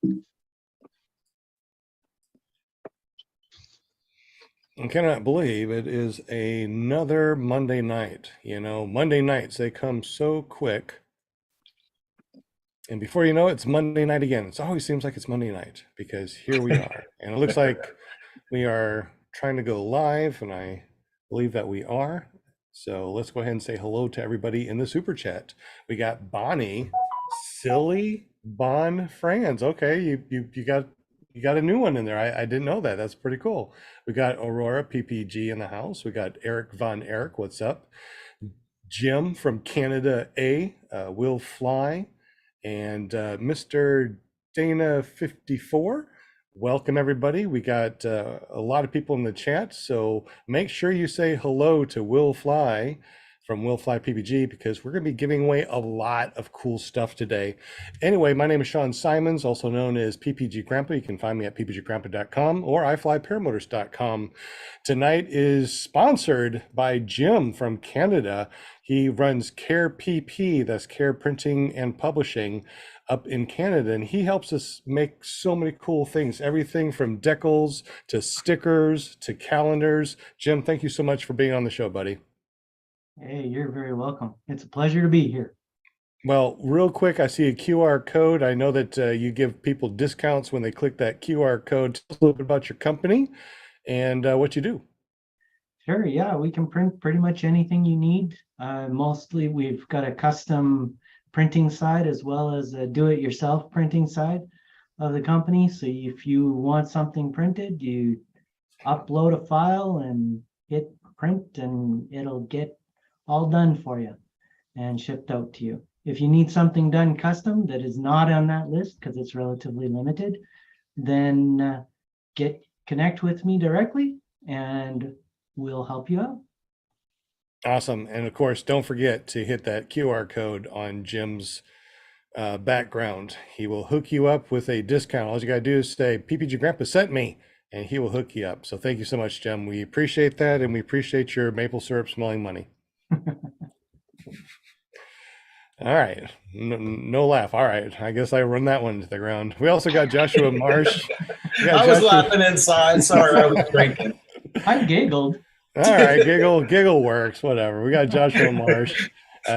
I cannot believe it is another Monday night. You know, Monday nights, they come so quick. And before you know it, it's Monday night again. It always seems like it's Monday night because here we are. And it looks like we are trying to go live, and I believe that we are. So let's go ahead and say hello to everybody in the super chat. We got Bonnie, Silly Bon Franz. Okay, you got a new one in there. I didn't know that. That's pretty cool. We got Aurora PPG in the house. We got Eric Von Eric. What's up? Jim from Canada A, Will Fly, and Mr. Dana 54. Welcome everybody. We got a lot of people in the chat, so make sure you say hello to Will Fly from Will Fly PPG because we're going to be giving away a lot of cool stuff today. Anyway, my name is Sean Symons, also known as PPG Grandpa. You can find me at ppggrandpa.com or iflyparamotors.com. Tonight is sponsored by Jim from Canada. He runs Care PP, that's Care Printing and Publishing, up in Canada, and he helps us make so many cool things, everything from decals to stickers to calendars. Jim, thank you so much for being on the show, buddy. Hey, you're very welcome. It's a pleasure to be here. Well, real quick, I see a QR code. I know that you give people discounts when they click that QR code. Tell us a little bit about your company and what you do. Sure, yeah, we can print pretty much anything you need. Mostly we've got a custom printing side as well as a do-it-yourself printing side of the company. So if you want something printed, you upload a file and hit print and it'll get all done for you and shipped out to you. If you need something done custom that is not on that list because it's relatively limited, then connect with me directly and we'll help you out. Awesome. And of course, don't forget to hit that QR code on Jim's background. He will hook you up with a discount. All you got to do is say, PPG Grandpa sent me, and he will hook you up. So thank you so much, Jim. We appreciate that, and we appreciate your maple syrup smelling money. All right. No laugh. All right. I guess I run that one to the ground. We also got Joshua Marsh. I was laughing inside. Sorry, I was drinking. I giggled. All right, giggle works, whatever. We got Joshua Marsh.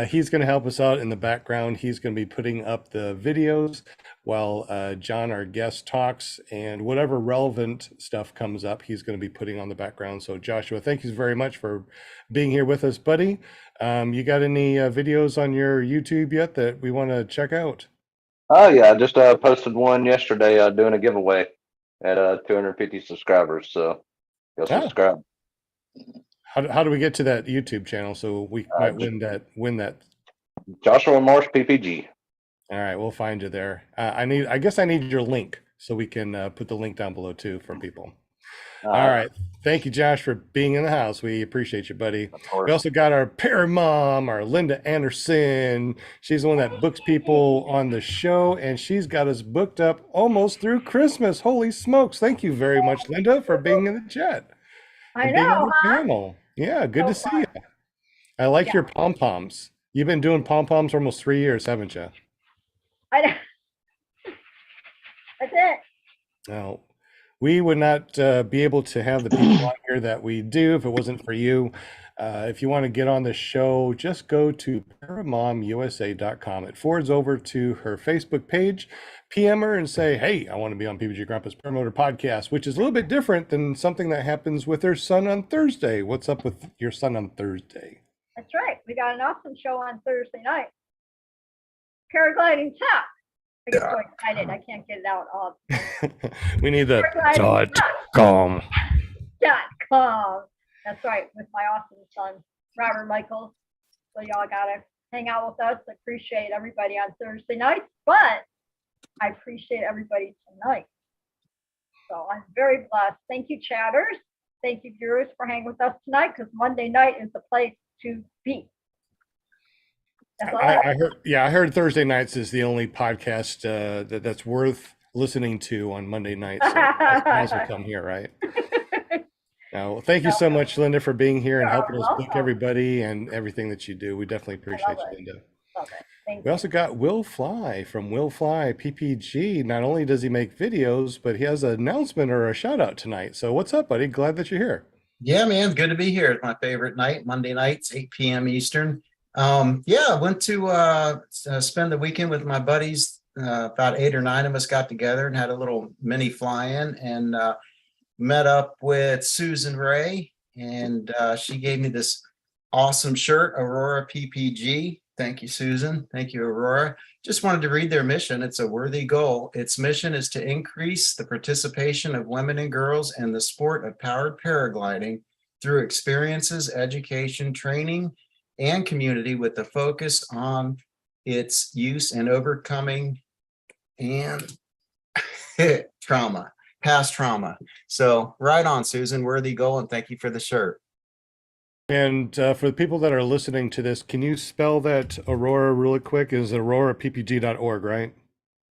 He's going to help us out in the background. He's going to be putting up the videos while John, our guest, talks, and whatever relevant stuff comes up, he's going to be putting on the background. So Joshua, thank you very much for being here with us, buddy. You got any videos on your YouTube yet that we want to check out? Oh yeah, I just posted one yesterday doing a giveaway at 250 subscribers. So go subscribe. How do we get to that YouTube channel so we might win that? Joshua Marsh PPG. All right, we'll find you there. I guess I need your link so we can put the link down below too for people. All right. Thank you, Josh, for being in the house. We appreciate you, buddy. We also got our paramom, our Linda Anderson. She's the one that books people on the show, and she's got us booked up almost through Christmas. Holy smokes. Thank you very much, Linda, for being in the chat. I know, huh? Yeah, good to see you. I like your pom-poms. You've been doing pom-poms for almost 3 years, haven't you? I know. That's it. No, we would not be able to have the people on here that we do if it wasn't for you. If you want to get on the show, just go to paramomusa.com. It forwards over to her Facebook page. PM her and say, hey, I want to be on PPG Grandpa's Paramotor podcast, which is a little bit different than something that happens with her son on Thursday. What's up with your son on Thursday? That's right. We got an awesome show on Thursday night. Paragliding Talk. I get so excited. I can't get it out all. We need the .com. .com. That's right. With my awesome son, Robert Michaels. So y'all got to hang out with us. I appreciate everybody on Thursday nights, but I appreciate everybody tonight. So I'm very blessed. Thank you, chatters. Thank you, viewers, for hanging with us tonight because Monday night is the place to be. I heard Thursday nights is the only podcast that's worth listening to on Monday nights. So might as well come here, right? Now, thank you so much, Linda, for being here and helping us book everybody and everything that you do. We definitely appreciate you, Linda. Love it. Thank We you. also got Will Fly from Will Fly PPG. Not only does he make videos, but he has an announcement or a shout out tonight. So what's up, buddy? Glad that you're here. Yeah, man, good to be here. It's my favorite night, Monday nights, 8 p.m. Eastern. Yeah, I went to spend the weekend with my buddies. About 8 or 9 of us got together and had a little mini fly-in and met up with Susan Ray, and she gave me this awesome shirt, Aurora PPG. Thank you, Susan. Thank you, Aurora. Just wanted to read their mission. It's a worthy goal. Its mission is to increase the participation of women and girls in the sport of powered paragliding through experiences, education, training, and community, with the focus on its use and overcoming and past trauma. So right on, Susan, worthy goal, and thank you for the shirt. And for the people that are listening to this, can you spell that Aurora really quick? Is aurorappg.org, right?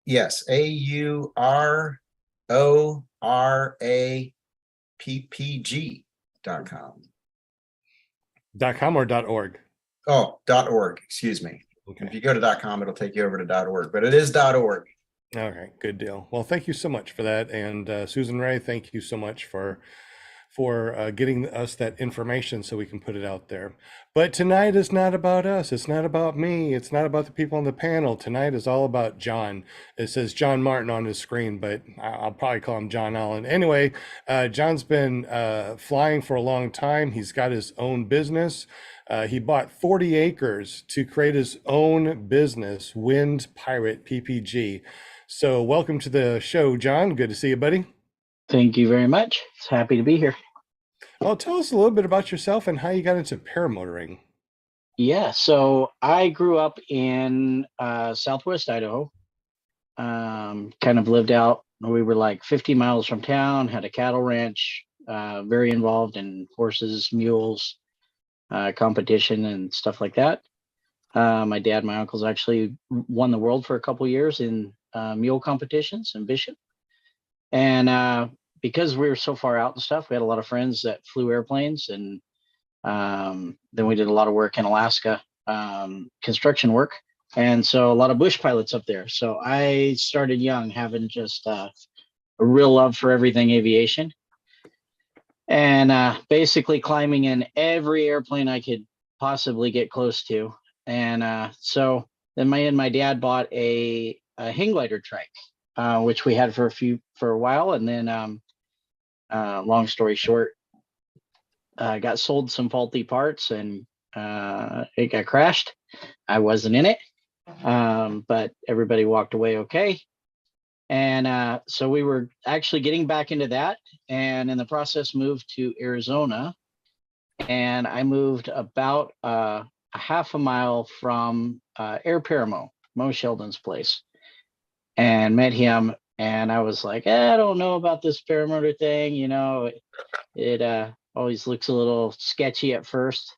Yes, AURORAPPG.com. .com or .org? Oh, .org, excuse me. Okay. If you go to .com, it'll take you over to .org, but it is .org. All right, good deal. Well, thank you so much for that. And Susan Ray, thank you so much for getting us that information so we can put it out there. But tonight is not about us. It's not about me. It's not about the people on the panel. Tonight is all about John. It says John Martin on his screen, but I'll probably call him John Allen. Anyway, John's been flying for a long time. He's got his own business. He bought 40 acres to create his own business, WindPirate PPG. So welcome to the show, John. Good to see you, buddy. Thank you very much. It's happy to be here. Oh, tell us a little bit about yourself and how you got into paramotoring. Yeah, so I grew up in Southwest Idaho. Kind of lived out. We were like 50 miles from town. Had a cattle ranch. Very involved in horses, mules, competition, and stuff like that. My dad, my uncles actually won the world for a couple years in mule competitions in Bishop. And because we were so far out and stuff, we had a lot of friends that flew airplanes. And then we did a lot of work in Alaska, construction work. And so a lot of bush pilots up there. So I started young, having just a real love for everything aviation. And basically climbing in every airplane I could possibly get close to. And so then my dad bought a hang glider trike, which we had for a while, and then long story short, got sold some faulty parts, and it got crashed. I wasn't in it, but everybody walked away okay. And so we were actually getting back into that, and in the process moved to Arizona, and I moved about a half a mile from AirParamo, Mo Sheldon's place, and met him. And I was like, I don't know about this paramotor thing. You know, it always looks a little sketchy at first.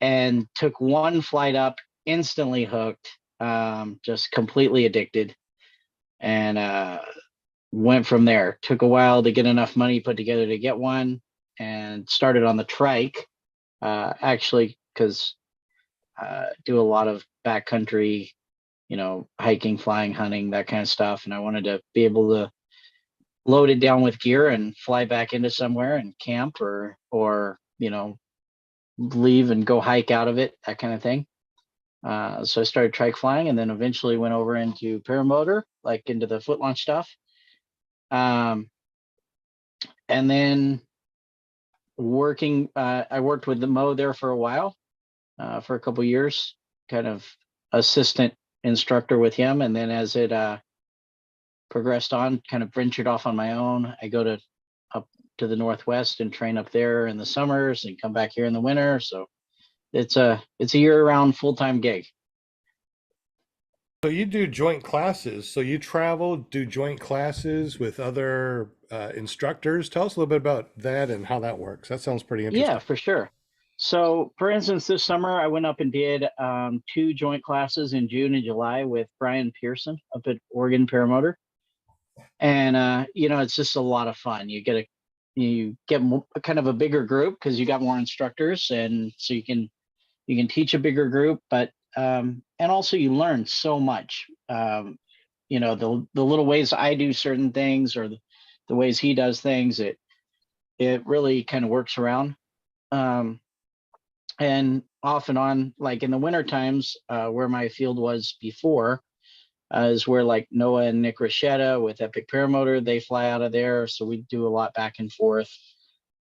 And took one flight up, instantly hooked, just completely addicted. And went from there. Took a while to get enough money put together to get one, and started on the trike, actually, because do a lot of backcountry, hiking, flying, hunting, that kind of stuff. And I wanted to be able to load it down with gear and fly back into somewhere and camp or leave and go hike out of it, that kind of thing. So I started trike flying, and then eventually went over into paramotor, like into the foot launch stuff. And then I worked with the Mo there for a while, for a couple years, kind of assistant instructor with him. And then as it progressed on, kind of ventured off on my own. I go up to the Northwest and train up there in the summers and come back here in the winter. So it's a year-round full-time gig. So you do joint classes. So you travel, do joint classes with other instructors. Tell us a little bit about that and how that works. That sounds pretty interesting. Yeah, for sure. So for instance, this summer I went up and did 2 joint classes in June and July with Brian Pearson up at Oregon Paramotor. And it's just a lot of fun. You get kind of a bigger group because you got more instructors, and so you can teach a bigger group. But And also you learn so much. You know, the little ways I do certain things, or the ways he does things, it really kind of works around. And off and on, like in the winter times, where my field was before, is where like Noah and Nick Rochetta with Epic Paramotor, they fly out of there. So we do a lot back and forth.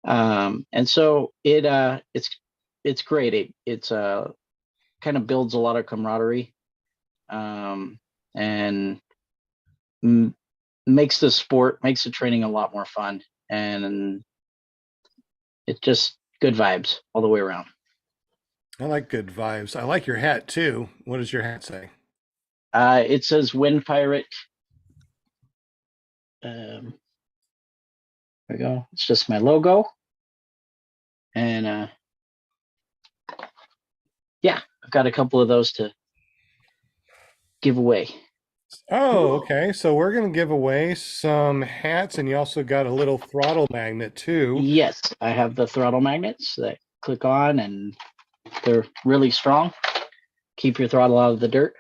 And so it's great. It's kind of builds a lot of camaraderie, and makes the training a lot more fun, and it's just good vibes all the way around. I like good vibes. I like your hat too. What does your hat say? It says WindPirate. There we go. It's just my logo. And yeah, I've got a couple of those to give away. Oh, okay. So we're going to give away some hats, and you also got a little throttle magnet too. Yes, I have the throttle magnets that click on, and they're really strong. Keep your throttle out of the dirt.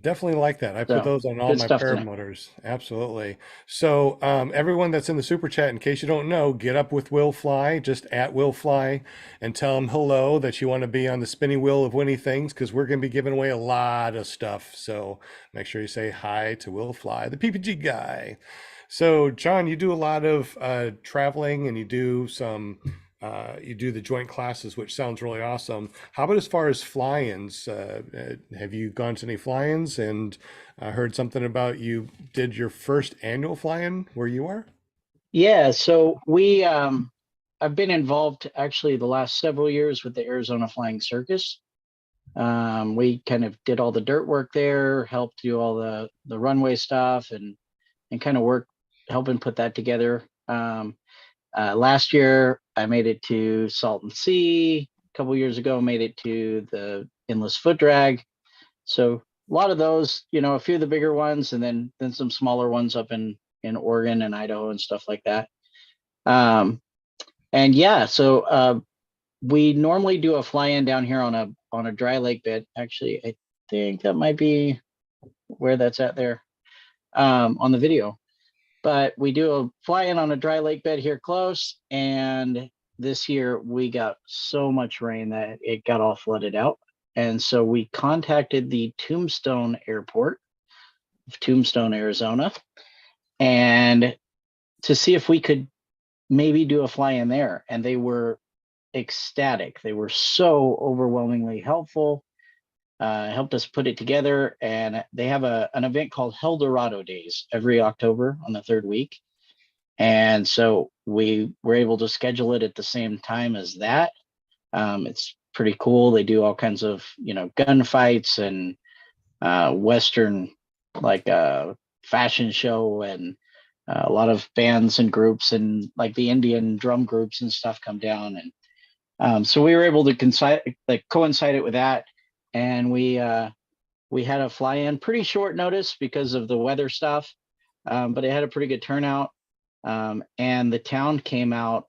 Definitely like that. I So, put those on all good my stuff tonight. paramotors. Absolutely. So, everyone that's in the super chat, in case you don't know, get up with Will Fly, just at Will Fly, and tell him hello, that you want to be on the spinning wheel of winning things, because we're going to be giving away a lot of stuff. So make sure you say hi to Will Fly, the PPG guy. So, John, you do a lot of traveling, and you do you do the joint classes, which sounds really awesome. How about as far as fly-ins? Have you gone to any fly-ins? And I heard something about you did your first annual fly-in where you are? Yeah, so I've been involved actually the last several years with the Arizona Flying Circus. We kind of did all the dirt work there, helped do all the runway stuff, and kind of work helping put that together. Last year, I made it to Salton Sea. A couple years ago, made it to the Endless Foot Drag. So a lot of those, a few of the bigger ones, and then some smaller ones up in Oregon and Idaho and stuff like that. And yeah, so we normally do a fly-in down here on a dry lake bed. Actually, I think that might be where that's at there, on the video. But we do a fly-in on a dry lake bed here close, and this year we got so much rain that it got all flooded out. And so we contacted the Tombstone Airport of Tombstone, Arizona, and to see if we could maybe do a fly-in there. And they were ecstatic. They were so overwhelmingly helpful. Helped us put it together, and they have an event called Eldorado Days every October on the third week. And so we were able to schedule it at the same time as that. It's pretty cool. They do all kinds of, gunfights and Western, like fashion show, and a lot of bands and groups, and like the Indian drum groups and stuff come down. And so we were able to coincide it with that. And we had a fly-in pretty short notice because of the weather stuff, but it had a pretty good turnout, and the town came out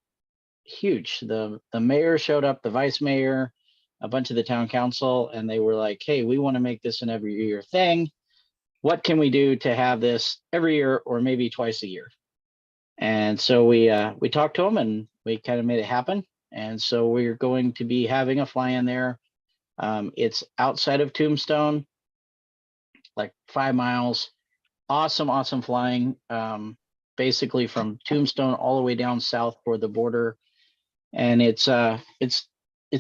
huge. The mayor showed up, the vice mayor, a bunch of the town council, and they were like, "Hey, we want to make this an every year thing. What can we do to have this every year, or maybe twice a year?" And so we talked to them, and we kind of made it happen. And so we're going to be having a fly-in there. It's outside of Tombstone, like 5 miles. Awesome flying. Basically from Tombstone all the way down south toward the border, and it's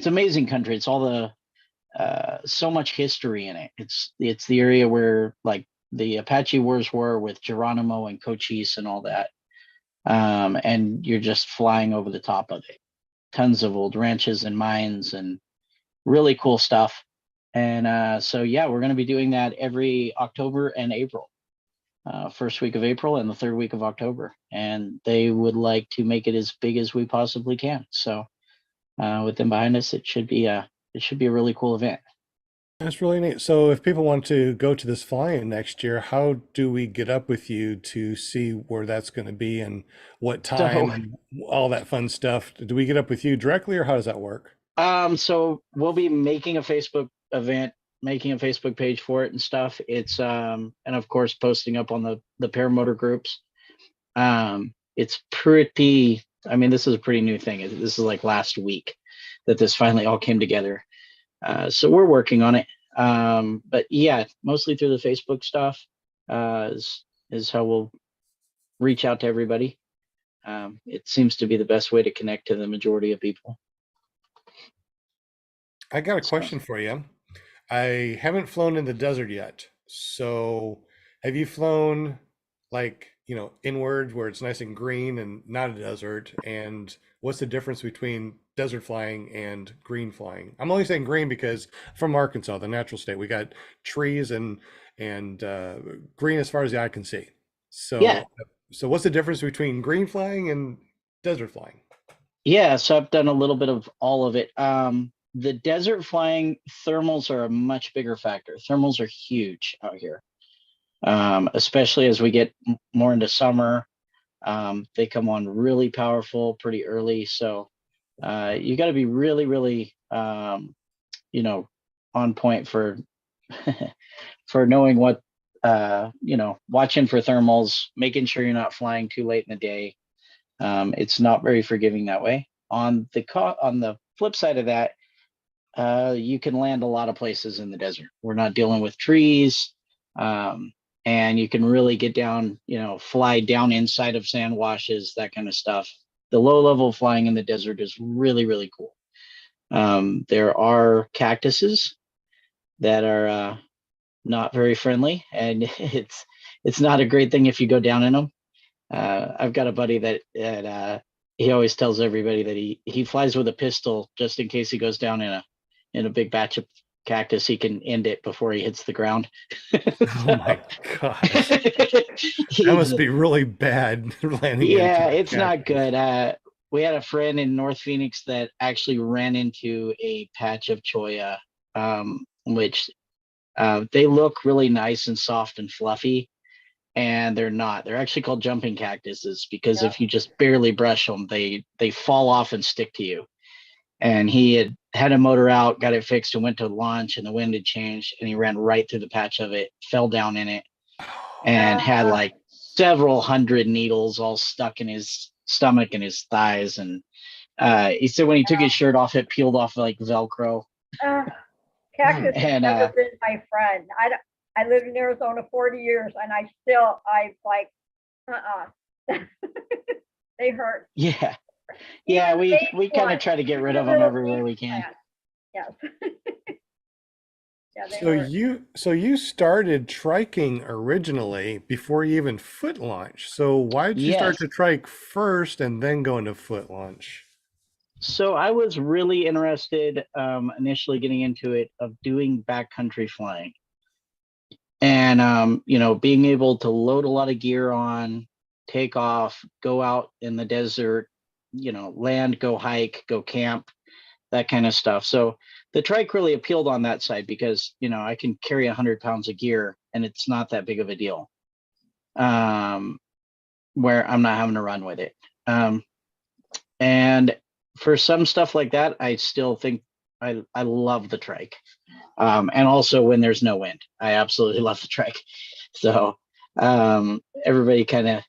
amazing country. It's all the so much history in it. It's the area where like the Apache wars were with Geronimo and Cochise and all that. And you're just flying over the top of it. Tons of old ranches and mines and really cool stuff. And so yeah, we're going to be doing that every October and April, first week of April and the third week of October. And they would like to make it as big as we possibly can. So with them behind us, it should be a really cool event. That's really neat. So if people want to go to this fly-in next year, how do we get up with you to see where that's going to be and what time and all that fun stuff? Do we get up with you directly, or how does that work? So we'll be making a Facebook event making a Facebook page for it and stuff. It's and of course posting up on the paramotor groups. It's pretty. I mean, this is a pretty new thing. This is like last week that this finally all came together. So we're working on it. But yeah, mostly through the Facebook stuff is how we'll reach out to everybody. It seems to be the best way to connect to the majority of people. I got a question for you. I haven't flown in the desert yet. So have you flown like, inward where it's nice and green and not a desert? And what's the difference between desert flying and green flying? I'm only saying green because from Arkansas, the natural state, we got trees and green as far as the eye can see. Yeah. So what's the difference between green flying and desert flying? Yeah, so I've done a little bit of all of it. The desert flying thermals are a much bigger factor. Thermals are huge out here, especially as we get more into summer. They come on really powerful pretty early. So you got to be really, really, on point for for knowing what, watching for thermals, making sure you're not flying too late in the day. It's not very forgiving that way. On the flip side of that, you can land a lot of places in the desert. We're not dealing with trees, and you can really get down, fly down inside of sand washes, that kind of stuff. The low level flying in the desert is really, really cool. There are cactuses that are not very friendly, and it's not a great thing if you go down in them. I've got a buddy that he always tells everybody that he flies with a pistol just in case he goes down in a big batch of cactus. He can end it before he hits the ground. Oh my gosh. That must be really bad landing into Yeah, a it's not cactus. good. We had a friend in North Phoenix that actually ran into a patch of cholla, which they look really nice and soft and fluffy, and they're not. They're actually called jumping cactuses because if you just barely brush them, they fall off and stick to you. And he had a motor out, got it fixed, and went to launch, and the wind had changed, and he ran right through the patch of it, fell down in it, and had like several hundred needles all stuck in his stomach and his thighs. And he said when he took his shirt off, it peeled off like Velcro. Cactus has And never been my friend. I lived in Arizona 40 years, and I like, they hurt. yeah, we kind of try to get rid of them every way we can. Yes. Yeah, they So hurt. you started triking originally before you even foot launch. So why did you start Yes. to trike first and then go into foot launch? So I was really interested, initially getting into it, of doing backcountry flying, and being able to load a lot of gear on, take off, go out in the desert, land, go hike, go camp, that kind of stuff. So the trike really appealed on that side because I can carry 100 pounds of gear and it's not that big of a deal, where I'm not having to run with it. And for some stuff like that, I still think I love the trike. And also when there's no wind, I absolutely love the trike. So everybody kind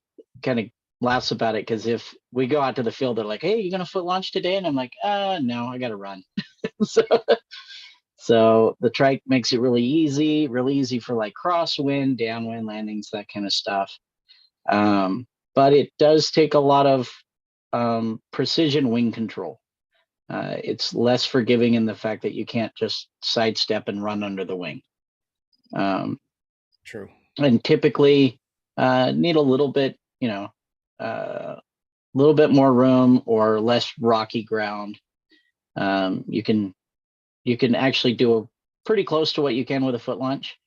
of laughs about it because if we go out to the field, they're like, "Hey, you gonna foot launch today?" And I'm like, no, I gotta run." So the trike makes it really easy for like crosswind, downwind landings, that kind of stuff. But it does take a lot of precision wing control. It's less forgiving in the fact that you can't just sidestep and run under the wing. True. And typically need a little bit, little bit more room or less rocky ground. You can actually do pretty close to what you can with a foot launch.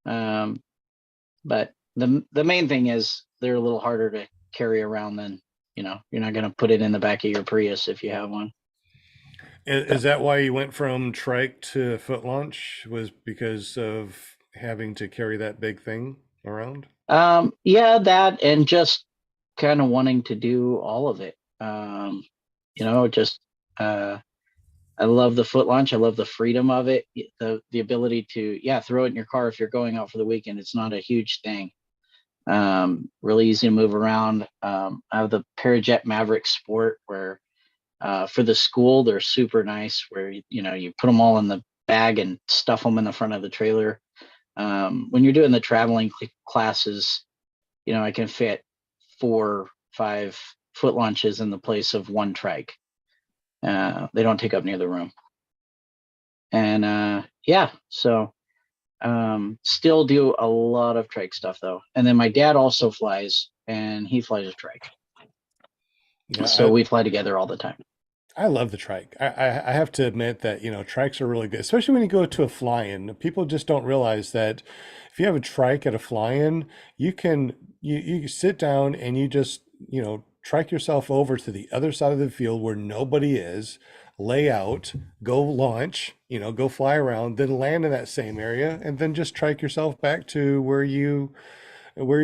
But the main thing is they're a little harder to carry around than, you're not going to put it in the back of your Prius if you have one. Is that why you went from trike to foot launch? Was because of having to carry that big thing around? Yeah, that, and just kind of wanting to do all of it. Just I love the foot launch. I love the freedom of it. The ability to, throw it in your car if you're going out for the weekend. It's not a huge thing. Really easy to move around. I have the Parajet Maverick Sport where for the school, they're super nice where, you put them all in the bag and stuff them in the front of the trailer. When you're doing the traveling classes, I can fit 4, 5 foot launches in the place of one trike. They don't take up near the room. And so still do a lot of trike stuff though. And then my dad also flies, and he flies a trike. Yeah, So we fly together all the time. I love the trike. I have to admit that, trikes are really good, especially when you go to a fly-in. People just don't realize that if you have a trike at a fly-in, you sit down and you just, trike yourself over to the other side of the field where nobody is, lay out, go launch, go fly around, then land in that same area, and then just trike yourself back to where your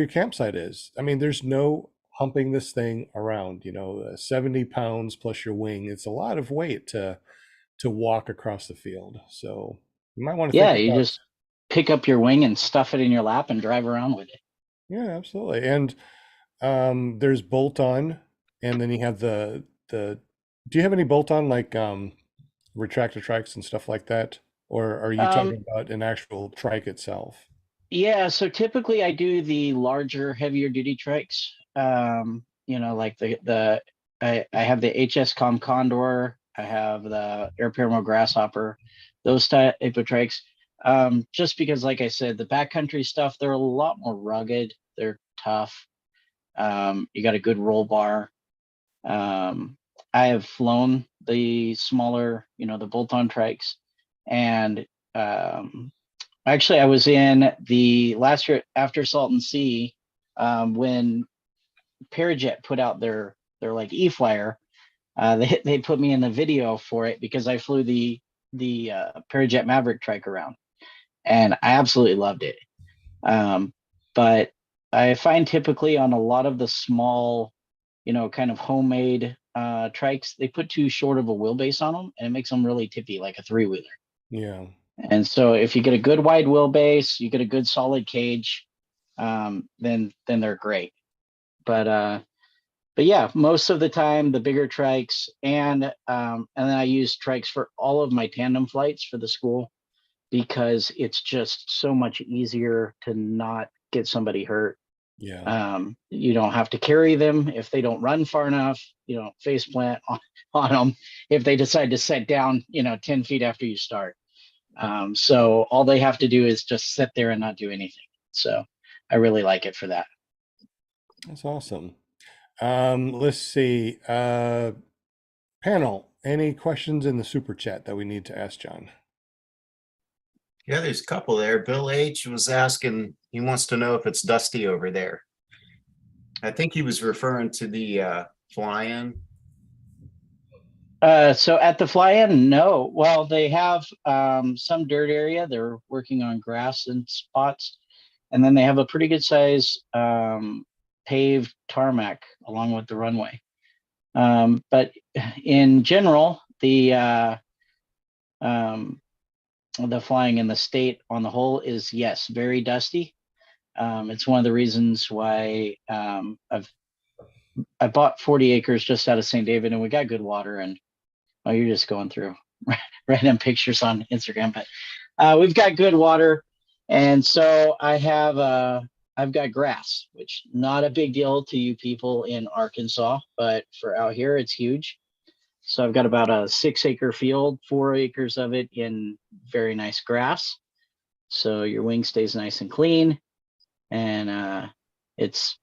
campsite is. I mean, there's no humping this thing around, 70 pounds plus your wing. It's a lot of weight to walk across the field. So you might want to Yeah, think you about, just pick up your wing and stuff it in your lap and drive around with it. yeah, absolutely. And there's bolt on, and then you have the do you have any bolt on like retractor trikes and stuff like that? Or are you Um, talking about an actual trike itself? yeah, so typically I do the larger, heavier duty trikes. Like I have the HS Condor, I have the AirParamo Grasshopper, those type of trikes. Just because, like I said, the backcountry stuff, they're a lot more rugged, they're tough. You got a good roll bar. I have flown the smaller, the bolt-on trikes, and actually, I was in the last year after Salton Sea when Parajet put out their like E-Flyer. They put me in the video for it because I flew the Parajet Maverick trike around, and I absolutely loved it. But I find typically on a lot of the small, kind of homemade trikes, they put too short of a wheelbase on them, and it makes them really tippy, like a 3-wheeler. Yeah. And so if you get a good wide wheelbase, you get a good solid cage, then they're great. But yeah, most of the time the bigger trikes, and then I use trikes for all of my tandem flights for the school because it's just so much easier to not get somebody hurt. Yeah. You don't have to carry them if they don't run far enough. You don't face plant on them if they decide to set down, 10 feet after you start. So all they have to do is just sit there and not do anything. So I really like it for that. That's awesome. Let's see. Panel, any questions in the super chat that we need to ask John? Yeah, there's a couple there. Bill H was asking, he wants to know if it's dusty over there. I think he was referring to the fly-in. So at the fly-in, no. Well, they have some dirt area. They're working on grass and spots. And then they have a pretty good size paved tarmac along with the runway. But in general, the flying in the state on the whole is, yes, very dusty. It's one of the reasons why I bought 40 acres just out of St. David, and we got good water. And you're just going through random pictures on Instagram, but we've got good water. And so I've got grass, which not a big deal to you people in Arkansas, but for out here, it's huge. So I've got about a 6-acre field, 4 acres of it in very nice grass. So your wing stays nice and clean, and it's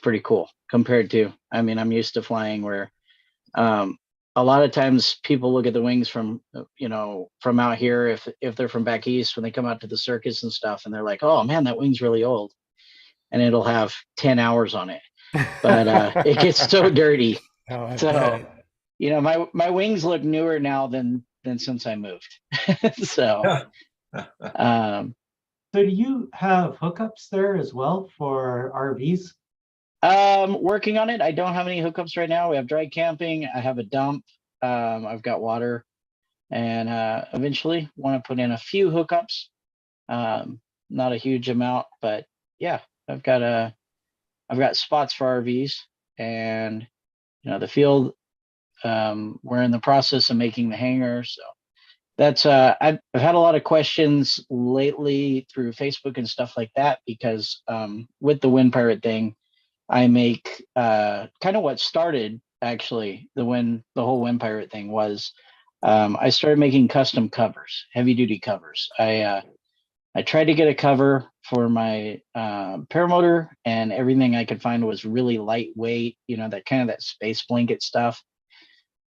pretty cool compared to, I'm used to flying where a lot of times people look at the wings from out here, if they're from back east, when they come out to the circus and stuff, and they're like, oh man, that wing's really old, and it'll have 10 hours on it, but it gets so dirty. Oh, So my wings look newer now than since I moved. So So do you have hookups there as well for RVs? working on it. I don't have any hookups right now. We have dry camping. I have a dump. I've got water. and eventually want to put in a few hookups. Not a huge amount, but yeah, I've got spots for RVs, and the field. We're in the process of making the hangar, so that's I've had a lot of questions lately through Facebook and stuff like that, because with the WindPirate thing, I make kind of what started actually the whole WindPirate thing was I started making custom covers, heavy duty covers. I tried to get a cover for my paramotor, and everything I could find was really lightweight, that kind of that space blanket stuff.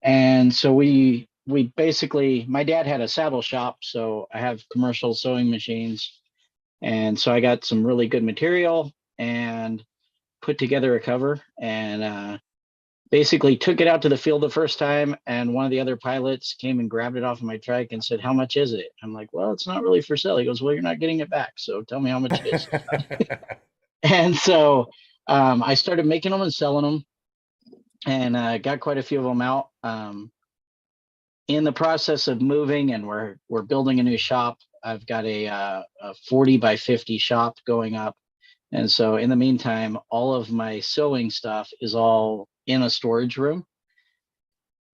And so we basically, my dad had a saddle shop, so I have commercial sewing machines, and so I got some really good material and put together a cover, and basically took it out to the field the first time, and one of the other pilots came and grabbed it off of my trike and said, "How much is it?" I'm like, "Well, it's not really for sale." He goes, "Well, you're not getting it back, so tell me how much it is." And so I started making them and selling them, and got quite a few of them out. In the process of moving, and we're building a new shop. I've got a 40 by 50 shop going up, and so in the meantime, all of my sewing stuff is all in a storage room,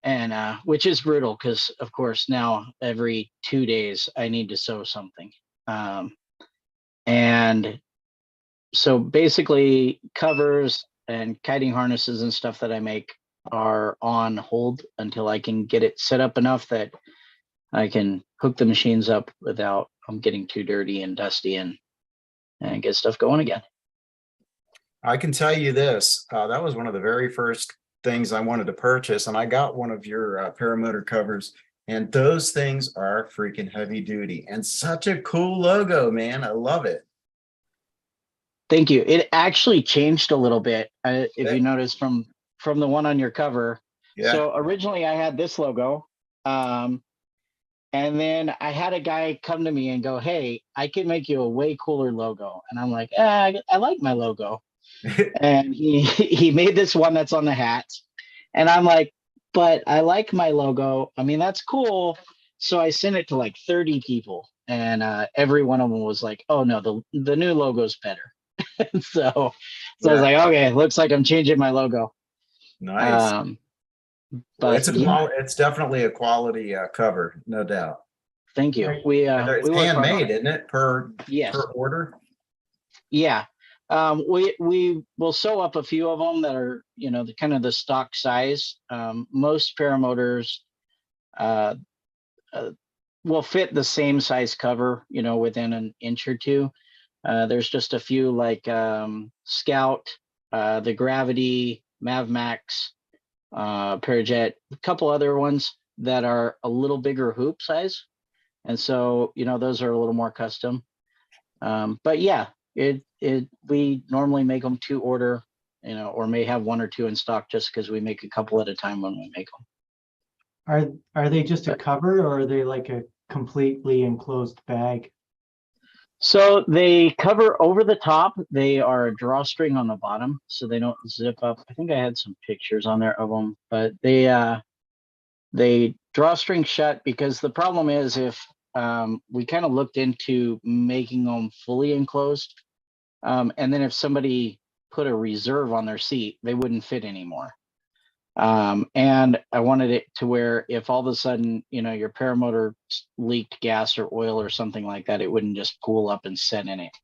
and which is brutal, because of course now every 2 days I need to sew something, and so basically covers and kiting harnesses and stuff that I make are on hold until I can get it set up enough that I can hook the machines up without them getting too dirty and dusty, and get stuff going again. I can tell you this, that was one of the very first things I wanted to purchase, and I got one of your paramotor covers, and those things are freaking heavy duty and such a cool logo, man. I love it. Thank you. It actually changed a little bit, if Okay. you notice from the one on your cover. Yeah. So originally I had this logo, and then I had a guy come to me and go, "Hey, I can make you a way cooler logo." And I'm like, I like my logo. And he made this one that's on the hat, and I'm like, "But I like my logo. I mean, that's cool." So I sent it to like 30 people, and every one of them was like, "Oh no, the new logo's better." so I was Yeah. like, "Okay, looks like I'm changing my logo." Nice. But yeah, It's definitely a quality cover, no doubt. thank you. Right. And it's We work hard on handmade, it. isn't it? Per Yes. order. Yeah. We will sew up a few of them that are, the kind of the stock size. Most paramotors uh, will fit the same size cover, within an inch or two. There's just a few like Scout, the Gravity, Mavmax, Parajet, a couple other ones that are a little bigger hoop size. And so, those are a little more custom. But yeah, we normally make them to order, or may have one or two in stock, just because we make a couple at a time when we make them. Are they just a cover, or are they like a completely enclosed bag? So they cover over the top. They are a drawstring on the bottom, so they don't zip up. I think I had some pictures on there of them, but they drawstring shut, because the problem is, if we kind of looked into making them fully enclosed, and then if somebody put a reserve on their seat, they wouldn't fit anymore. And I wanted it to where if all of a sudden, your paramotor leaked gas or oil or something like that, it wouldn't just pool up and set in it.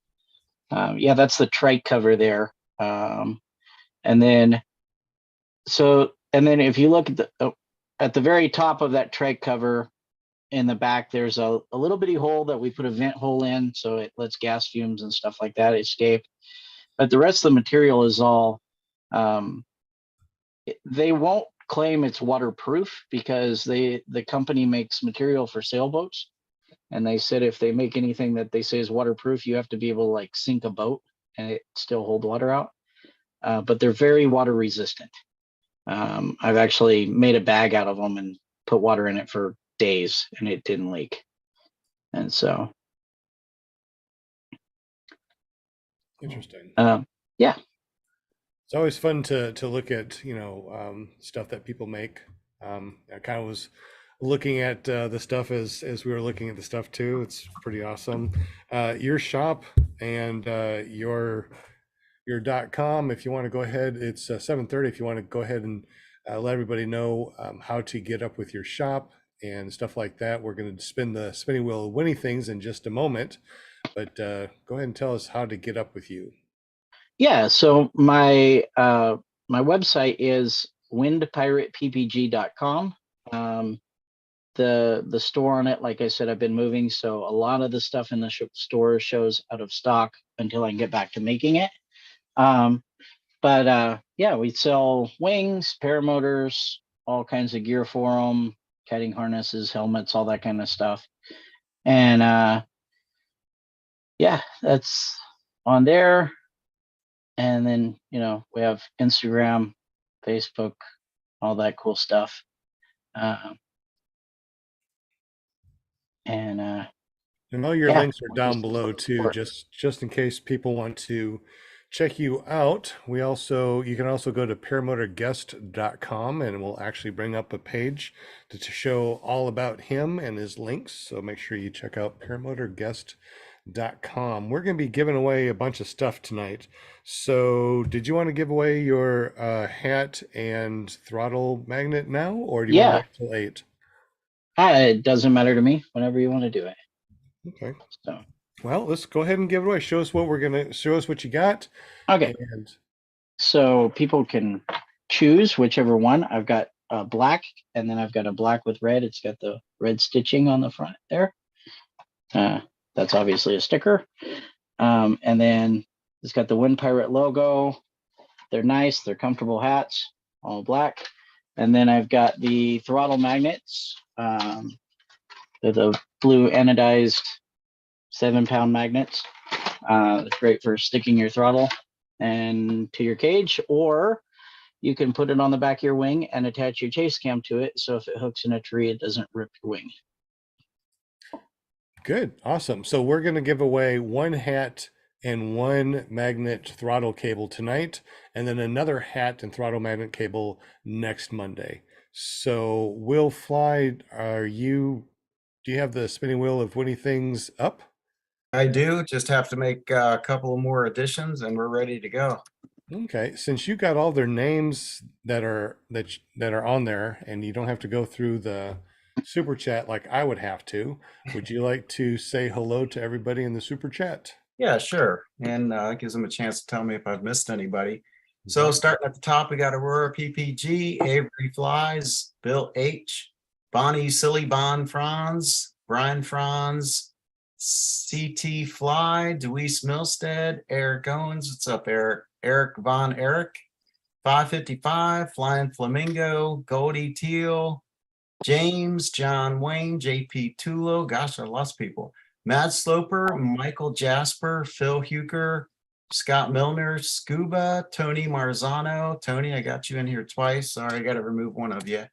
Yeah, that's the trike cover there. And then if you look at the very top of that trike cover in the back, there's a little bitty hole that we put a vent hole in, so it lets gas fumes and stuff like that escape. But the rest of the material is all, they won't claim it's waterproof, because the company makes material for sailboats, and they said if they make anything that they say is waterproof, you have to be able to like sink a boat and it still hold water out. But they're very water resistant. I've actually made a bag out of them and put water in it for days, and it didn't leak. And so Interesting. yeah. It's always fun to look at, stuff that people make. I kind of was looking at the stuff as we were looking at the stuff too. It's pretty awesome. Your shop and your .com. If you want to go ahead, it's 7:30. If you want to go ahead and let everybody know how to get up with your shop and stuff like that. We're going to spin the spinning wheel of winning things in just a moment, but go ahead and tell us how to get up with you. Yeah, so my website is windpiratepg.com. The store on it, like I said, I've been moving, so a lot of the stuff in the store shows out of stock until I can get back to making it. But yeah, we sell wings, paramotors, all kinds of gear for them, kiting harnesses, helmets, all that kind of stuff. And yeah, that's on there. And then, you know, we have Instagram, Facebook, all that cool stuff. And all your yeah, links are down below too, just in case people want to check you out. You can also go to paramotorguest.com and we'll actually bring up a page to show all about him and his links. So make sure you check out paramotorguest.com. We're going to be giving away a bunch of stuff tonight. So did you want to give away your hat and throttle magnet now, or do you want to wait till 8? It doesn't matter to me, whenever you want to do it. Okay. So, well, let's go ahead and give it away. Show us what you got. okay. And so people can choose whichever one. I've got black, and then I've got a black with red. It's got the red stitching on the front there. That's obviously a sticker. And then it's got the WindPirate logo. They're nice. They're comfortable hats, all black. And then I've got the throttle magnets. They're the blue anodized 7-pound magnets. It's great for sticking your throttle and to your cage, or you can put it on the back of your wing and attach your chase cam to it. So if it hooks in a tree, it doesn't rip your wing. Good. Awesome. So we're going to give away one hat and one magnet throttle cable tonight, and then another hat and throttle magnet cable next Monday. So Will Fly, do you have the spinning wheel of winning things up? I do. Just have to make a couple of more additions and we're ready to go. Okay, since you got all their names that are on there, and you don't have to go through the super chat like I would have to, would you like to say hello to everybody in the super chat? Yeah, sure. And it gives them a chance to tell me if I've missed anybody. So starting at the top, we got Aurora PPG, Avery Flies, Bill H, Bonnie Silly Bon Franz, Brian Franz, CT Fly, Deweese Milstead, Eric Owens. What's up, Eric? Eric Von Eric, 555, Flying Flamingo, Goldie Teal, James, John Wayne, JP Tulo. Gosh, I lost people. Matt Sloper, Michael Jasper, Phil Huker, Scott Milner, Scuba, Tony Marzano. Tony, I got you in here twice. Sorry, I got to remove one of you.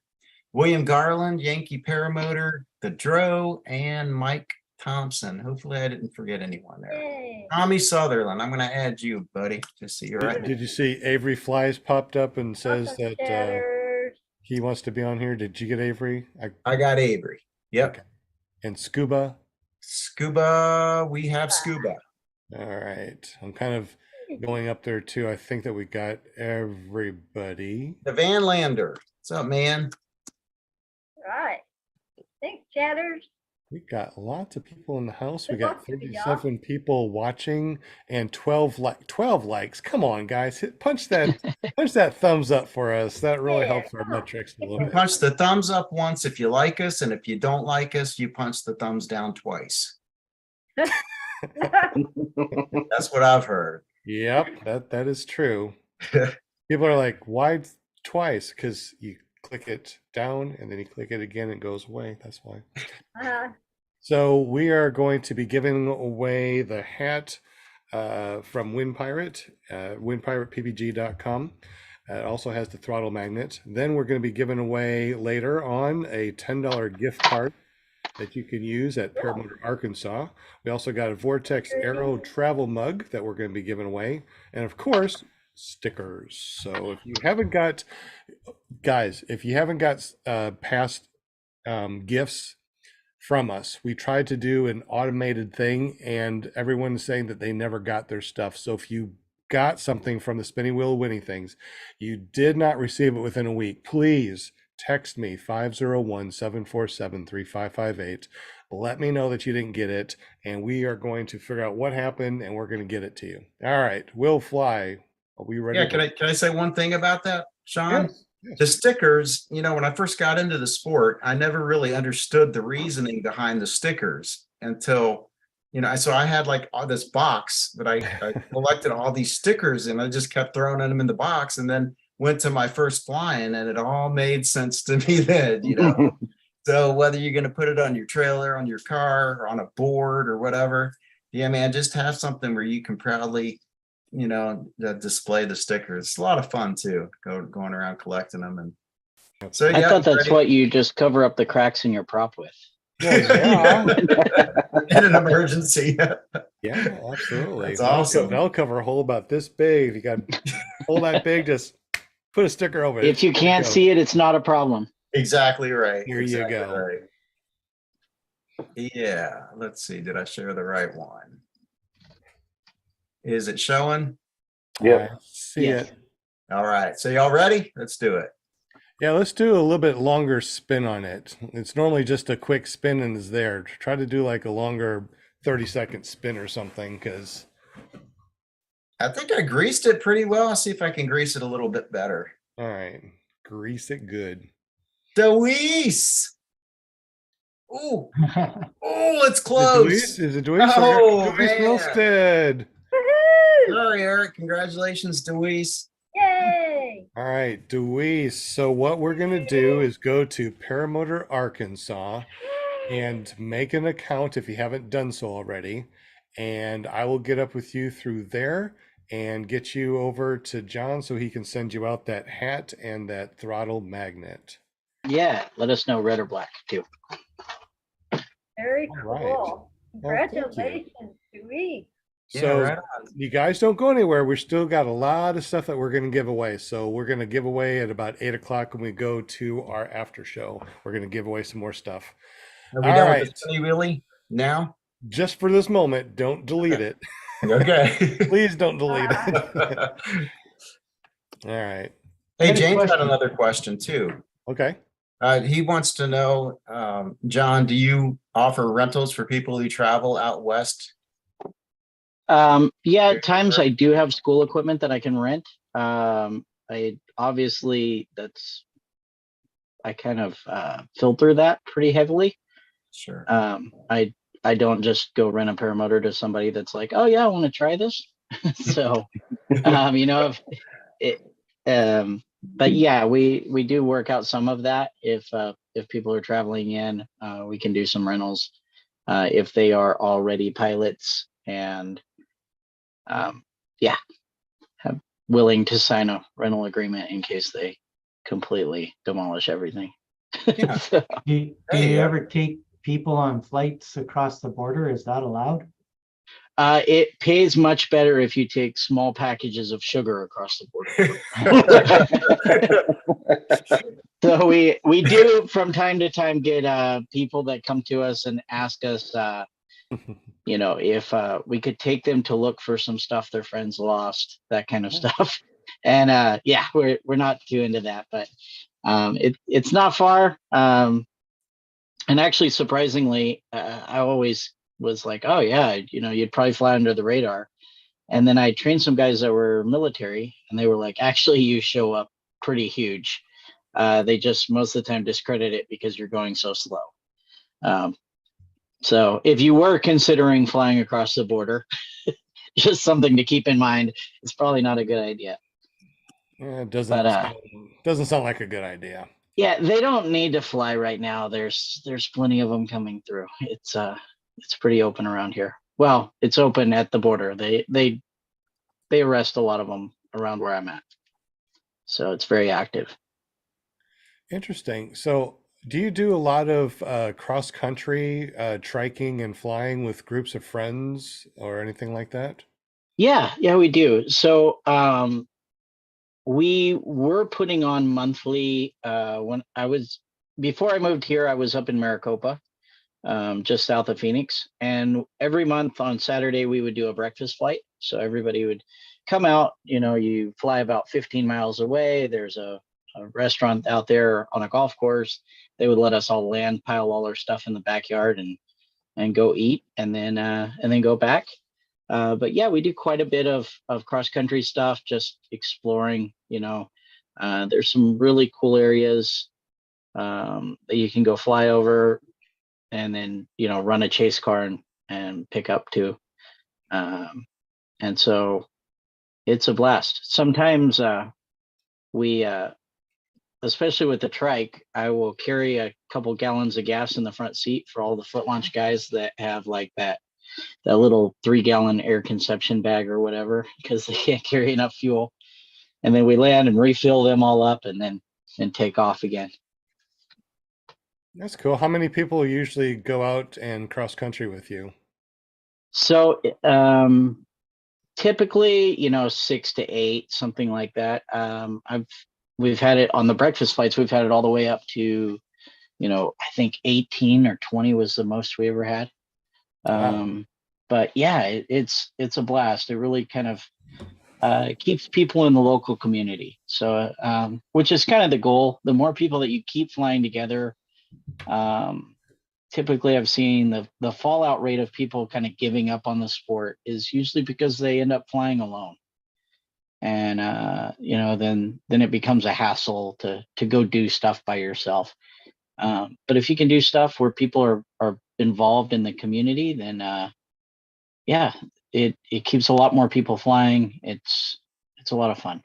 William Garland, Yankee Paramotor, The Dro, and Mike Thompson. Hopefully I didn't forget anyone there. Yay. Tommy Sutherland, I'm going to add you, buddy, just so you're right. Did you see Avery Flies popped up and says Awesome that chatters. he wants to be on here? Did you get Avery? I got Avery. Yep. Okay. And Scuba? Scuba, we have Scuba. All right. I'm kind of going up there too. I think that we got everybody. The Van Lander. What's up, man? All right. Thanks, chatters. We got lots of people in the house. We Good got luck to y'all. 37 people watching and 12 likes. Come on, guys. Punch that thumbs up for us. That really Yeah, helps our come on. metrics a You little bit. punch the thumbs up once if you like us, and if you don't like us, you punch the thumbs down twice. That's what I've heard. Yep, that is true. People are like, why twice? Because you click it down and then you click it again, it goes away. That's why. So we are going to be giving away the hat from WindPirate, windpiratepg.com. It also has the throttle magnet. Then we're going to be giving away later on a $10 gift card that you can use at Paramotor Arkansas. We also got a Vortex Aero travel mug that we're going to be giving away. And of course, stickers. So if you haven't got, guys, if you haven't got past gifts from us. We tried to do an automated thing, and everyone's saying that they never got their stuff. So if you got something from the Spinning Wheel Winning Things, you did not receive it within a week, please text me 501-747-3558. Let me know that you didn't get it, and we are going to figure out what happened, and we're going to get it to you. All right, Will Fly, are we ready? Yeah, can I say one thing about that, Sean? Yes, yes. The stickers, when I first got into the sport, I never really understood the reasoning behind the stickers until, so I had like all this box that I collected all these stickers, and I just kept throwing them in the box, and then went to my first flying, and it all made sense to me then, So whether you're going to put it on your trailer, on your car, or on a board or whatever, yeah, man, just have something where you can proudly display the stickers. It's a lot of fun too, going around collecting them. And so I thought that's what you just cover up the cracks in your prop with. Yeah. in an emergency. Yeah, absolutely. That's awesome. They'll cover a hole about this big. If you got a hole that big, just put a sticker over it. If you can't see it, it's not a problem. Exactly right. Here you go. Right. Yeah, let's see. Did I share the right one? Is it showing? Yeah. I see it. All right. So y'all ready? Let's do it. Yeah, let's do a little bit longer spin on it. It's normally just a quick spin and it's there. Try to do like a longer 30-second spin or something, because I think I greased it pretty well. I'll see if I can grease it a little bit better. all right, grease it good. Deweese. Oh, it's close. Is it Deweese? Oh, Deweese man. Milstead. Woohoo! Sorry, Eric. Congratulations, Deweese. Yay! All right, Deweese. So what we're going to do is go to Paramotor, Arkansas, and make an account if you haven't done so already. And I will get up with you through there and get you over to John so he can send you out that hat and that throttle magnet. Yeah, let us know, red or black too. Very All right. cool. Well, thank you. Congratulations, Dewey. So right on. you guys don't go anywhere. We're still got a lot of stuff that we're going to give away. So we're going to give away at about 8 o'clock when we go to our after show. We're going to give away some more stuff. Are we All done right. with the spinny wheelie now? Just for this moment, don't delete it. Okay. Please don't delete it. All right. Hey, Got a James had question. another question too. Okay. He wants to know, John, do you offer rentals for people who travel out west? Yeah, at times I do have school equipment that I can rent. I obviously I kind of filter that pretty heavily. Sure. I don't just go rent a paramotor to somebody that's like, oh yeah, I want to try this. So, if it, but yeah, we do work out some of that. If people are traveling in, we can do some rentals if they are already pilots and willing to sign a rental agreement in case they completely demolish everything. Yeah. So, Do you ever take people on flights across the border? Is that allowed? it pays much better if you take small packages of sugar across the border. So we do from time to time get people that come to us and ask us, if we could take them to look for some stuff their friends lost, that kind of stuff. And we're not too into that, but it's not far. And actually, surprisingly, I always was like, oh yeah, you'd probably fly under the radar. And then I trained some guys that were military, and they were like, actually, you show up pretty huge. They just most of the time discredit it because you're going so slow. So if you were considering flying across the border, just something to keep in mind. It's probably not a good idea. Yeah, it doesn't sound like a good idea. Yeah, they don't need to fly right now. There's plenty of them coming through. It's pretty open around here. Well, it's open at the border. They arrest a lot of them around where I'm at. So it's very active. Interesting. So do you do a lot of cross-country triking and flying with groups of friends or anything like that? Yeah, we do. So we were putting on monthly when I was before I moved here, I was up in Maricopa, just south of Phoenix. And every month on Saturday, we would do a breakfast flight. So everybody would come out, you fly about 15 miles away. There's a restaurant out there on a golf course. They would let us all land, pile all our stuff in the backyard and go eat and then go back. But yeah, we do quite a bit of cross country stuff, just exploring, there's some really cool areas that you can go fly over and then, run a chase car and pick up to. And so it's a blast. Sometimes we, especially with the trike, I will carry a couple gallons of gas in the front seat for all the foot launch guys that have like that little 3-gallon air consumption bag or whatever, because they can't carry enough fuel. And then we land and refill them all up and then take off again. That's cool. How many people usually go out and cross country with you? So typically, 6 to 8, something like that. We've had it on the breakfast flights. We've had it all the way up to, I think 18 or 20 was the most we ever had. Wow. But yeah, it's a blast. It really kind of keeps people in the local community. So, which is kind of the goal. The more people that you keep flying together, typically I've seen the fallout rate of people kind of giving up on the sport is usually because they end up flying alone. And then it becomes a hassle to go do stuff by yourself. But if you can do stuff where people are involved in the community, then yeah, it keeps a lot more people flying. It's a lot of fun.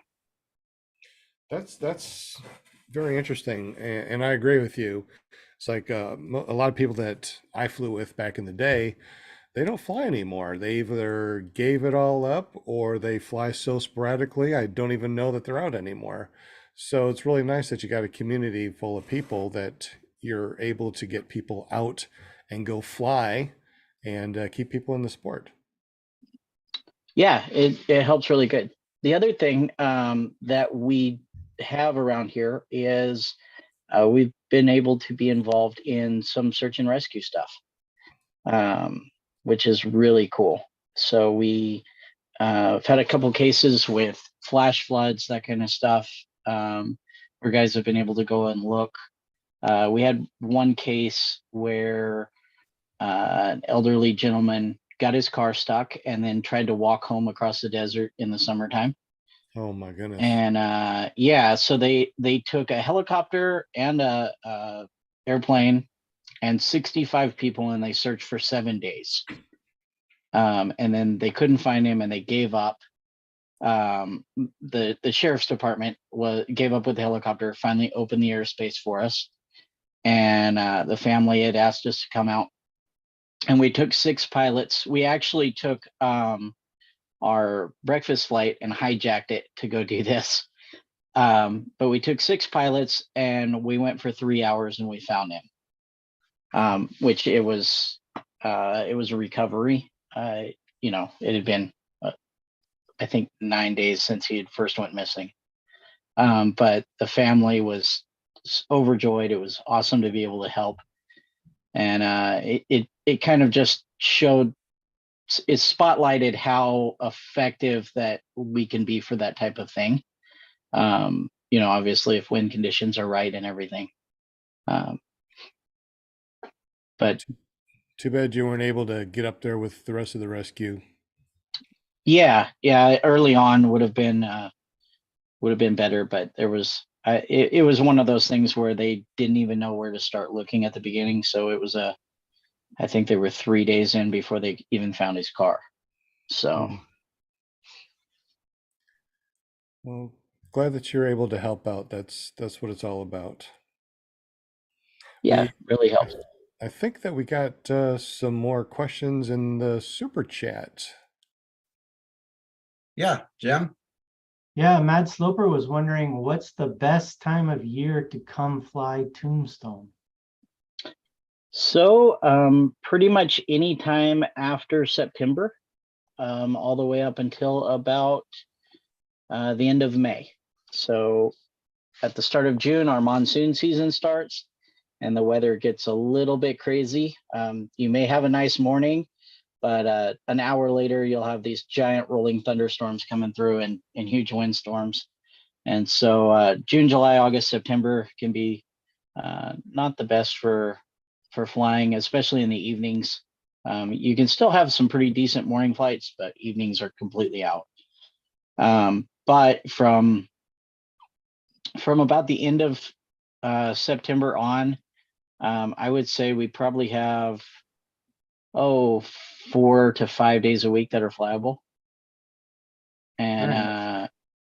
That's very interesting, and I agree with you. It's like a lot of people that I flew with back in the day, they don't fly anymore. They either gave it all up or they fly so sporadically, I don't even know that they're out anymore. So it's really nice that you got a community full of people that you're able to get people out and go fly and keep people in the sport. Yeah, it helps really good. The other thing that we have around here is we've been able to be involved in some search and rescue stuff, which is really cool. So we have had a couple cases with flash floods, that kind of stuff, where guys have been able to go and look. We had one case where an elderly gentleman got his car stuck and then tried to walk home across the desert in the summertime. Oh my goodness. And yeah, so they took a helicopter and a airplane and 65 people, and they searched for 7 days. And then they couldn't find him and they gave up. The sheriff's department gave up with the helicopter, finally opened the airspace for us. And the family had asked us to come out. And we took 6 pilots. We actually took our breakfast flight and hijacked it to go do this. But we took 6 pilots and we went for 3 hours and we found him. Which it was a recovery. It had been I think 9 days since he had first went missing. But the family was overjoyed. It was awesome to be able to help. And it kind of just showed, it spotlighted how effective that we can be for that type of thing. Obviously if wind conditions are right and everything. But Too bad you weren't able to get up there with the rest of the rescue. yeah, early on would have been better, but there was it was one of those things where they didn't even know where to start looking at the beginning. So it was I think they were 3 days in before they even found his car. So Well, glad that you're able to help out. That's what it's all about. yeah, really helped. I think that we got some more questions in the super chat. Yeah, Jim. Yeah, Mad Sloper was wondering what's the best time of year to come fly Tombstone? So pretty much any time after September, all the way up until about the end of May. So at the start of June, our monsoon season starts. and the weather gets a little bit crazy. You may have a nice morning, but an hour later, you'll have these giant rolling thunderstorms coming through and huge windstorms. And so June, July, August, September can be not the best for flying, especially in the evenings. You can still have some pretty decent morning flights, but evenings are completely out. But from about the end of September on, I would say we probably have 4 to 5 days a week that are flyable. And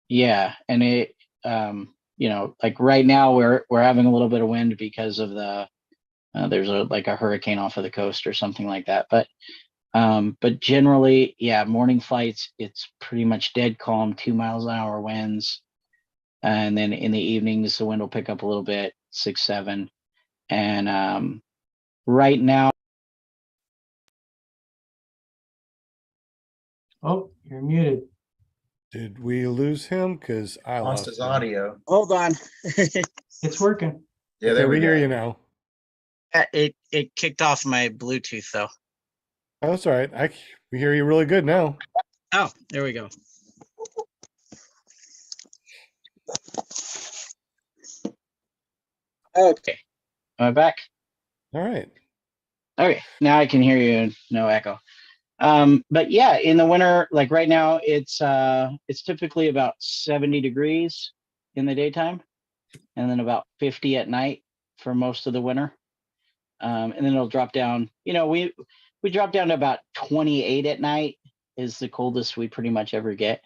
yeah, and it like right now we're having a little bit of wind because of the there's a hurricane off of the coast or something like that. But generally, yeah, morning flights, it's pretty much dead calm, 2 miles an hour winds. And then in the evenings, the wind will pick up a little bit, 6, 7. And right now, Oh, you're muted. Did we lose him? Because I Lost lost his him. audio. hold on. It's working. Yeah, Okay, there we we hear go. you now. It kicked off my Bluetooth though. Oh, that's all right. We hear you really good now. Oh, there we go. Okay, am I back? All right. Okay, now I can hear you, no echo. But yeah, in the winter, like right now, it's typically about 70 degrees in the daytime, and then about 50 at night for most of the winter. And then it'll drop down. We drop down to about 28 at night is the coldest we pretty much ever get.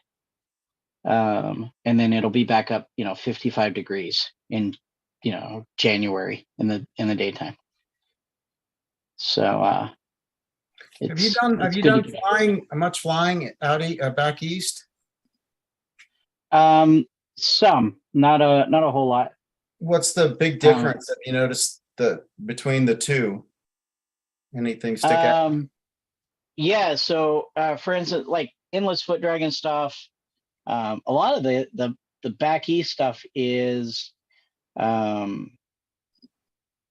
And then it'll be back up, 55 degrees in, January in the daytime. So Have you done much flying out back east? Some, not a whole lot. What's the big difference that you noticed between the two? Anything stick out? Yeah, so for instance, like endless foot dragon stuff, a lot of the back east stuff is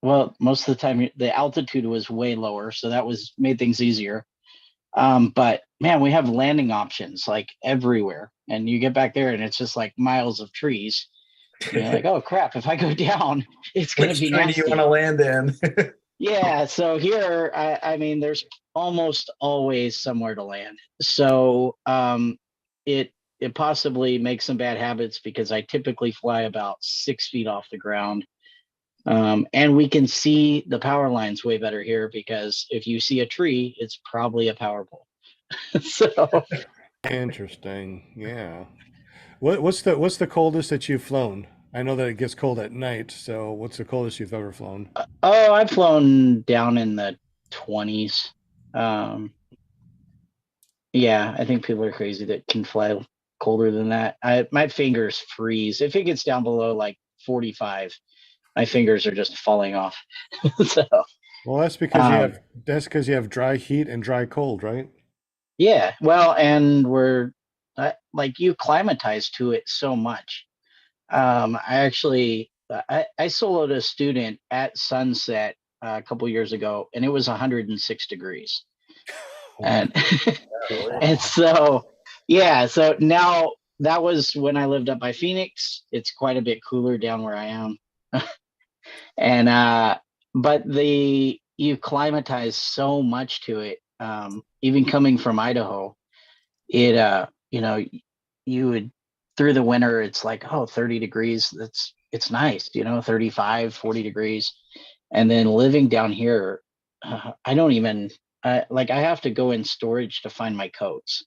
well, most of the time the altitude was way lower, so that made things easier. But man, we have landing options like everywhere, and you get back there and it's just like miles of trees. And you're like, oh crap, if I go down, it's gonna be tree nasty. do you want to land in? Yeah, so here, I mean, there's almost always somewhere to land. So it possibly makes some bad habits because I typically fly about 6 feet off the ground. And we can see the power lines way better here because if you see a tree, it's probably a power pole. So Interesting. Yeah. What's the coldest that you've flown? I know that it gets cold at night, so what's the coldest you've ever flown? I've flown down in the 20s. Yeah, I think people are crazy that can fly colder than that. My fingers freeze. If it gets down below like 45, my fingers are just falling off. So Well, that's because you have dry heat and dry cold, right? yeah, well, and we're like you climatize to it so much. I soloed a student at sunset a couple years ago, and it was 106 degrees. And and so yeah, so now that was when I lived up by Phoenix. It's quite a bit cooler down where I am. And but you climatize so much to it. Even coming from Idaho, it you would through the winter it's like 30 degrees, it's nice, 35, 40 degrees. And then living down here, I don't even I have to go in storage to find my coats.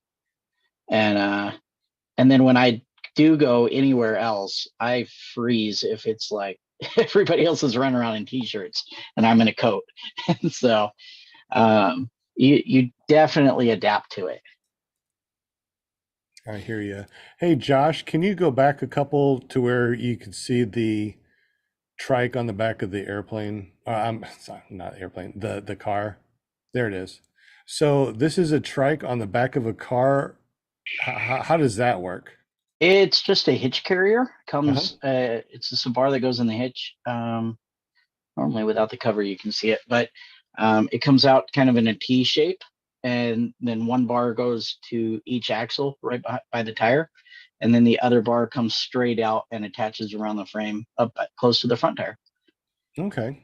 And then when I do go anywhere else, I freeze if it's like everybody else is running around in t-shirts and I'm in a coat. And so you definitely adapt to it. I hear you. Hey, Josh, can you go back a couple to where you can see the trike on the back of the airplane? I'm sorry, not airplane, the car. There it is. So this is a trike on the back of a car. How does that work? It's just a hitch carrier. Comes it's just a bar that goes in the hitch. Normally without the cover, you can see it, but it comes out kind of in a T shape, and then one bar goes to each axle right by the tire, and then the other bar comes straight out and attaches around the frame up close to the front tire. Okay.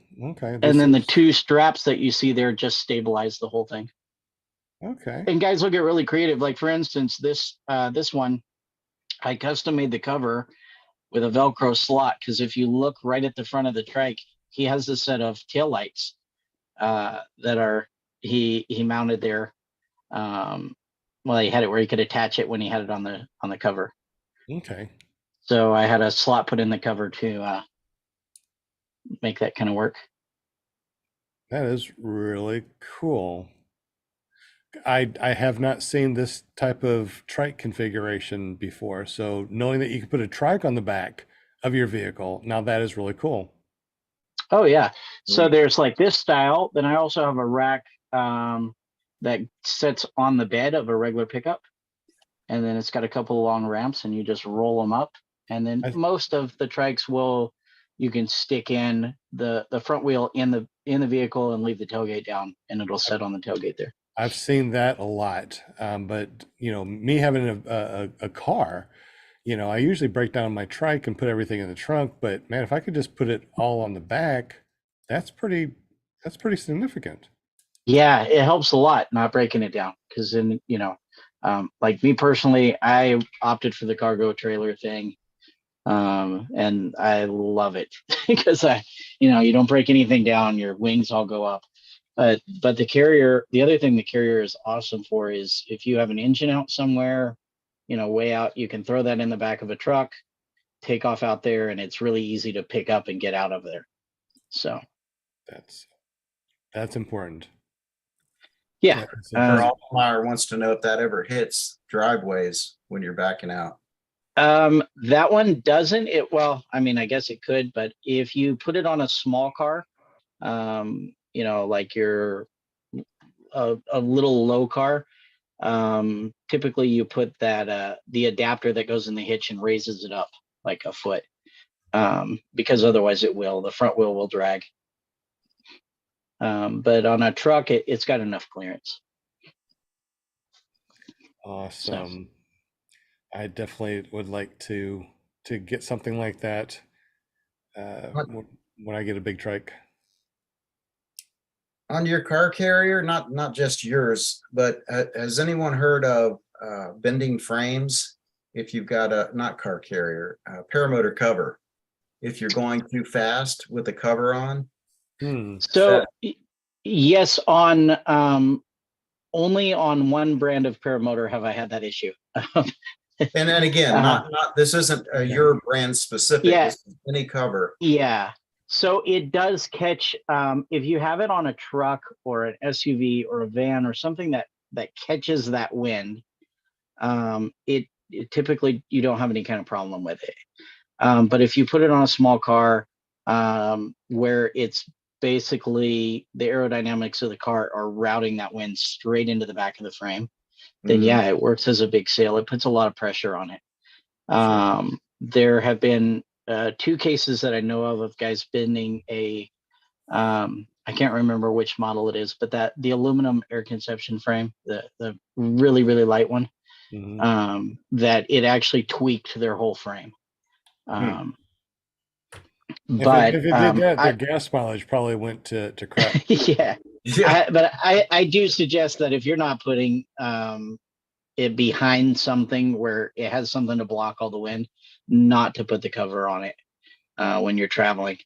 And then the two straps that you see there just stabilize the whole thing. Okay. And guys will get really creative. Like for instance, this one, I custom made the cover with a Velcro slot, because if you look right at the front of the trike, he has a set of taillights that are he mounted there. Well, he had it where he could attach it when he had it on the cover. Okay. So I had a slot put in the cover to make that kind of work. That is really cool. I have not seen this type of trike configuration before. So knowing that you can put a trike on the back of your vehicle, now that is really cool. Oh yeah. So there's like this style. Then I also have a rack that sits on the bed of a regular pickup. And then it's got a couple of long ramps, and you just roll them up. And then most of the trikes you can stick in the front wheel in the vehicle and leave the tailgate down, and it'll sit on the tailgate there. I've seen that a lot. But me having a car, I usually break down my trike and put everything in the trunk. But man, if I could just put it all on the back, that's pretty significant. Yeah, it helps a lot not breaking it down, because then like me personally, I opted for the cargo trailer thing, and I love it because you don't break anything down, your wings all go up. But the other thing the carrier is awesome for is if you have an engine out somewhere, way out, you can throw that in the back of a truck, take off out there, and it's really easy to pick up and get out of there. So that's important. Yeah. Altenmeyer wants to know if that ever hits driveways when you're backing out. That one doesn't. Well, I mean, I guess it could, but if you put it on a small car, like you're a little low car, typically you put that the adapter that goes in the hitch and raises it up like a foot, because otherwise the front wheel will drag. But on a truck, it's got enough clearance. Awesome. So, I definitely would like to get something like that when I get a big trike. On your car carrier, not just yours, but has anyone heard of bending frames? If you've got a not car carrier, paramotor cover, if you're going too fast with the cover on. So yes, on only on one brand of paramotor have I had that issue. And then again, not this isn't your brand specific. Yeah. This is any cover. Yeah. So it does catch if you have it on a truck or an SUV or a van or something that catches that wind. It typically you don't have any kind of problem with it. But if you put it on a small car, where it's basically the aerodynamics of the car are routing that wind straight into the back of the frame, then yeah, it works as a big sail. It puts a lot of pressure on it. There have been 2 cases that I know of guys bending I can't remember which model it is, but the aluminum air conception frame, the really, really light one, that it actually tweaked their whole frame. But if it did that, their gas mileage probably went to crap. Yeah. But I do suggest that if you're not putting it behind something where it has something to block all the wind, not to put the cover on it when you're traveling,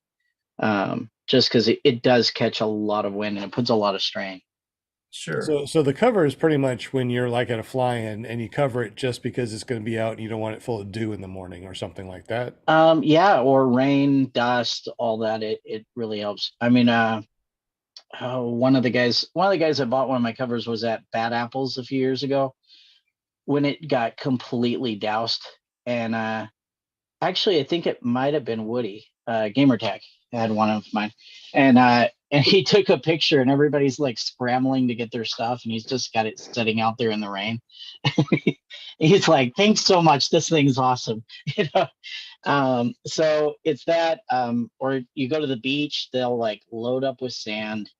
just because it does catch a lot of wind and it puts a lot of strain. Sure. So the cover is pretty much when you're like at a fly-in and you cover it just because it's going to be out and you don't want it full of dew in the morning or something like that. Yeah, or rain, dust, all that. It really helps. I mean, one of the guys that bought one of my covers was at Bad Apples a few years ago when it got completely doused. And actually, I think it might have been Woody, Gamertag had one of mine, and and he took a picture, and everybody's like scrambling to get their stuff, and he's just got it sitting out there in the rain. He's like, "Thanks so much. This thing's awesome." You know. So it's that, or you go to the beach, they'll like load up with sand,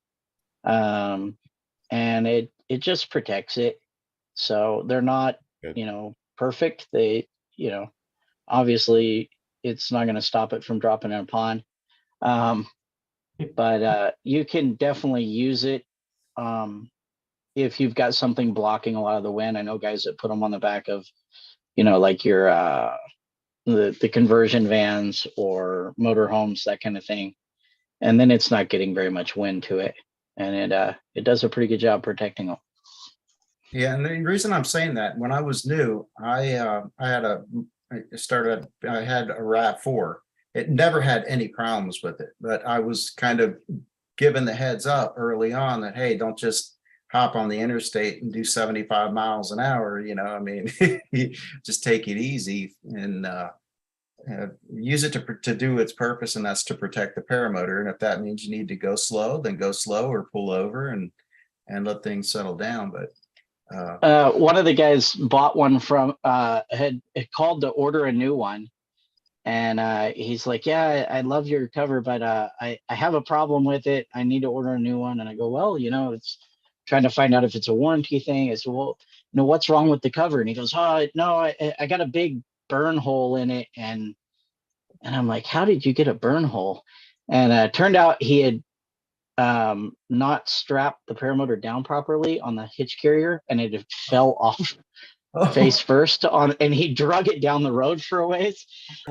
and it just protects it. So they're not, Good. you know, perfect. They, you know, obviously it's not going to stop it from dropping in a pond. But you can definitely use it if you've got something blocking a lot of the wind. I know guys that put them on the back of, you know, like your the conversion vans or motorhomes, that kind of thing, and then it's not getting very much wind to it, and it does a pretty good job protecting them. Yeah, and the reason I'm saying that, when I was new, I had a RAV4. It never had any problems with it, but I was kind of given the heads up early on that, hey, don't just hop on the interstate and do 75 miles an hour. You know, I mean, just take it easy and use it to do its purpose, and that's to protect the paramotor. And if that means you need to go slow, then go slow or pull over and let things settle down. But one of the guys bought one from had called to order a new one, and he's like, "Yeah, I love your cover, but I have a problem with it. I need to order a new one." And I go, "Well, you know, it's trying to find out if it's a warranty thing." I said, "Well, you know, what's wrong with the cover?" And he goes, "Oh, no, I got a big burn hole in it." And I'm like, "How did you get a burn hole?" And it turned out he had not strapped the paramotor down properly on the hitch carrier, and it had fell off face first on, and he drug it down the road for a ways,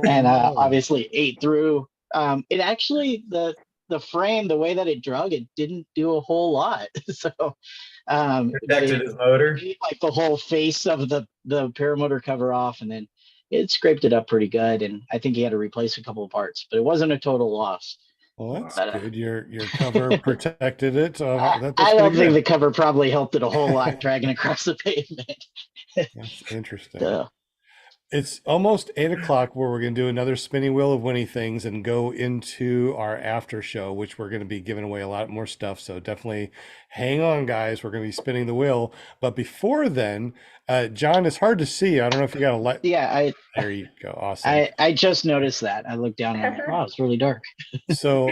and obviously ate through. It actually, the frame, the way that it drug, it didn't do a whole lot. So protected his motor. like the whole face of the paramotor cover off, and then it scraped it up pretty good, and I think he had to replace a couple of parts, but it wasn't a total loss. Well, that's But, good. Your cover protected it. That's I don't pretty think good. the cover probably helped it a whole lot dragging across the pavement. That's interesting. So, It's almost 8 o'clock, where we're going to do another spinning wheel of Winnie things and go into our after show, which we're going to be giving away a lot more stuff. So definitely hang on, guys. We're going to be spinning the wheel. But before then, John, it's hard to see. I don't know if you got a light. yeah, There you go. Awesome. I just noticed that. I looked down and I'm like, wow, it's really dark. So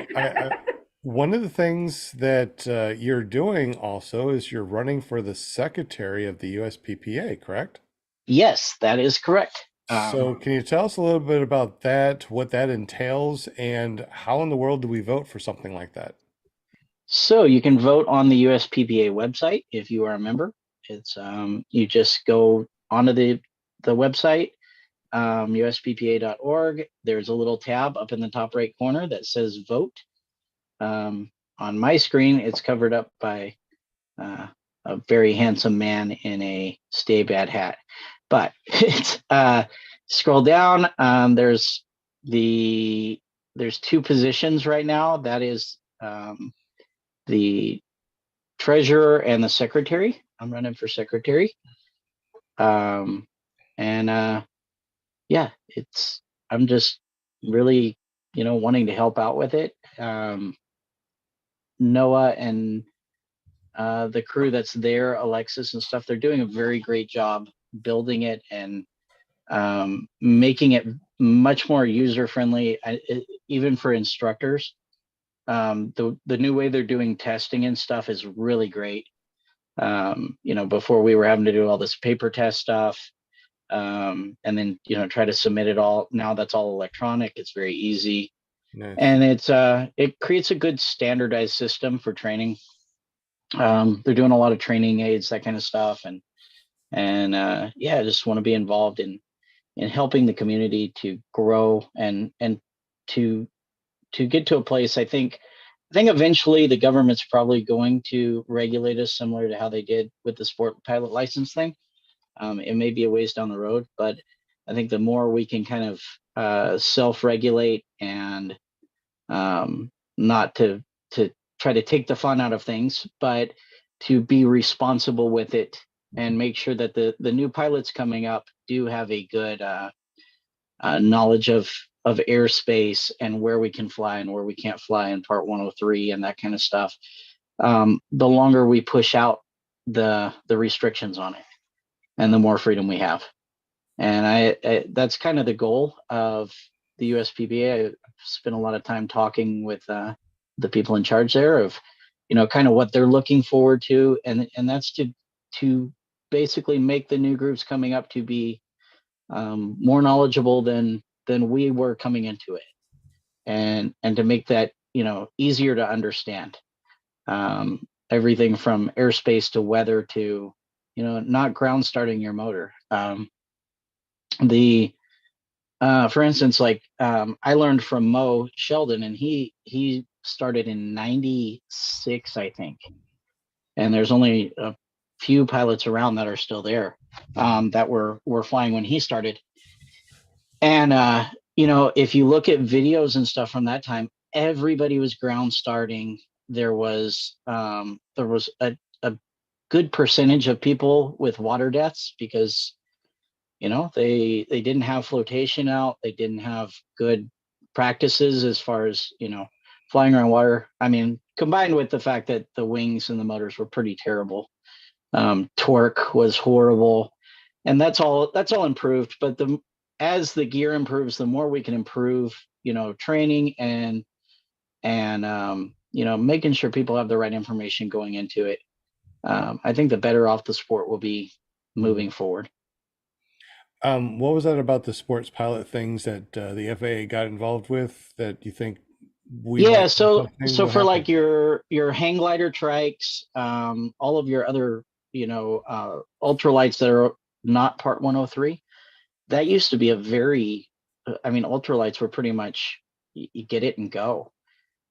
one of the things that you're doing also is you're running for the secretary of the USPPA, correct? Yes, that is correct. So can you tell us a little bit about that, what that entails, and how in the world do we vote for something like that? So you can vote on the USPPA website if you are a member. It's you just go onto the website, usppa.org. There's a little tab up in the top right corner that says vote. On my screen, it's covered up by a very handsome man in a stay bad hat. But it's scroll down. There's two positions right now. That is the treasurer and the secretary. I'm running for secretary. And yeah, I'm just really, you know, wanting to help out with it. Noah and the crew that's there, Alexis and stuff, they're doing a very great job building it and making it much more user friendly, even for instructors. The new way they're doing testing and stuff is really great. You know, before we were having to do all this paper test stuff, and then, you know, try to submit it all. Now that's all electronic. It's very easy. Nice. And it creates a good standardized system for training. They're doing a lot of training aids, that kind of stuff, and yeah, I just want to be involved in helping the community to grow and to get to a place. I think eventually the government's probably going to regulate us similar to how they did with the sport pilot license thing. It may be a ways down the road, but I think the more we can kind of self-regulate and not to try to take the fun out of things, but to be responsible with it and make sure that the new pilots coming up do have a good knowledge of airspace and where we can fly and where we can't fly in Part 103 and that kind of stuff, the longer we push out the restrictions on it, and the more freedom we have. And I that's kind of the goal of the USPPA. I spent a lot of time talking with the people in charge there of, kind of what they're looking forward to, and that's to basically make the new groups coming up to be more knowledgeable than we were coming into it, and to make that easier to understand. Everything from airspace to weather to not ground starting your motor. The For instance, like I learned from Mo Sheldon, and he started in '96, I think, and there's only a few pilots around that are still there, that were flying when he started. And if you look at videos and stuff from that time, everybody was ground starting. There was a good percentage of people with water deaths because they didn't have flotation out. They didn't have good practices as far as flying around water. I mean, combined with the fact that the wings and the motors were pretty terrible. Torque was horrible, and that's all improved. But as the gear improves, the more we can improve training and making sure people have the right information going into it. I think the better off the sport will be moving forward. What was that about the sports pilot things that the FAA got involved with that you think we Yeah, might do so something? What for like happened? your hang glider trikes, all of your other ultralights that are not Part 103, that used to be a very, I mean, ultralights were pretty much you get it and go,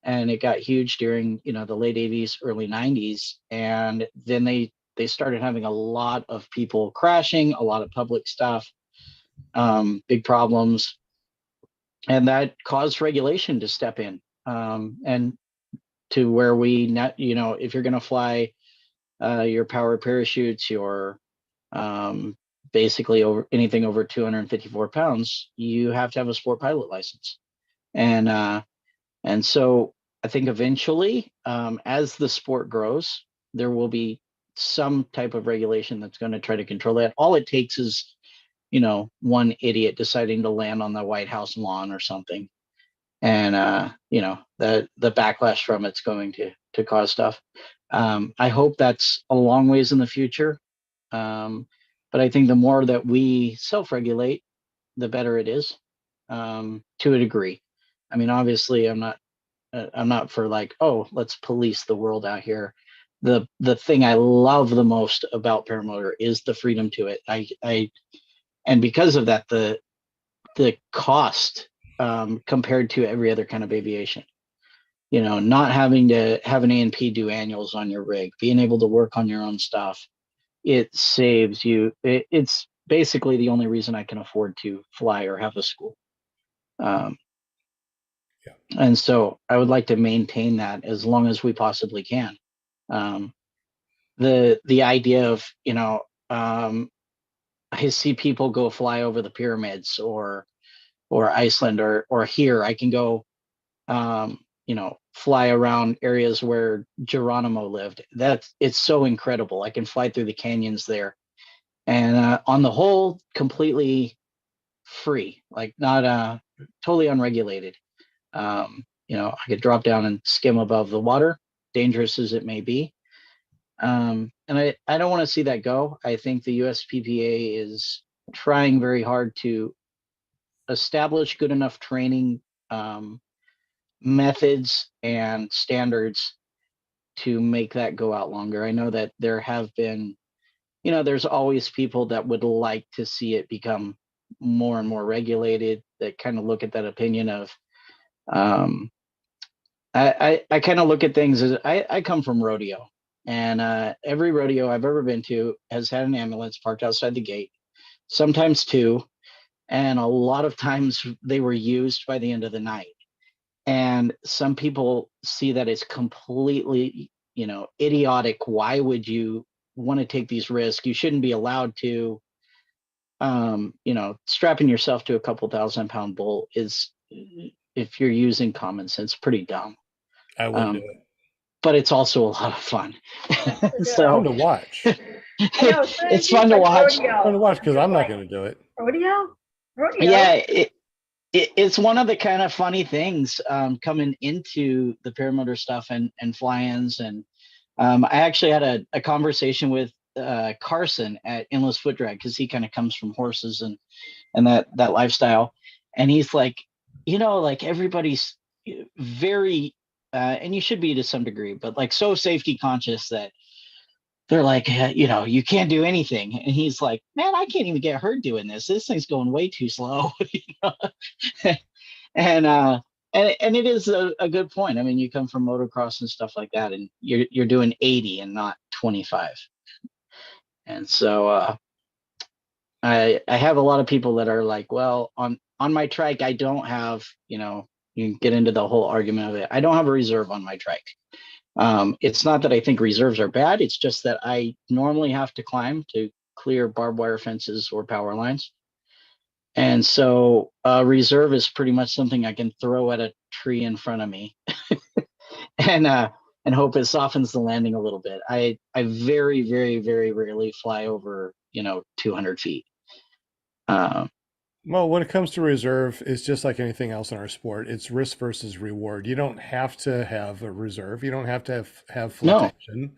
and it got huge during the late '80s, early '90s, and then they started having a lot of people crashing, a lot of public stuff, big problems, and that caused regulation to step in, and to where we not, if you're going to fly your power parachutes, your basically over anything over 254 pounds, you have to have a sport pilot license. And so I think eventually, as the sport grows, there will be some type of regulation that's going to try to control that. All it takes is one idiot deciding to land on the White House lawn or something, and the backlash from it's going to cause stuff. I hope that's a long ways in the future, but I think the more that we self-regulate, the better it is, to a degree. I mean, obviously, I'm not for like, oh, let's police the world out here. The thing I love the most about paramotor is the freedom to it. And because of that, the cost, compared to every other kind of aviation, not having to have an A&P do annuals on your rig, being able to work on your own stuff, it saves you. It's basically the only reason I can afford to fly or have a school. And so I would like to maintain that as long as we possibly can. The idea of, I see people go fly over the pyramids or Iceland or here I can go, fly around areas where Geronimo lived. It's so incredible. I can fly through the canyons there, and on the whole, completely free, like not totally unregulated. I could drop down and skim above the water, dangerous as it may be. And I don't want to see that go. I think the USPPA is trying very hard to establish good enough training methods and standards to make that go out longer. I know that there have been, there's always people that would like to see it become more and more regulated, that kind of look at that opinion of, I kind of look at things as I come from rodeo, and every rodeo I've ever been to has had an ambulance parked outside the gate, sometimes two, and a lot of times they were used by the end of the night. And some people see that as completely, idiotic. Why would you want to take these risks? You shouldn't be allowed to. Strapping yourself to a couple 1,000-pound bull is if you're using common sense, pretty dumb. I wouldn't do Um, it. but it's also a lot of fun. Fun So to watch. I know, it's fun to watch. Fun to watch because I'm not Like, going to do it. rodeo? Yeah, it's one of the kind of funny things coming into the paramotor stuff and fly-ins. And I actually had a conversation with Carson at Endless Foot Drag, because he kind of comes from horses and that lifestyle. And he's like, like everybody's very, and you should be to some degree, but like so safety conscious that they're like, you can't do anything. And he's like, man, I can't even get hurt doing this. This thing's going way too slow. And and it is a good point. I mean, you come from motocross and stuff like that, and you're doing 80 and not 25. And so I have a lot of people that are like, well, on my trike, I don't have, you can get into the whole argument of it. I don't have a reserve on my trike. It's not that I think reserves are bad. It's just that I normally have to climb to clear barbed wire fences or power lines. And so reserve is pretty much something I can throw at a tree in front of me and hope it softens the landing a little bit. I very, very, very rarely fly over, 200 feet. Well, when it comes to reserve, it's just like anything else in our sport. It's risk versus reward. You don't have to have a reserve. You don't have to have flotation.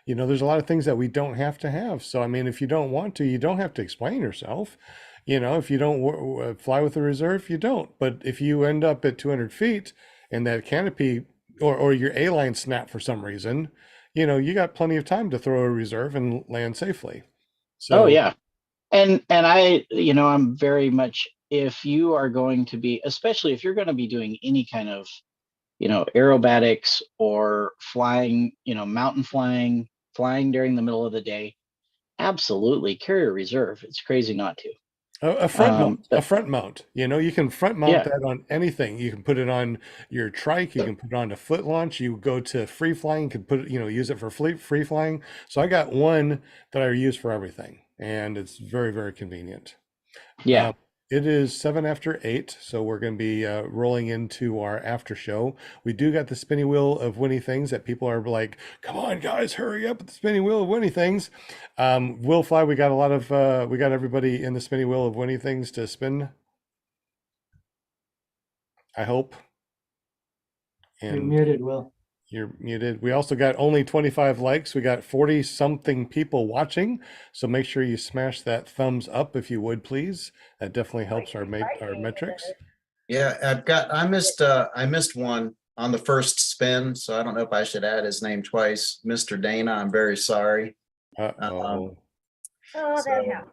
There's a lot of things that we don't have to have. So, I mean, if you don't want to, you don't have to explain yourself. If you don't fly with a reserve, you don't. But if you end up at 200 feet and that canopy or your A-line snap for some reason, you got plenty of time to throw a reserve and land safely. So, oh yeah. And I, I'm very much, if you are going to be, especially if you're going to be doing any kind of, aerobatics or flying, mountain flying during the middle of the day, absolutely carry a reserve. It's crazy not to. a front mount, a front mount. You can front mount Yeah. that on anything. You can put it on your trike. You can put it on a foot launch. You go to free flying, you can put it, use it for free flying. So I got one that I use for everything, and it's very, very convenient. Yeah. It is 7 after 8, so we're going to be rolling into our after show. We do got the spinny wheel of Winnie Things that people are like, come on, guys, hurry up with the spinny wheel of Winnie Things. Will Fly, we got we got everybody in the spinny wheel of Winnie Things to spin, I hope. You're And muted, Will. you're muted. We also got only 25 likes. We got 40 something people watching. So make sure you smash that thumbs up if you would, please. That definitely helps our metrics. Yeah, I missed one on the first spin, so I don't know if I should add his name twice. Mr. Dana, I'm very sorry. Uh-oh. Oh, that happened.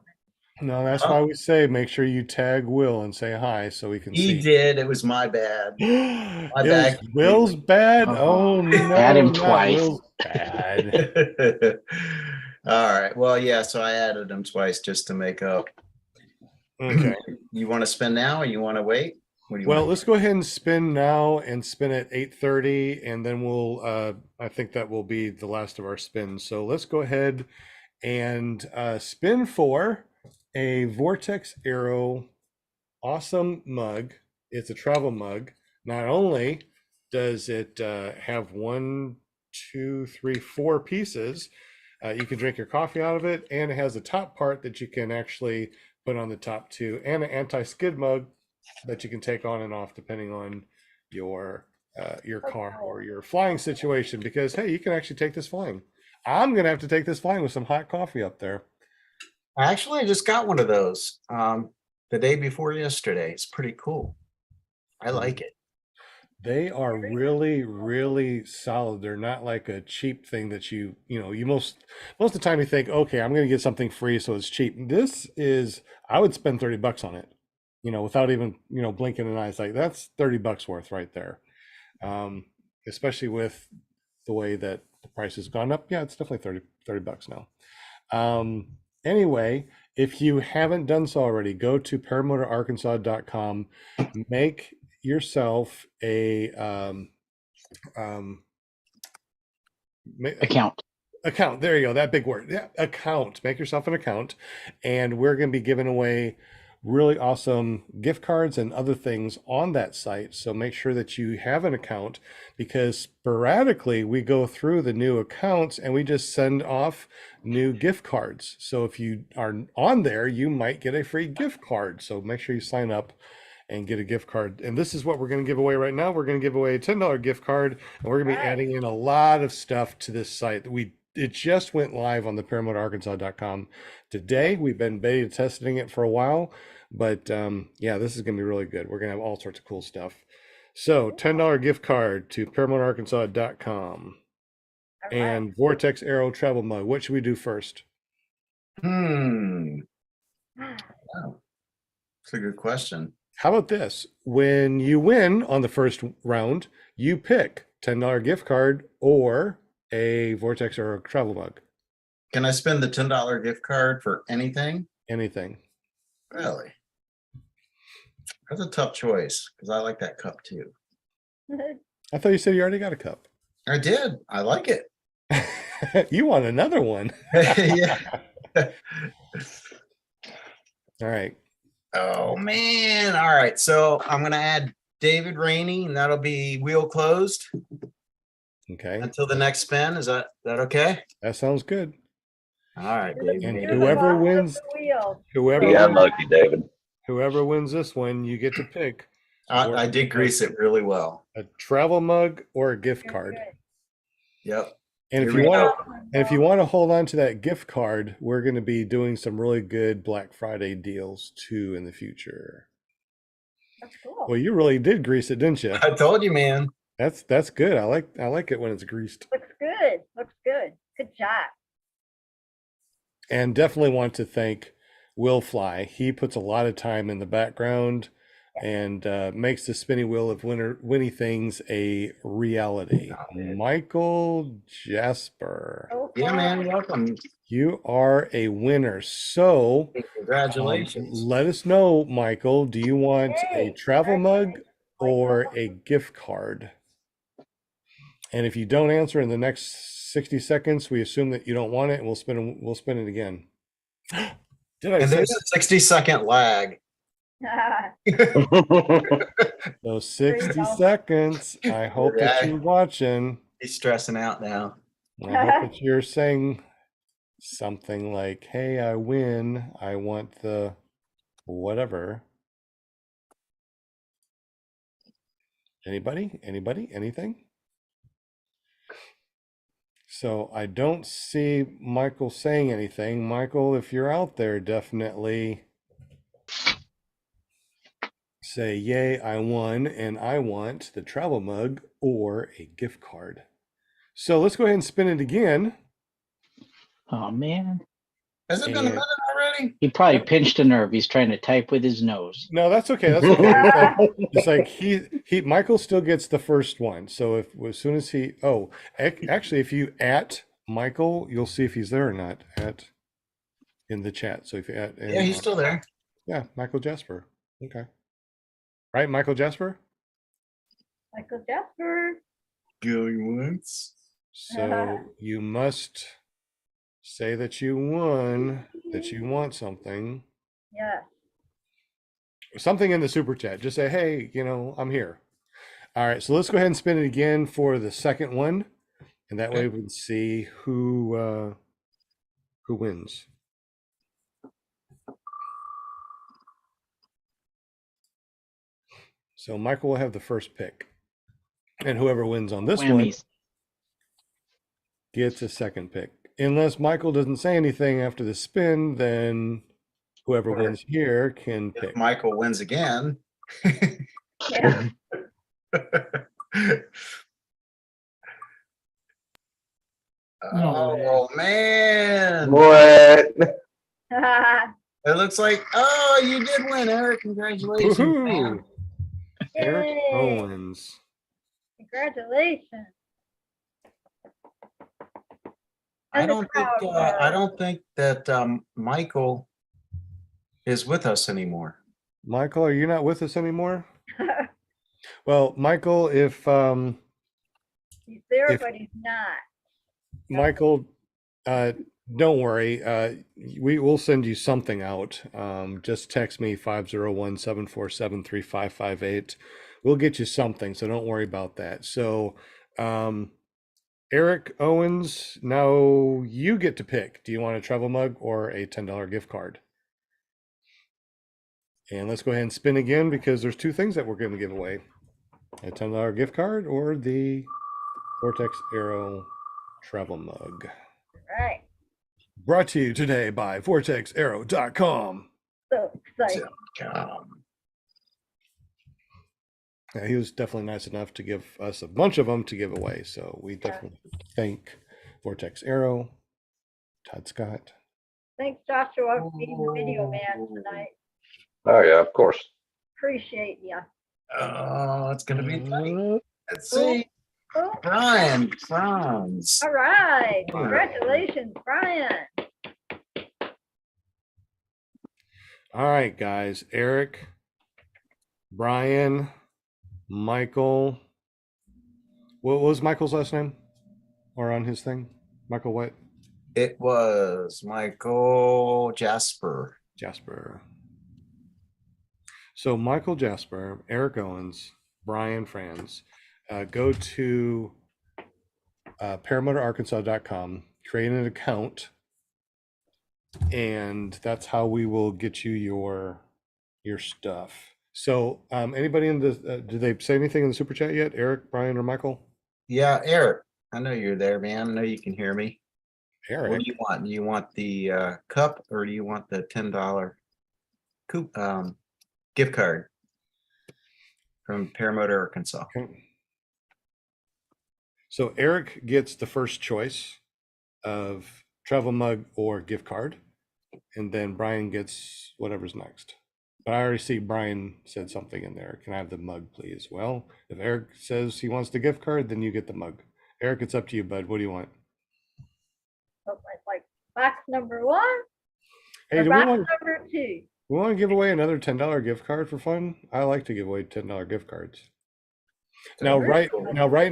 No, that's why we say make sure you tag Will and say hi so we can see. He did. It was my bad. It My was bad. Will's bad? Oh no, Add him not twice. Will's bad. All right. Well, yeah, so I added him twice just to make up. Okay. You want to spin now or you want to wait? What do you Well, want? let's go ahead and spin now and spin at 8:30, and then we'll I think that will be the last of our spins. So let's go ahead and spin for a Vortex Aero awesome mug. It's a travel mug. Not only does it have 4 pieces, you can drink your coffee out of it, and it has a top part that you can actually put on the top too, and an anti-skid mug that you can take on and off depending on your car or your flying situation. Because hey, you can actually take this flying. I'm gonna have to take this flying with some hot coffee up there. Actually, I just got one of those the day before yesterday. It's pretty cool. I like it. They are really, really solid. They're not like a cheap thing that you most of the time you think, okay, I'm going to get something free, so it's cheap. This is, I would spend $30 on it, without even, blinking an eye. It's like, that's $30 worth right there. Especially with the way that the price has gone up. Yeah, it's definitely $30 now. Anyway, if you haven't done so already, go to paramotorarkansas.com, make yourself a account. There you go, that big word. Yeah, account. Make yourself an account, and we're going to be giving away really awesome gift cards and other things on that site. So make sure that you have an account, because sporadically we go through the new accounts and we just send off new gift cards. So if you are on there, you might get a free gift card. So make sure you sign up and get a gift card. And this is what we're going to give away right now. We're going to give away a $10 gift card, and we're going to be Right. adding in a lot of stuff to this site. It just went live on the paramotorarkansas.com today. We've been beta testing it for a while, but yeah, this is going to be really good. We're going to have all sorts of cool stuff. So $10 gift card to paramotorarkansas.com All right. and Vortex Aero travel mug. What should we do first? Oh, that's a good question. How about this? When you win on the first round, you pick $10 gift card or a Vortex or a travel mug. Can I spend the $10 gift card for anything? Anything. Really? That's a tough choice because I like that cup too. I thought you said you already got a cup. I did. I like it. You want another one. Yeah. All right. Oh man. All right. So I'm gonna add David Rainey, and that'll be wheel closed Okay. until the next spin. Is that okay? That sounds good. All right, You're the- David. And you're the whoever boss of wins- the wheel. Whoever Yeah, wins, lucky David. whoever wins this one, you get to pick I did grease it really well. a travel mug or a gift Good, card. good. Yep. And if Here you we want go. to, and if you want to hold on to that gift card, we're going to be doing some really good Black Friday deals too in the future. That's cool. Well, you really did grease it, didn't you? I told you, man. That's good. I like it when it's greased. Looks good. Looks good. Good job. And definitely want to thank Will Fly. He puts a lot of time in the background and makes the spinny wheel of Winnie things a reality. Michael Jasper, Okay. Yeah, man. Welcome. you are a winner. So Congratulations. let us know, Michael, do you want a Yay. travel mug Congratulations, or Michael. a gift card? And if you don't answer in the next 60 seconds, we assume that you don't want it, and we'll spin it again. Did I And say there's that? a 60-second lag. Those 60 go. seconds. I hope that Yeah. you're watching. He's stressing out now. I hope that you're saying something like, hey, I win. I want the whatever. Anybody? Anything? So I don't see Michael saying anything. Michael, if you're out there, definitely say, yay, I won, and I want the travel mug or a gift card. So let's go ahead and spin it again. Oh man, Has it been a And- minute already? he probably pinched a nerve. He's trying to type with his nose. No, that's okay. That's okay. It's like he Michael still gets the first one. So as soon as actually, if you at Michael, you'll see if he's there or not in the chat. So if you Yeah, he's still there. yeah, Michael Jasper. Okay. Right, Michael Jasper? Michael Jasper. Going once. So you must say that you won, that you want something. Yeah. Something in the super chat. Just say, hey, I'm here. All right, so let's go ahead and spin it again for the second one. And that way we can see who wins. So Michael will have the first pick. And whoever wins on this one Whammies. gets a second pick. Unless Michael doesn't say anything after the spin, then whoever Or wins here can If pick. Michael wins again. Yeah. No way. Oh man. What? It looks like, oh, you did win, Eric. Congratulations, man. Woohoo! Eric Yay. Owens. Congratulations. I And the don't think crowd I goes. don't think that Michael is with us anymore. Michael, are you not with us anymore? Well, Michael, if He's there, If- but he's not. Michael, don't worry. We will send you something out. Just text me 501-747-3558. We'll get you something, so don't worry about that. So, Eric Owens, now you get to pick. Do you want a travel mug or a $10 gift card? And let's go ahead and spin again because there's two things that we're going to give away. A $10 gift card or the Vortex Aero travel mug. Right. Brought to you today by vortexaero.com. So excited. Yeah, he was definitely nice enough to give us a bunch of them to give away. So we definitely thank Vortex Aero, Todd Scott. Thanks, Joshua, for being the video man tonight. Oh yeah, of course. Appreciate you. Oh, it's gonna be tight. Let's see. Oh, Brian Franz. all right. Congratulations, Brian. All right, guys. Eric, Brian, Michael. What was Michael's last name? Or on his thing? Michael what? It was Michael Jasper. Jasper. So Michael Jasper, Eric Owens, Brian Franz, go to paramotorarkansas.com, create an account, and that's how we will get you your stuff. So anybody in the did they say anything in the super chat yet? Eric, Brian, or Michael? Yeah, Eric. I know you're there, man. I know you can hear me. Eric. What do you want? Do you want the cup or do you want the $10 gift card from Paramotor, Arkansas? Okay. So Eric gets the first choice of travel mug or gift card, and then Brian gets whatever's next. But I already see Brian said something in there. Can I have the mug, please? Well, if Eric says he wants the gift card, then you get the mug. Eric, it's up to you, bud. What do you want? So it's like box number 1 Hey, or do we box want number 2. we want to give away another $10 gift card for fun? I like to give away $10 gift cards. Now, right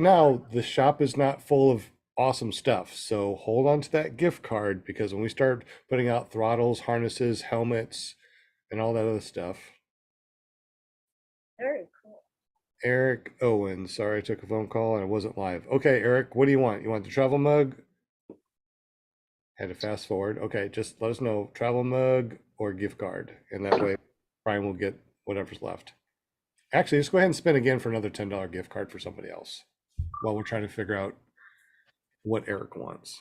now, the shop is not full of awesome stuff. So hold on to that gift card because when we start putting out throttles, harnesses, helmets, and all that other stuff. Very cool. Eric Owens. Sorry, I took a phone call and I wasn't live. Okay, Eric, what do you want? You want the travel mug? Had to fast forward. Okay, just let us know travel mug or gift card. And that way Brian will get whatever's left. Actually, let's go ahead and spin again for another $10 gift card for somebody else while we're trying to figure out what Eric wants.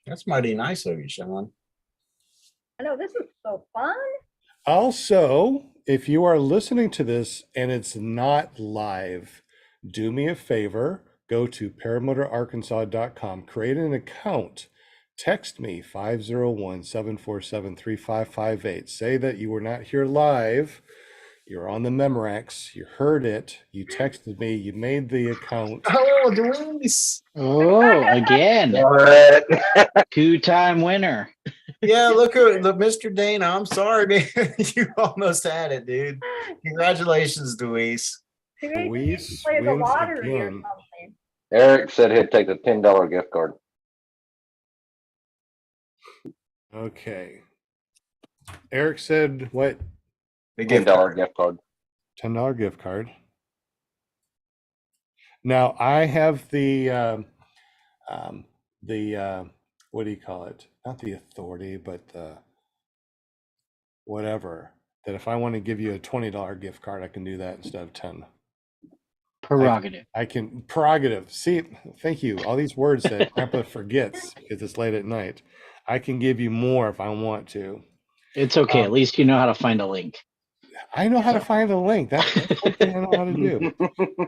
That's mighty nice of you, Sean. I know this is so fun. Also, if you are listening to this and it's not live, do me a favor, go to paramotorarkansas.com, create an account, text me 501-747-3558. Say that you were not here live, you're on the Memorex, you heard it, you texted me, you made the account. Oh, Louise. Oh, again, All right. 2-time winner. Yeah, look at Mr. Dana. I'm sorry, man. You almost had it, dude. Congratulations, Louise. Maybe Luis play the wins lottery or again. something. Eric said he'd take the $10 gift card. Okay. Eric said what? The $10 gift card. gift card. $10 gift card. Now I have the what do you call it? Not the authority, but the whatever. That if I want to give you a $20 gift card, I can do that instead of 10. Prerogative. I can prerogative. See, thank you. All these words that Grandpa forgets because it's late at night. I can give you more if I want to. It's okay. At least you know how to find a link. I know how to find a link. That's one thing I know how to do.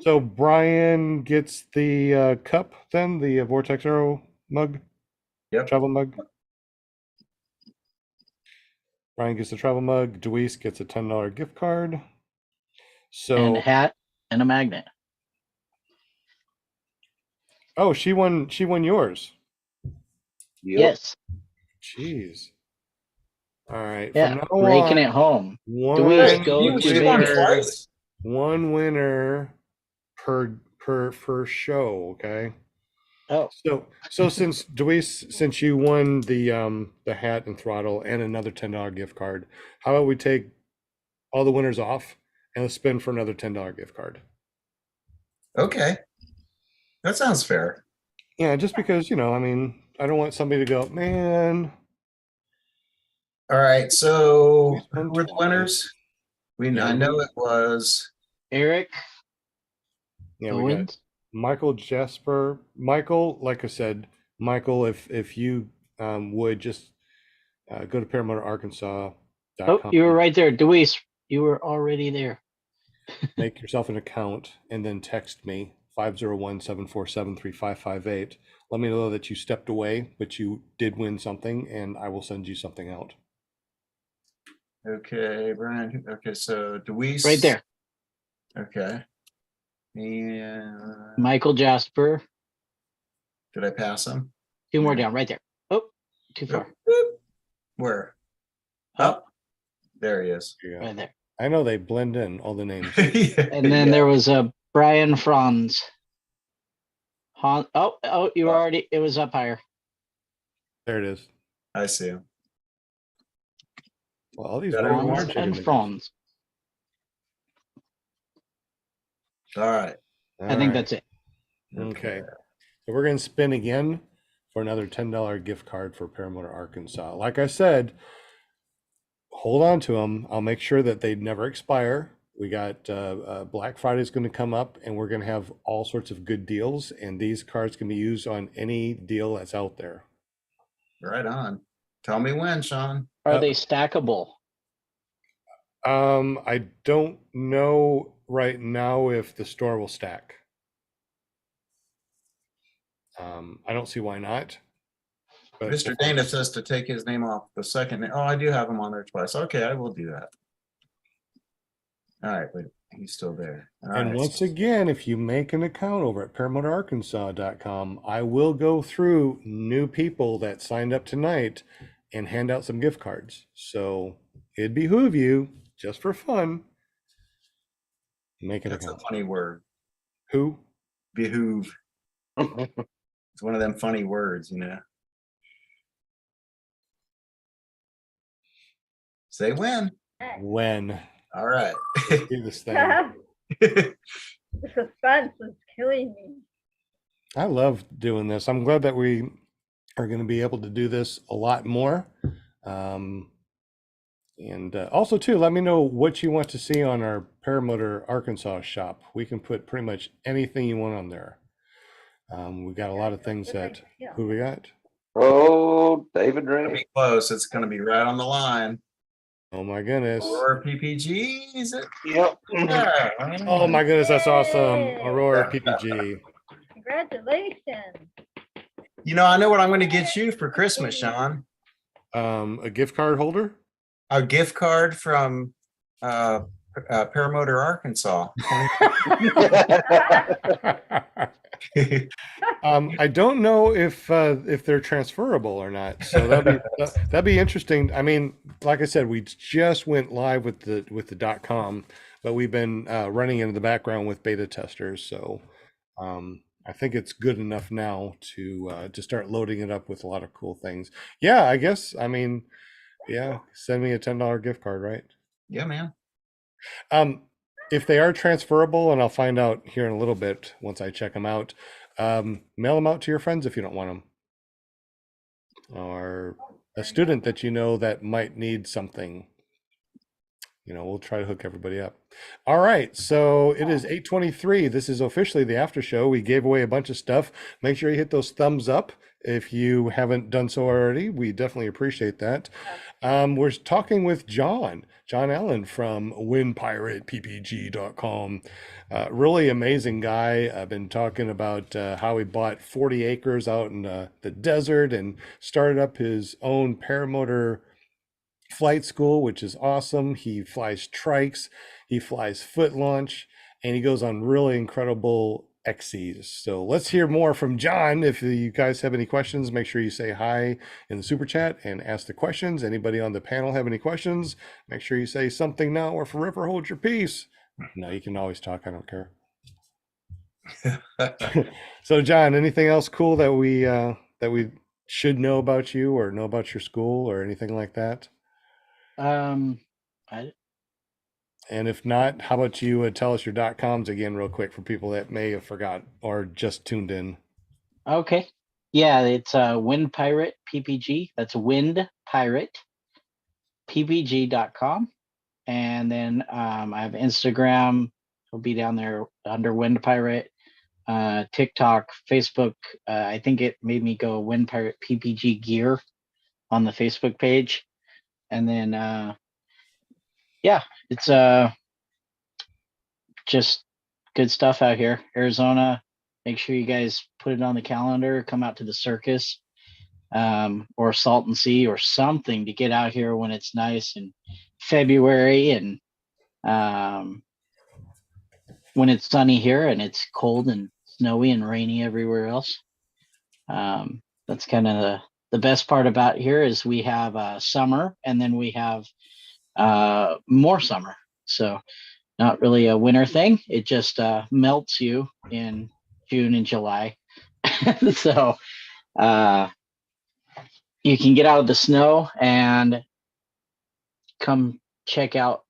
So Brian gets the cup, then the Vortex Aero mug, Yep. travel mug. Brian gets the travel mug. Deweese gets a $10 gift card. So And a hat and a magnet. oh, she won yours. Yep. Yes. Jeez. All right. Yeah. From now Raking on, it home. one, Deweese, go You to won bigger. twice. one winner per show. Okay. Oh, So since Deweese, since you won the hat and throttle and another $10 gift card, how about we take all the winners off and let's spin for another $10 gift card? Okay, that sounds fair. Yeah, just because, I mean, I don't want somebody to go, man. All right, so We spent who were the 20." winners? Yeah, I know it was. Eric Yeah, we got Owens. Michael Jasper. Michael, like I said, Michael, if you would just go to ParamotorArkansas.com, Oh, you were right there, Deweese. You were already there. make yourself an account, and then text me 501-747-3558. Let me know that you stepped away, but you did win something, and I will send you something out. Okay, Brian. Okay, so Deweese. Right there. Okay. And Michael Jasper. did I pass him? Two more Yeah. down, right there. Oh, too far. Where? Up, Up. There he is. Yeah. right there. I know they blend in, all the names. And then there was a Brian Franz. Oh, you were already. It was up higher. There it is. I see him. Well, all these Got really everyone? are Franz chicken and nuggets. Franz. All right. I think that's it. Okay. So we're going to spin again for another $10 gift card for Paramotor Arkansas. Like I said, hold on to them. I'll make sure that they never expire. We got Black Friday is going to come up, and we're going to have all sorts of good deals. And these cards can be used on any deal that's out there. Right on. Tell me when, Sean. Are they stackable? I don't know right now if the store will stack. I don't see why not. But Mr. Dana says to take his name off the second. Oh, I do have him on there twice. Okay, I will do that. All right, but he's still there. All And right. once again, if you make an account over at ParamotorArkansas.com, I will go through new people that signed up tonight and hand out some gift cards. So it'd behoove you, just for fun, make an That's a account. funny word. Who? Behoove. It's one of them funny words, you know. Say when. When? All right. Let's do this thing. The suspense is killing me. I love doing this. I'm glad that we are going to be able to do this a lot more. And also, too, let me know what you want to see on our Paramotor Arkansas shop. We can put pretty much anything you want on there. We've got a lot of things that. Who we got? Oh, David It'll Ring. be close. It's going to be right on the line. Oh my goodness! Or PPG, is it? Yep. Yeah. Oh my goodness, that's awesome! Yay! Aurora PPG. Congratulations. You know, I know what I'm going to get you for Christmas, Sean. A gift card holder. A gift card from Paramotor, Arkansas. I don't know if they're transferable or not, so that'd be interesting. I mean, like I said, we just went live with the .com, but we've been running in the background with beta testers, so I think it's good enough now to start loading it up with a lot of cool things. Yeah, I guess. I mean, yeah, send me a $10 gift card, right? Yeah, man. If they are transferable, and I'll find out here in a little bit once I check them out, mail them out to your friends if you don't want them, or a student that you know that might need something. We'll try to hook everybody up. All right, so it is 8:23. This is officially the after show. We gave away a bunch of stuff. Make sure you hit those thumbs up if you haven't done so already. We definitely appreciate that. We're talking with John Allen from WindPirate PPG.com. Really amazing guy. I've been talking about how he bought 40 acres out in the desert and started up his own paramotor flight school, which is awesome. He flies trikes, he flies foot launch, and he goes on really incredible XCs. So let's hear more from John. If you guys have any questions, make sure you say hi in the super chat and ask the questions. Anybody on the panel have any questions? Make sure you say something now or forever hold your peace. No, you can always talk. I don't care. So, John, anything else cool that we should know about you or know about your school or anything like that? Um, I, And if not, how about you tell us your .coms again real quick for people that may have forgot or just tuned in. okay. Yeah, it's WindPirate PPG. That's WindPirate PPG.com. And then I have Instagram. It'll be down there under WindPirate. TikTok, Facebook. I think it made me go WindPirate PPG gear on the Facebook page. And then yeah, it's just good stuff out here. Arizona. Make sure you guys put it on the calendar. Come out to the circus, or Salton Sea or something to get out here when it's nice in February and when it's sunny here and it's cold and snowy and rainy everywhere else. That's kind of the best part about here is we have summer and then we have more summer. So not really a winter thing. It just melts you in June and July. So you can get out of the snow and come check out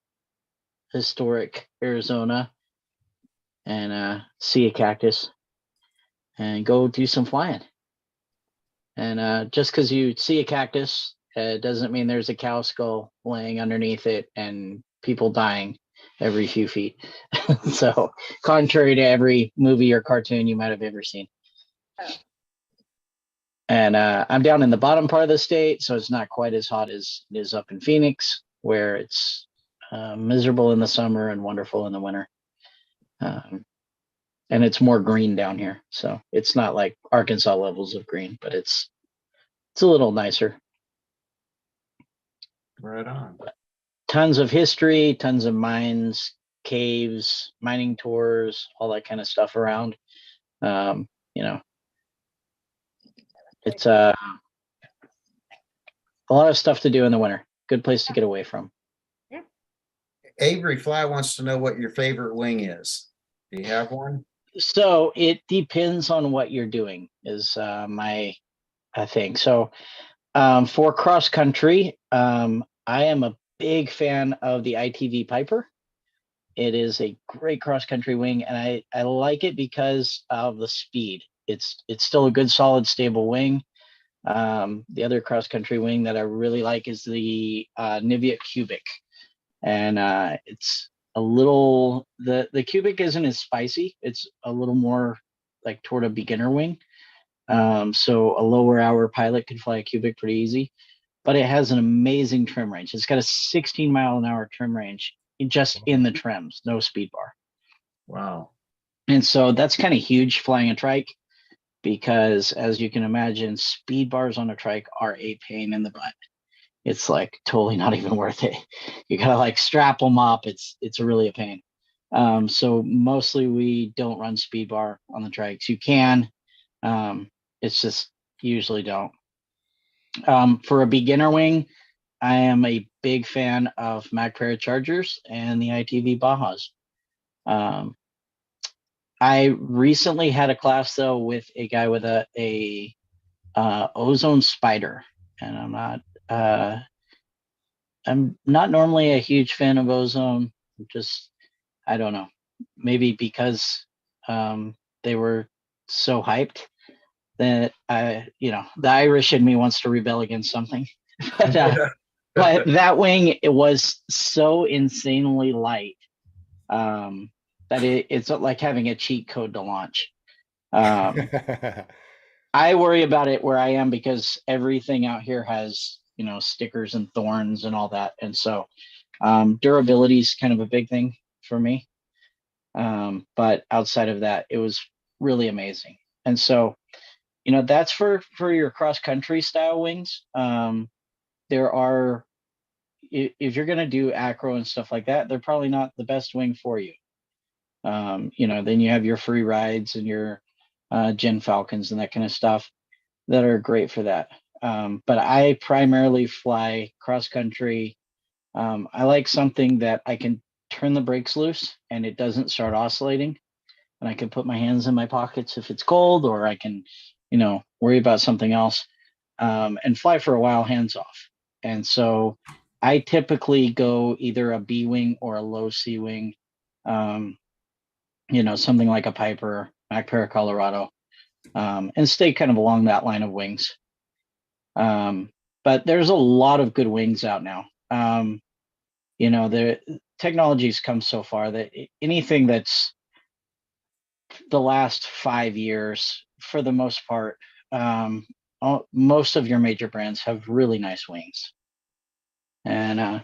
historic Arizona and see a cactus and go do some flying. And just because you see a cactus doesn't mean there's a cow skull laying underneath it and people dying every few feet. So contrary to every movie or cartoon you might have ever seen. And I'm down in the bottom part of the state, so it's not quite as hot as it is up in Phoenix, where it's miserable in the summer and wonderful in the winter. And it's more green down here, so it's not like Arkansas levels of green, but it's a little nicer. Right on. Tons of history, tons of mines, caves, mining tours, all that kind of stuff around. You know, it's a lot of stuff to do in the winter. Good place to get away from. Avery Fly wants to know what your favorite wing is. Do you have one? So it depends on what you're doing is my thing. So for cross country, I am a big fan of the ITV Piper. It is a great cross country wing, and I like it because of the speed. It's still a good, solid, stable wing. The other cross country wing that I really like is the Nivea Cubic, and it's a little the Cubic isn't as spicy. It's a little more like toward a beginner wing. So a lower hour pilot could fly a Cubic pretty easy, but it has an amazing trim range. It's got a 16-mile-an-hour trim range just in the trims, no speed bar. Wow. And so that's kind of huge flying a trike because, as you can imagine, speed bars on a trike are a pain in the butt. It's like totally not even worth it. You gotta like strap them up. It's really a pain. So mostly we don't run speed bar on the trikes. You can, it's just usually don't. For a beginner wing, I am a big fan of Mac Parachargers and the ITV Bajas. I recently had a class though with a guy with a Ozone Spider, and I'm not normally a huge fan of Ozone. Just I don't know, maybe because they were so hyped that the Irish in me wants to rebel against something. But that wing, it was so insanely light that it's like having a cheat code to launch. I worry about it where I am because everything out here has, stickers and thorns and all that. And so durability is kind of a big thing for me. But outside of that, it was really amazing. And so, that's for your cross country style wings. There are, if you're going to do acro and stuff like that, they're probably not the best wing for you. Then you have your free rides and your Gen Falcons and that kind of stuff that are great for that. But I primarily fly cross country. I like something that I can turn the brakes loose and it doesn't start oscillating. and I can put my hands in my pockets if it's cold, or I can, you know, worry about something else, and fly for a while hands off. And so I typically go either a B wing or a low C wing, you know, something like a Piper, MacPara Colorado, and stay kind of along that line of wings. But there's a lot of good wings out now. You know, the technology's come so far that anything that's the last 5 years, for the most part, most of your major brands have really nice wings. And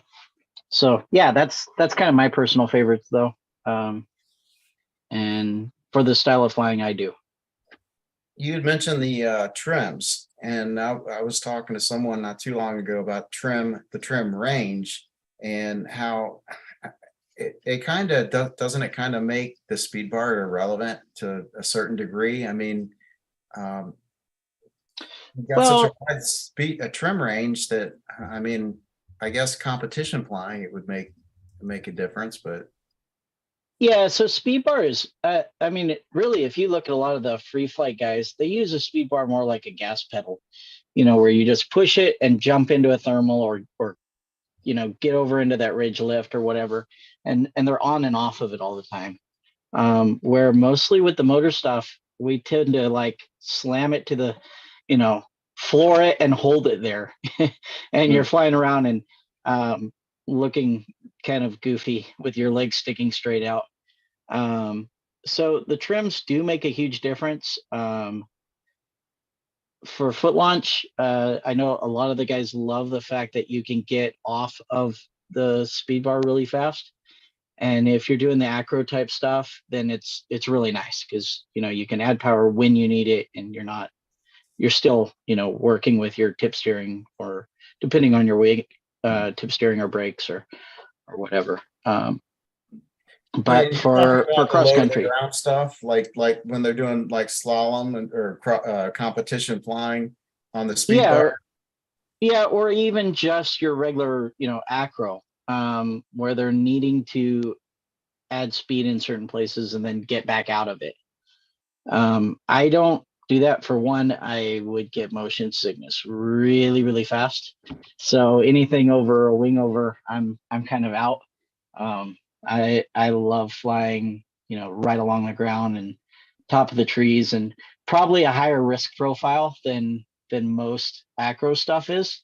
so, yeah, that's kind of my personal favorites, though. And for the style of flying I do. You had mentioned the trims, and I was talking to someone not too long ago about the trim range, and how it kind of doesn't it kind of make the speed bar irrelevant to a certain degree. I mean, you've got such a wide trim range that, I mean, I guess competition flying, it would make a difference, but Yeah, so speed bar is, I mean, really, if you look at a lot of the free flight guys, they use a speed bar more like a gas pedal, you know, where you just push it and jump into a thermal, or you know, get over into that ridge lift or whatever, and they're on and off of it all the time. Where mostly with the motor stuff, we tend to like slam it to the, you know, floor it and hold it there, and you're flying around and looking kind of goofy with your legs sticking straight out. So the trims do make a huge difference. For foot launch, I know a lot of the guys love the fact that you can get off of the speed bar really fast. And if you're doing the acro type stuff, then it's really nice, because, you know, you can add power when you need it, and you're still, you know, working with your tip steering, or depending on your weight, tip steering or brakes or whatever. But yeah, for cross country ground stuff, like when they're doing like slalom or competition flying on the speed bar. Or even just your regular, you know, acro, where they're needing to add speed in certain places and then get back out of it. I don't do that. For one, I would get motion sickness really, really fast. So anything over a wing over, I'm kind of out. I love flying, you know, right along the ground and top of the trees, and probably a higher risk profile than most acro stuff is,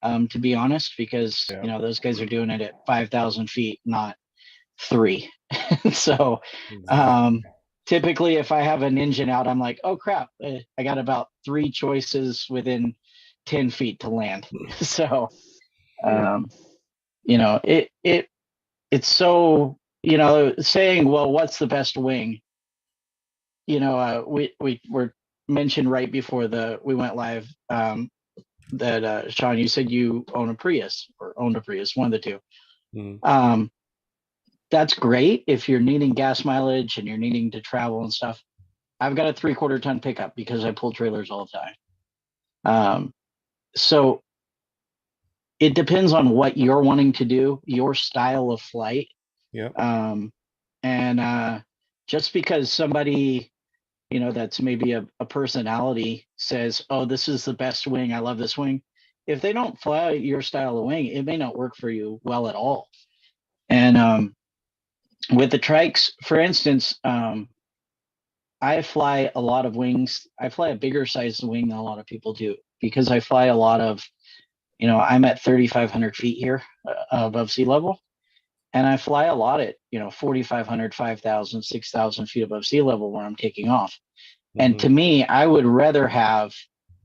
to be honest, because you know, those guys are doing it at 5,000 feet, not 3. So typically, if I have an engine out, I'm like, oh crap, I got about 3 choices within 10 feet to land. So you know, it's so, you know, saying, well, what's the best wing? You know, we were mentioned right before we went live, that Sean, you said you own a Prius, or owned a Prius, one of the two. That's great if you're needing gas mileage and you're needing to travel and stuff. I've got a 3/4 ton pickup because I pull trailers all the time. So it depends on what you're wanting to do, your style of flight. And just because somebody, you know, that's maybe a personality says, oh, this is the best wing, I love this wing, if they don't fly your style of wing, it may not work for you well at all. And with the trikes, for instance, I fly a lot of wings. I fly a bigger size wing than a lot of people do, because I fly a lot of, you know, I'm at 3,500 feet here above sea level. And I fly a lot at, you know, 4,500, 5,000, 6,000 feet above sea level where I'm taking off. And to me, I would rather have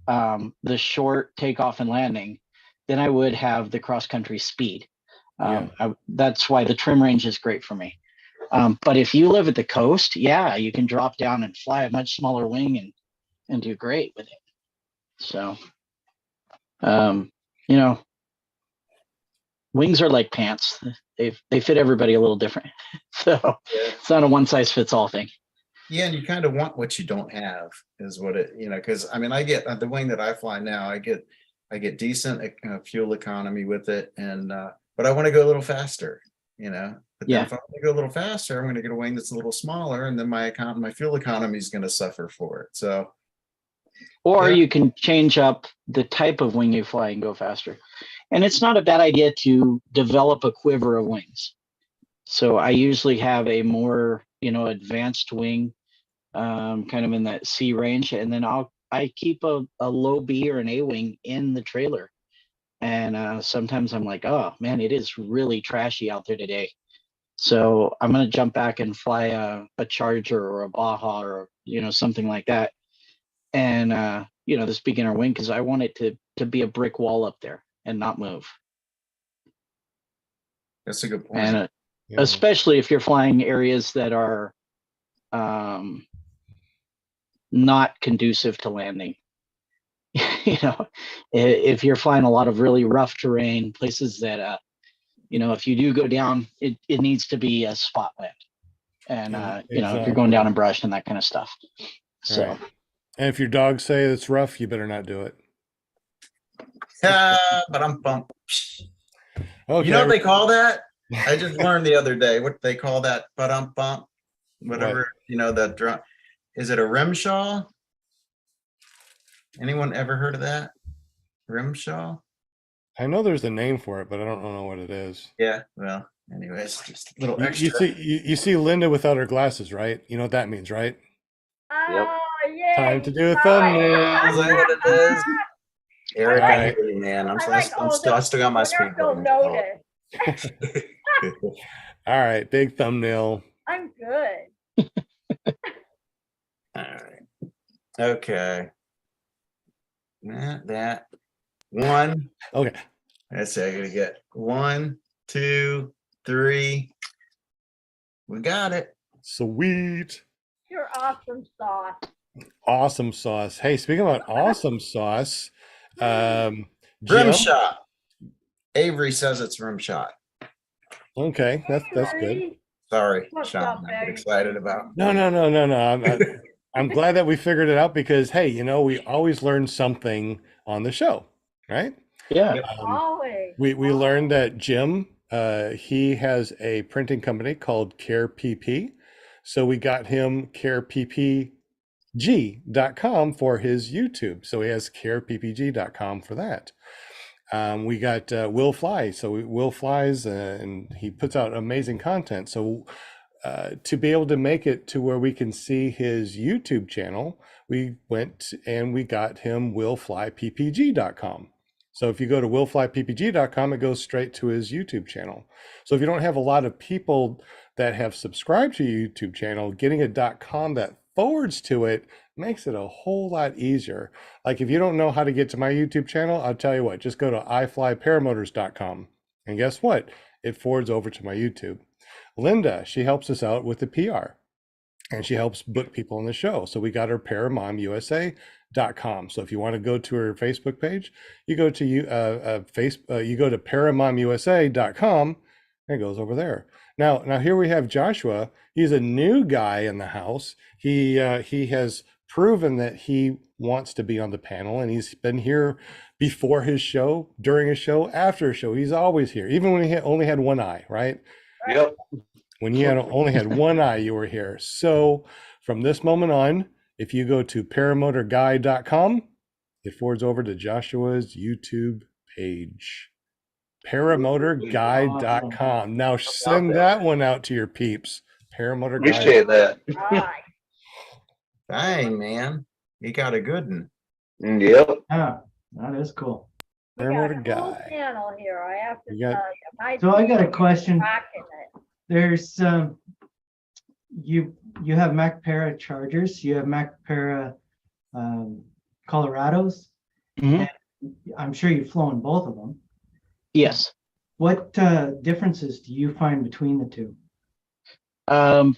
the short takeoff and landing than I would have the cross country speed. That's why the trim range is great for me. But if you live at the coast, yeah, you can drop down and fly a much smaller wing and do great with it. So, you know, wings are like pants. They fit everybody a little different. So it's not a one size fits all thing. Yeah, and you kind of want what you don't have, is what it, you know, because I mean, I get the wing that I fly now, I get decent fuel economy with it, and but I want to go a little faster, you know. But Yeah. then if I want to go a little faster, I'm going to get a wing that's a little smaller, and then my fuel economy is going to suffer for it. So Or Yeah. you can change up the type of wing you fly and go faster. And it's not a bad idea to develop a quiver of wings. So I usually have a more, advanced wing, kind of in that C range, and then I keep a low B or an A wing in the trailer. And sometimes I'm like, oh man, it is really trashy out there today. So I'm gonna jump back and fly a Charger or a Baja or something like that. And this beginner wing, because I want it to be a brick wall up there and not move. that's a good point. And Yeah. especially if you're flying areas that are not conducive to landing. If you're flying a lot of really rough terrain, places that if you do go down, it needs to be a spot land. And Yeah, if you're exactly. going down in brush and that kind of stuff. So Right. And if your dogs say it's rough, you better not do it. But I'm pumped. Okay. You know what they call that? I just learned the other day what they call that. But I'm pumped. Whatever, the drum. Is it a rimshaw? Anyone ever heard of that? Rimshaw? I know there's a name for it, but I don't know what it is. Yeah. Well, anyways, just a little You extra. you see Linda without her glasses, right? You know what that means, right? Oh, yeah. Time to do a you thumbnail. Is that what it is? Eric, All I right. hear you, man. I like I still got my speed Don't bump. notice. All right, big thumbnail. I'm good. All right. Okay. That one. Okay. Let's see. I gotta get 1, 2, 3. We got it. Sweet. You're awesome sauce. Awesome sauce. Hey, speaking about awesome sauce, Rim Jim? shot. Avery says it's rim shot. Okay, that's good. Hey, Sorry, What's Sean. up, I get Avery? excited about. No. I'm glad that we figured it out because hey, we always learn something on the show, right? yeah. Always. We learned that Jim, he has a printing company called Care PP. So we got him careppg.com for his YouTube. So he has careppg.com for that. We got Will Fly. So Will flies and he puts out amazing content. So to be able to make it to where we can see his YouTube channel, we went and we got him willflyppg.com. So if you go to willflyppg.com, it goes straight to his YouTube channel. So if you don't have a lot of people that have subscribed to your YouTube channel, getting a .com that forwards to it makes it a whole lot easier. Like if you don't know how to get to my YouTube channel, I'll tell you what, just go to iflyparamotors.com. And guess what? It forwards over to my YouTube. Linda, she helps us out with the PR and she helps book people on the show. So we got her paramomusa.com. So if you want to go to her Facebook page, you go to you go to paramomusa.com and it goes over there. Now here we have Joshua. He's a new guy in the house. He has proven that he wants to be on the panel and he's been here before his show, during his show, after his show. He's always here, even when he only had one eye, right? Yep. When you only had one eye, you were here. So from this moment on, if you go to paramotorguy.com, it forwards over to Joshua's YouTube page. Paramotorguy.com. Now send that one out to your peeps. Paramotor Guy. Appreciate that. Right. Dang, man. You got a good one. Yep. Yeah, that is cool. We got Paramotor a whole Guy. channel here, I have to You got- tell you. My So I got a question. rocking it. There's you have MacPara Chargers, you have MacPara Colorados. Mhm. I'm sure you've flown both of them. Yes. What differences do you find between the two?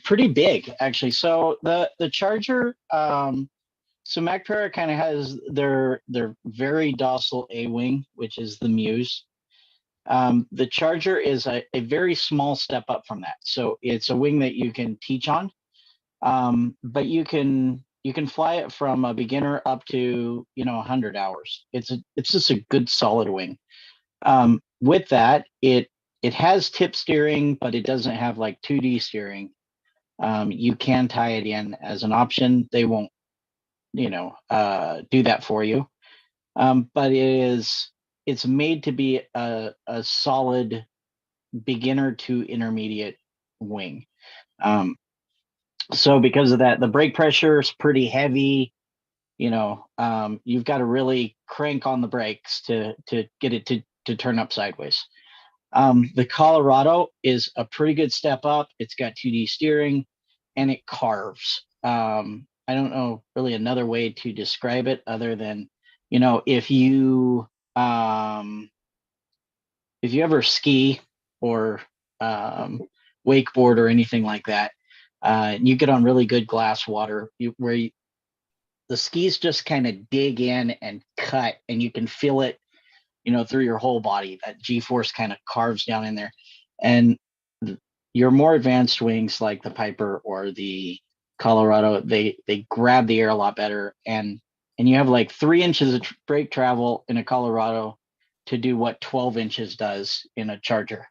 Pretty big actually. So the Charger, so MacPara kind of has their very docile A-wing, which is the Muse. The Charger is a very small step up from that. So it's a wing that you can teach on, but you can fly it from a beginner up to 100 hours. It's just a good solid wing. With that, it it has tip steering, but it doesn't have like 2D steering. You can tie it in as an option. They won't, do that for you. But it's made to be a solid beginner to intermediate wing. So because of that, the brake pressure is pretty heavy. You've got to really crank on the brakes to get it to turn up sideways. The Colorado is a pretty good step up. It's got 2D steering and it carves. I don't know really another way to describe it other than, if you ever ski or wakeboard or anything like that, and you get on really good glass water the skis just kind of dig in and cut, and you can feel it, through your whole body. That G-force kind of carves down in there. And your more advanced wings like the Piper or the Colorado, they grab the air a lot better. And you have like 3 inches of brake travel in a Colorado to do what 12 inches does in a Charger.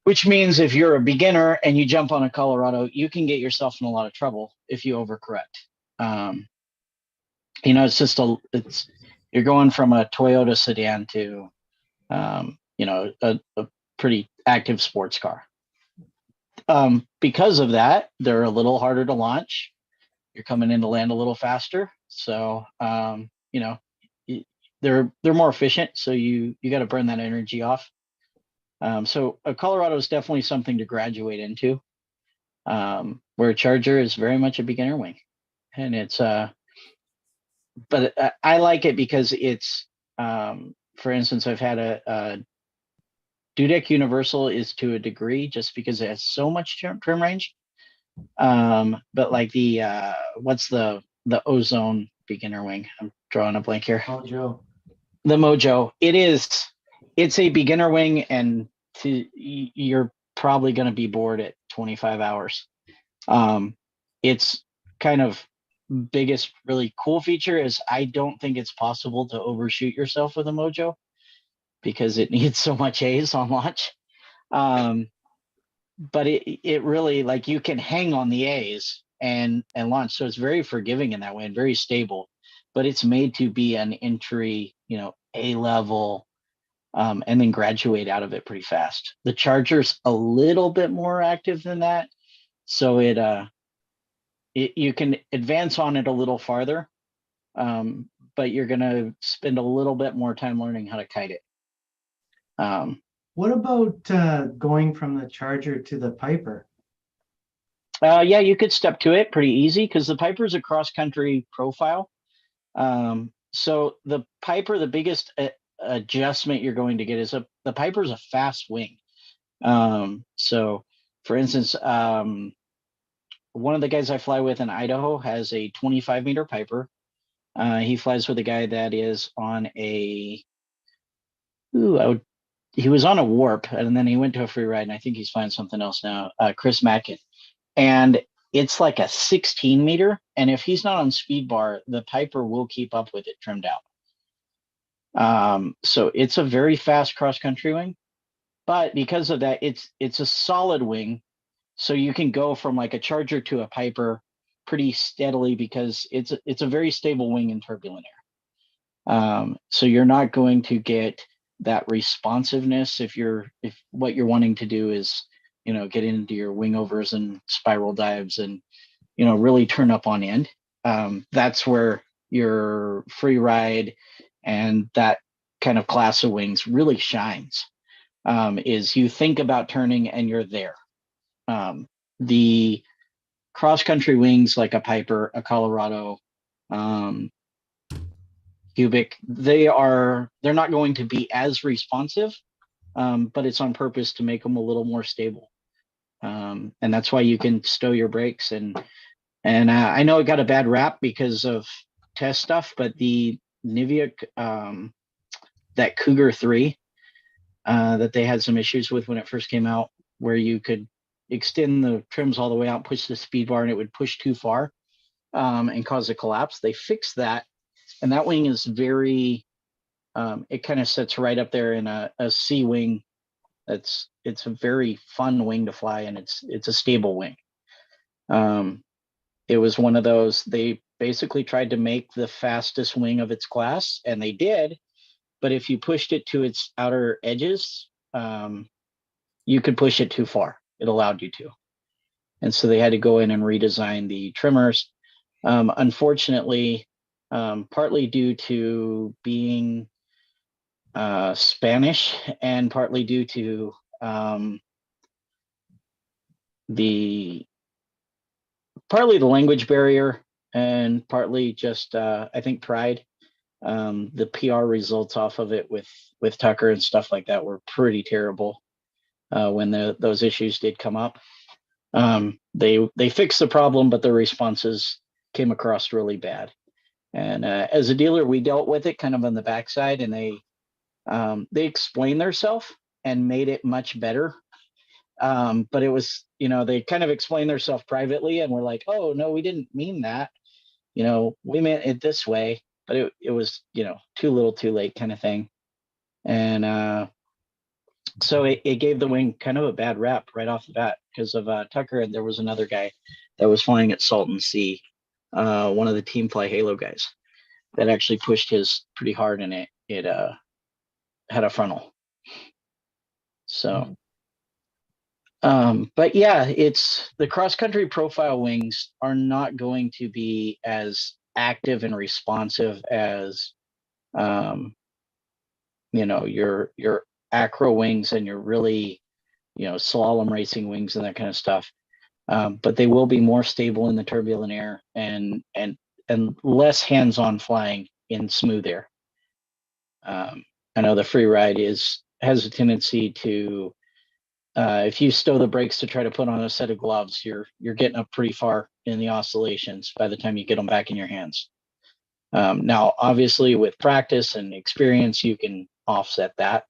Which means if you're a beginner and you jump on a Colorado, you can get yourself in a lot of trouble if you overcorrect. You're going from a Toyota sedan to, a pretty active sports car. Because of that, they're a little harder to launch. You're coming in to land a little faster. So, they're more efficient. So you got to burn that energy off. So a Colorado is definitely something to graduate into, where a Charger is very much a beginner wing. And it's, but I like it because it's, for instance, I've had a Dudek Universal is to a degree just because it has so much trim range. But like what's the Ozone beginner wing? I'm drawing a blank here. Mojo. The Mojo. It's a beginner wing, and you're probably going to be bored at 25 hours. It's kind of biggest really cool feature is I don't think it's possible to overshoot yourself with a Mojo because it needs so much A's on launch. But it really, like, you can hang on the A's and launch. So it's very forgiving in that way and very stable, but it's made to be an entry, A level, and then graduate out of it pretty fast. The Charger's a little bit more active than that. So you can advance on it a little farther, but you're going to spend a little bit more time learning how to kite it. What about going from the Charger to the Piper? Yeah, you could step to it pretty easy because the Piper's a cross-country profile. So the Piper, the biggest adjustment you're going to get is the Piper's a fast wing. So, for instance, one of the guys I fly with in Idaho has a 25-meter Piper. He flies with a guy that is on he was on a Warp, and then he went to a free ride, and I think he's flying something else now, Chris Mackin. And it's like a 16-meter, and if he's not on speed bar, the Piper will keep up with it trimmed out. So it's a very fast cross-country wing, but because of that, it's a solid wing. So you can go from like a Charger to a Piper pretty steadily because it's a very stable wing in turbulent air. So you're not going to get that responsiveness if what you're wanting to do is, get into your wing overs and spiral dives and, really turn up on end. That's where your free ride and that kind of class of wings really shines, is you think about turning and you're there. The cross-country wings like a Piper, a Colorado, Cubic, they're not going to be as responsive, but it's on purpose to make them a little more stable. And that's why you can stow your brakes. And I know it got a bad rap because of test stuff, but the Nivea, that Cougar 3, that they had some issues with when it first came out, where you could extend the trims all the way out, push the speed bar, and it would push too far, and cause a collapse. They fixed that. And that wing is very It kind of sits right up there in a C wing. It's a very fun wing to fly, and it's a stable wing. It was one of those, they basically tried to make the fastest wing of its class, and they did. But if you pushed it to its outer edges, you could push it too far. It allowed you to. And so they had to go in and redesign the trimmers. Unfortunately, partly due to being Spanish and partly due to partly the language barrier and partly just I think pride. The PR results off of it with Tucker and stuff like that were pretty terrible when those issues did come up. They fixed the problem, but the responses came across really bad. And as a dealer, we dealt with it kind of on the backside, and they explained themselves and made it much better. But it was, they kind of explained themselves privately, and we're like, oh no, we didn't mean that. We meant it this way, but it was, too little, too late kind of thing. And so it gave the wing kind of a bad rap right off the bat because of Tucker. And there was another guy that was flying at Salton Sea, one of the Team Fly Halo guys, that actually pushed his pretty hard, and it had a frontal. So, but yeah, it's the cross country profile wings are not going to be as active and responsive as, your acro wings and your really, slalom racing wings and that kind of stuff. But they will be more stable in the turbulent air and less hands-on flying in smooth air. I know the free ride has a tendency to, if you stow the brakes to try to put on a set of gloves, you're getting up pretty far in the oscillations by the time you get them back in your hands. Now, obviously, with practice and experience, you can offset that,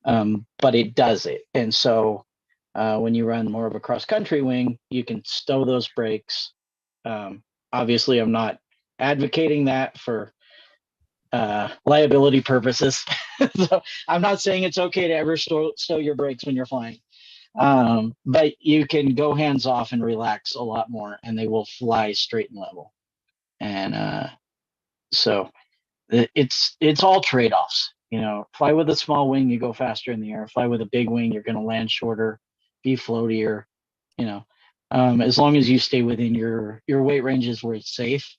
but it does it. And so when you run more of a cross-country wing, you can stow those brakes. Obviously, I'm not advocating that for liability purposes. So I'm not saying it's okay to ever stow your brakes when you're flying. But you can go hands off and relax a lot more, and they will fly straight and level. And so it's all trade-offs. Fly with a small wing, you go faster in the air. Fly with a big wing, you're going to land shorter, be floatier. As long as you stay within your weight ranges where it's safe.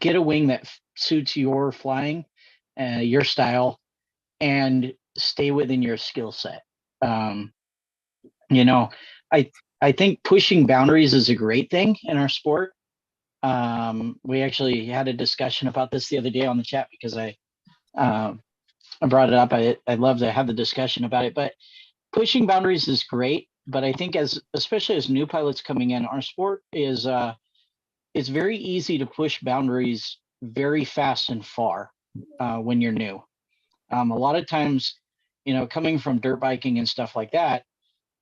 Get a wing that suits your flying, your style, and stay within your skill set. I think pushing boundaries is a great thing in our sport. We actually had a discussion about this the other day on the chat because I brought it up. I'd love to have the discussion about it, but pushing boundaries is great. But I think especially as new pilots coming in, our sport is it's very easy to push boundaries very fast and far when you're new. A lot of times, coming from dirt biking and stuff like that,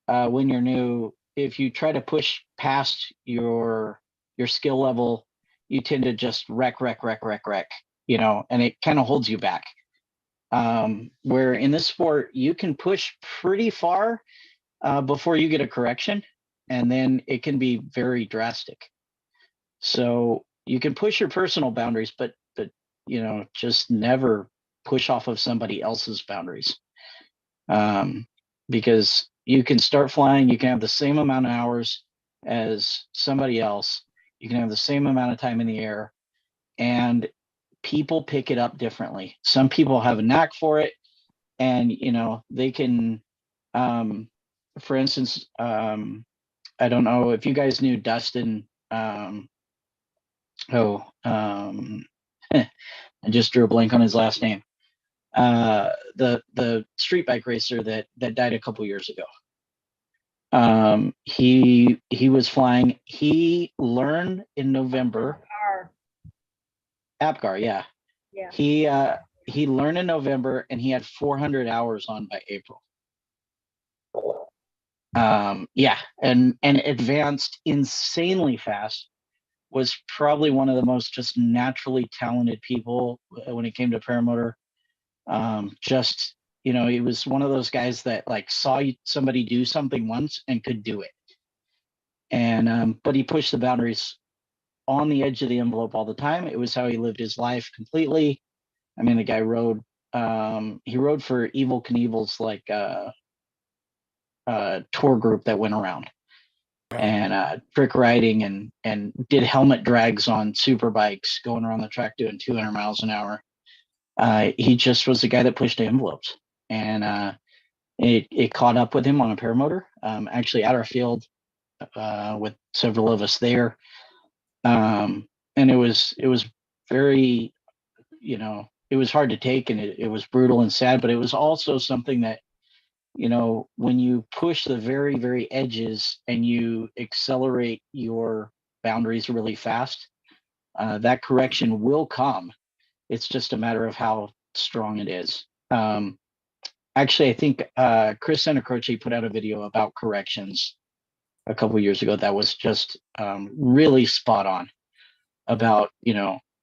when you're new, if you try to push past your skill level, you tend to just wreck, and it kind of holds you back. Where in this sport, you can push pretty far before you get a correction, and then it can be very drastic. So you can push your personal boundaries, but just never push off of somebody else's boundaries. Because you can start flying, you can have the same amount of hours as somebody else, you can have the same amount of time in the air, and people pick it up differently. Some people have a knack for it, and they can, for instance, I don't know if you guys knew Dustin. I just drew a blank on his last name. The street bike racer that died a couple years ago. He was flying. He learned in November. Apgar, yeah. He learned in November, and he had 400 hours on by April. Yeah, and advanced insanely fast. was probably one of the most just naturally talented people when it came to paramotor. Just, he was one of those guys that like saw somebody do something once and could do it. And, but he pushed the boundaries on the edge of the envelope all the time. It was how he lived his life completely. I mean, the guy rode, he rode for Evel Knievel's like tour group that went around and trick riding and did helmet drags on super bikes going around the track doing 200 miles an hour. He just was the guy that pushed the envelopes, and it caught up with him on a paramotor, actually at our field with several of us there. And it was very, it was hard to take, and it was brutal and sad, but it was also something that, when you push the very, very edges and you accelerate your boundaries really fast, that correction will come. It's just a matter of how strong it is. Actually, I think Chris Santacroce put out a video about corrections a couple of years ago that was just really spot on about,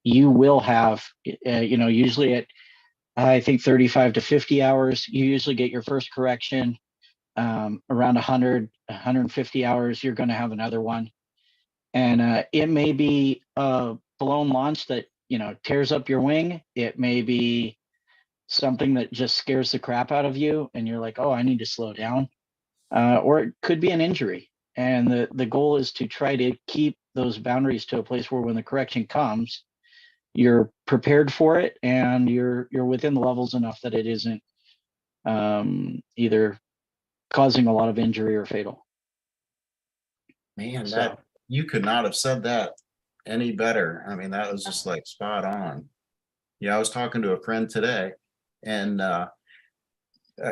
you will have, usually at, I think 35 to 50 hours, you usually get your first correction. Around 100, 150 hours, you're going to have another one. And it may be a blown launch that, tears up your wing. It may be something that just scares the crap out of you. And you're like, oh, I need to slow down. Or it could be an injury. And the goal is to try to keep those boundaries to a place where when the correction comes, you're prepared for it and you're within the levels enough that it isn't either causing a lot of injury or fatal. Man, So- that you could not have said that any better. I mean, that was just like spot on. Yeah, I was talking to a friend today, and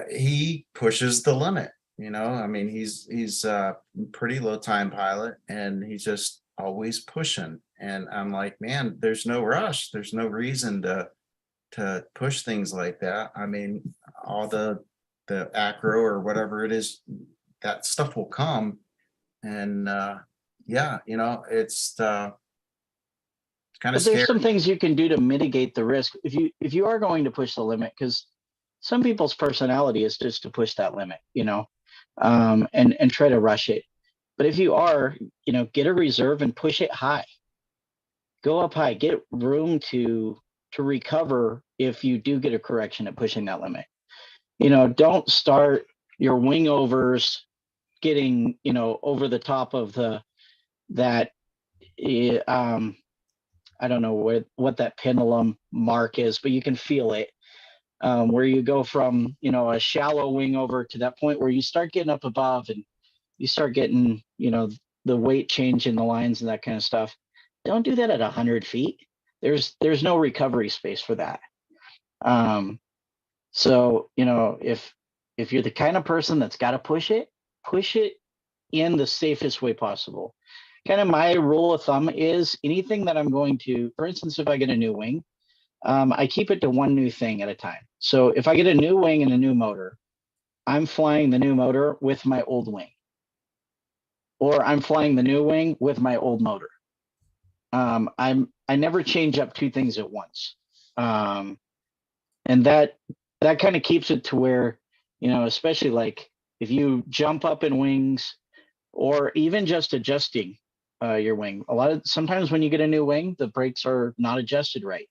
he pushes the limit. I mean, he's a pretty low time pilot, and he's just always pushing. And I'm like, man, there's no rush. There's no reason to push things like that. I mean, all the acro or whatever it is, that stuff will come. And yeah, it's kind But of there's scary. some things you can do to mitigate the risk if you are going to push the limit, because some people's personality is just to push that limit, and try to rush it. But if you are, get a reserve and push it high. Go up high, get room to recover if you do get a correction at pushing that limit. Don't start your wing overs getting, over the top of that I don't know what that pendulum mark is, but you can feel it, where you go from, a shallow wing over to that point where you start getting up above and you start getting, the weight change in the lines and that kind of stuff. Don't do that at 100 feet. There's no recovery space for that. So, if you're the kind of person that's got to push it in the safest way possible. Kind of my rule of thumb is anything that I'm going to, for instance, if I get a new wing, I keep it to one new thing at a time. So if I get a new wing and a new motor, I'm flying the new motor with my old wing, or I'm flying the new wing with my old motor. I never change up two things at once. And that kind of keeps it to where, especially like if you jump up in wings or even just adjusting your wing. Sometimes when you get a new wing, the brakes are not adjusted right.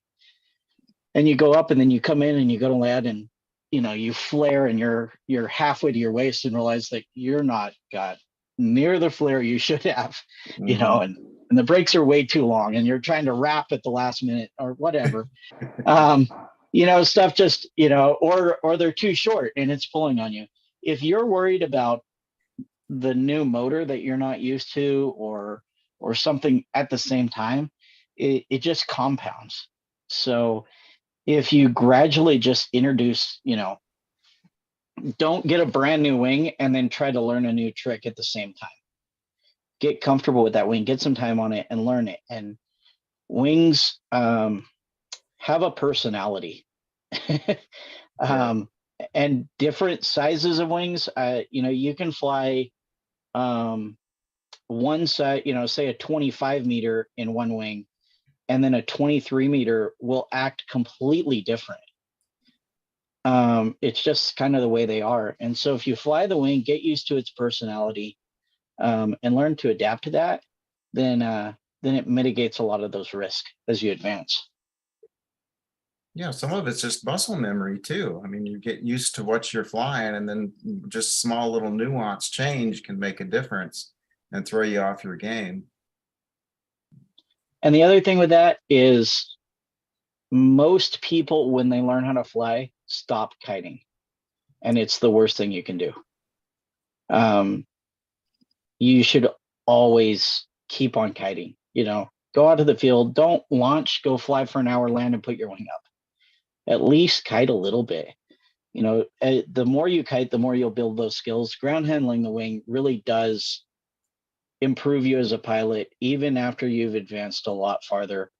And you go up and then you come in and you go to land and, you flare and you're halfway to your waist and realize that you're not got near the flare you should have, and the brakes are way too long and you're trying to wrap at the last minute or whatever. Stuff just, or they're too short and it's pulling on you. If you're worried about the new motor that you're not used to or something at the same time, it just compounds. So if you gradually just introduce, don't get a brand new wing and then try to learn a new trick at the same time. Get comfortable with that wing, get some time on it and learn it. And wings have a personality. And different sizes of wings, you can fly one side, say a 25 meter in one wing, and then a 23 meter will act completely different. It's just kind of the way they are. And so if you fly the wing, get used to its personality, and learn to adapt to that, then it mitigates a lot of those risks as you advance. Yeah, some of it's just muscle memory too. I mean, you get used to what you're flying, and then just small little nuance change can make a difference and throw you off your game. And the other thing with that is most people, when they learn how to fly, stop kiting. And it's the worst thing you can do. You should always keep on kiting, go out to the field, don't launch, go fly for an hour, land, and put your wing up. At least kite a little bit. The more you kite, the more you'll build those skills. Ground handling the wing really does improve you as a pilot, even after you've advanced a lot farther.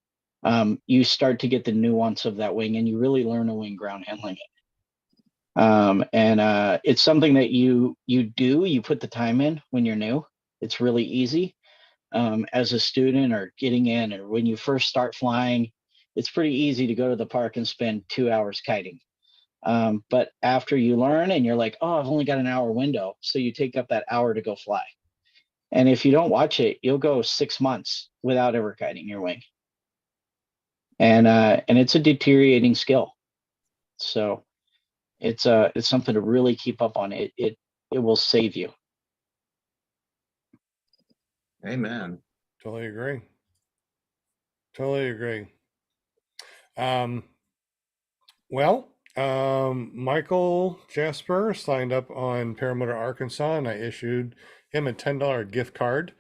You start to get the nuance of that wing, and you really learn a wing ground handling it. And it's something that you put the time in when you're new. It's really easy. As a student or getting in, or when you first start flying, it's pretty easy to go to the park and spend 2 hours kiting. But after you learn and you're like, oh, I've only got an hour window. So you take up that hour to go fly. And if you don't watch it, you'll go 6 months without ever kiting your wing. And it's a deteriorating skill. So it's something to really keep up on. It will save you. Amen. Totally agree. Totally agree. Michael Jasper signed up on Paramotor Arkansas, and I issued him a $10 gift card.